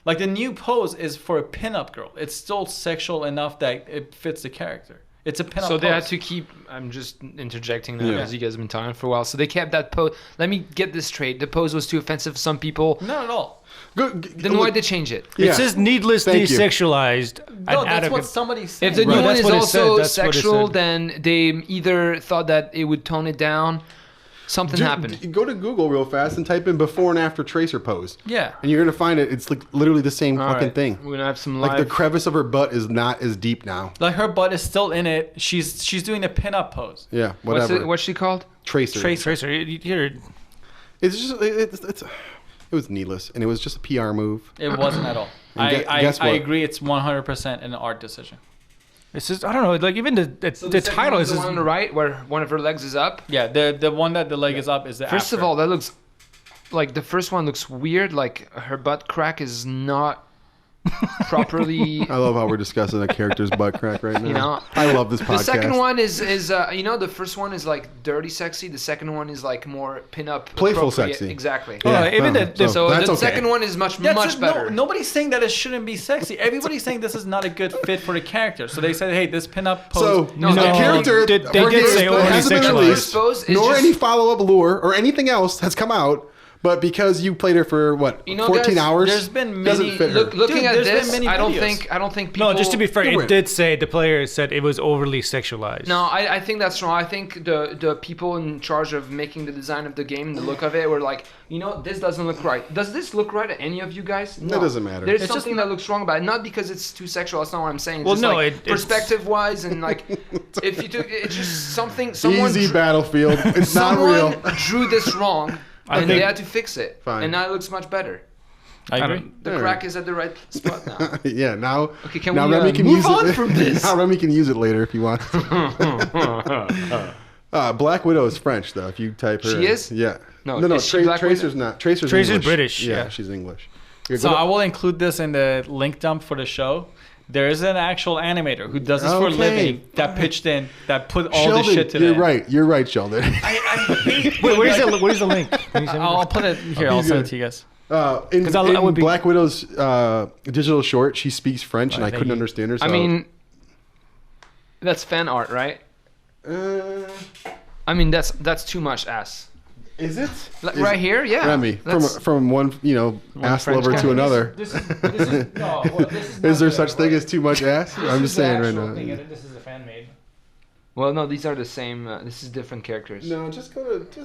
Like the new pose is for a pinup girl. It's still sexual enough that it fits the character. It's a pinup So they had pose. to keep. I'm just interjecting now Yeah. because you guys have been talking for a while. So they kept that pose. Let me get this straight. The pose was too offensive for some people. Not at all. Then why'd they change it? Yeah. It's just needlessly Thank you. sexualized. No, and that's what adequate. somebody's saying. If the Right. new one That's is what it said. also That's what it sexual, said. then they either thought that it would tone it down. Something happened. Go to Google real fast and type in before and after tracer pose. Yeah. And you're gonna find it. It's like literally the same All fucking right. thing. We're gonna have some Like live. the crevice of her butt is not as deep now. Like her butt is still in it. She's doing a pinup pose. Yeah, what's whatever. what's she called? Tracer. Tracer, you're It's just it was needless, and it was just a PR move. It wasn't at all. And I guess what? agree. It's 100% an art decision. it's just I don't know like even the title is the just, one on the right where one of her legs is up. Yeah, the one that the leg is up is the. First of all, that looks like the first one looks weird. Like her butt crack is not properly. I love how we're discussing a character's butt crack right now. You know, I love this podcast. The second one is the first one is like dirty sexy. The second one is like more pinup, Playful appropriate. Sexy. Exactly. Yeah. Even So that's the okay. second one is much That's better. nobody's saying that it shouldn't be sexy. Everybody's saying this is not a good fit for the character. So they said, hey, this pinup pose. So No, the no, character they did say overly hasn't been sexualized. released, Pose is nor just- any follow-up lure or anything else has come out. But because you played her for what, You know, 14 guys, hours, there's been doesn't many- fit her. Looking Dude, at there's been this, many I don't videos. think people. no just to be fair Don't it worry. did say the player said it was overly sexualized. No, I think that's wrong. I think the people in charge of making the design of the game, the look of it, were like, this doesn't look right. Does this look right to any of you guys? No. It doesn't matter. There's It's just something that looks wrong about it. Not because it's too sexual. That's not what I'm saying. It's Well, just no, like it's- perspective-wise and like, if you took, it's just something. Someone Easy drew, Battlefield. It's not someone real. drew this wrong, and they think- had to fix it. Fine. And now it looks much better. I agree. The Yeah. crack is at the right spot now. Yeah, now, Okay, can now we Remy can move use on it. from this? Now Remy can use it later if you want. Black Widow is French though. If you type her, She is? Yeah. No, no. is she Black Tracer's Widow? not. Tracer's English. British, Yeah, yeah. she's English. Here, So go to- I will include this in the link dump for the show. There is an actual animator who does this for a Okay. living that pitched in, that put all Sheldon, this shit together. you're right. You're right, Sheldon. I hate. Wait, where's the link? Can you send me I'll that? put it here. I'll He's send good. it to you guys. In 'Cause I would be- Black Widow's digital short, she speaks French, and I thank couldn't you. understand her. So, I mean, that's fan art, right? I mean, that's too much ass. is it Like, Is- right here, yeah. Remy, That's- from one ass French lover guy. to another? This is no. Well, this is Is there such thing as too much ass? I'm just saying right now. This is a fan made. Well, no, these are the same. This is different characters. No, just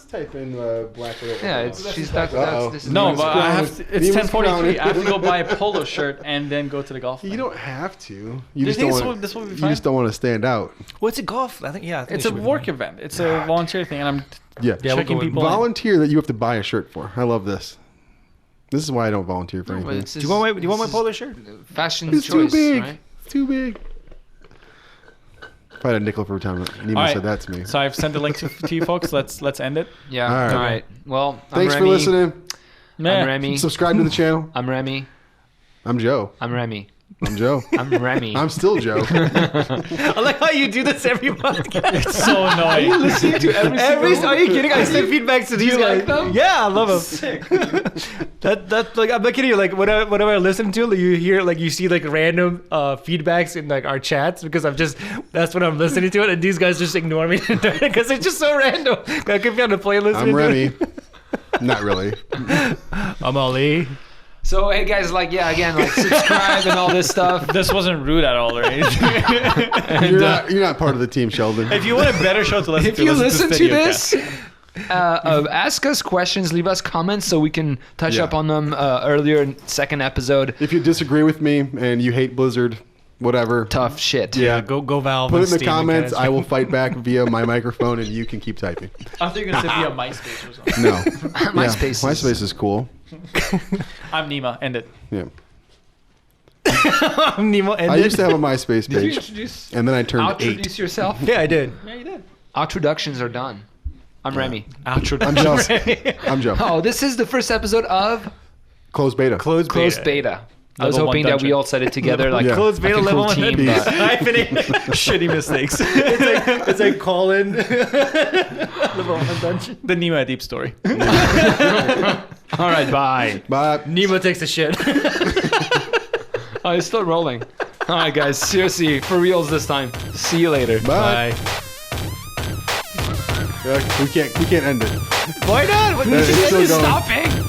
type in Black Widow. Yeah, Uh-oh. this is No, Demon's but I Crown have is- to, it's Demon's 10:43. Crown I have to is- go buy a polo shirt and then go to the golf. You thing. don't have to. You Do you just think don't this want. will, this will be You fine? just don't want to stand out. What's a golf? I think It's it a should be work fine. event. It's a volunteer thing, and I'm Yeah. Yeah, we'll checking go with people. in. Volunteer that you have to buy a shirt for. I love this. This is why I don't volunteer for No, but anything. it's Do you want my this polo is shirt? Fashion It's choice, too big. right? It's too big. If I had a nickel for every time Nemo All right. said that to me. So I've sent the link to you folks. Let's end it. Yeah. All right. All right. Well, Thanks I'm for Remy. listening. I'm Remy. Subscribe to the channel. I'm Remy. I'm Joe. I'm Remy. I'm Joe. I'm Remy. I'm still Joe. I like how you do this every podcast. It's so annoying. listening to Are you kidding? I send feedbacks to these you guys. like them? Yeah, I love them. Sick. That's like, I'm not kidding you. Like whenever I listen to, like, you hear, like, you see like random feedbacks in like our chats, because that's when I'm listening to it, and these guys just ignore me because it's just so random. I could be on the playlist. I'm Remy. Not really. I'm Ali. So hey guys, like again, like subscribe and all this stuff. This wasn't rude at all, right? You're not part of the team, Sheldon. If you want a better show to listen If to, you listen to Video this, Cast. ask us questions, leave us comments so we can touch Yeah. up on them earlier in second episode. If you disagree with me and you hate Blizzard, whatever. Tough shit. Yeah. Go Valve. Put and it in the Steam and comments. guys. I will fight back via my microphone, and you can keep typing. I thought you were gonna say via MySpace or something. No. MySpace Yeah, is- MySpace is cool. I'm Nima. End it. Yeah. Nemo ended. I used to have a MySpace Did you page, introduce and then I turned 8. introduce yourself? Yeah, I did. Yeah, you did. Introductions are done. I'm Remy. Outro. I'm Joe. I'm Joe. Oh, this is the first episode of Closed beta. Closed beta. I was Level hoping one that we dungeon. all said it together like Yeah. Closed beta like a level cool 1 team. Peace. But Shitty mistakes. It's like Colin. Level 1 dungeon. The Nima Deep story. all right, bye. Bye. Nemo takes a shit. Oh, it's still rolling. All right, guys. Seriously, for reals this time. See you later. Bye. We can't end it. Why not? It's still It's going. stopping.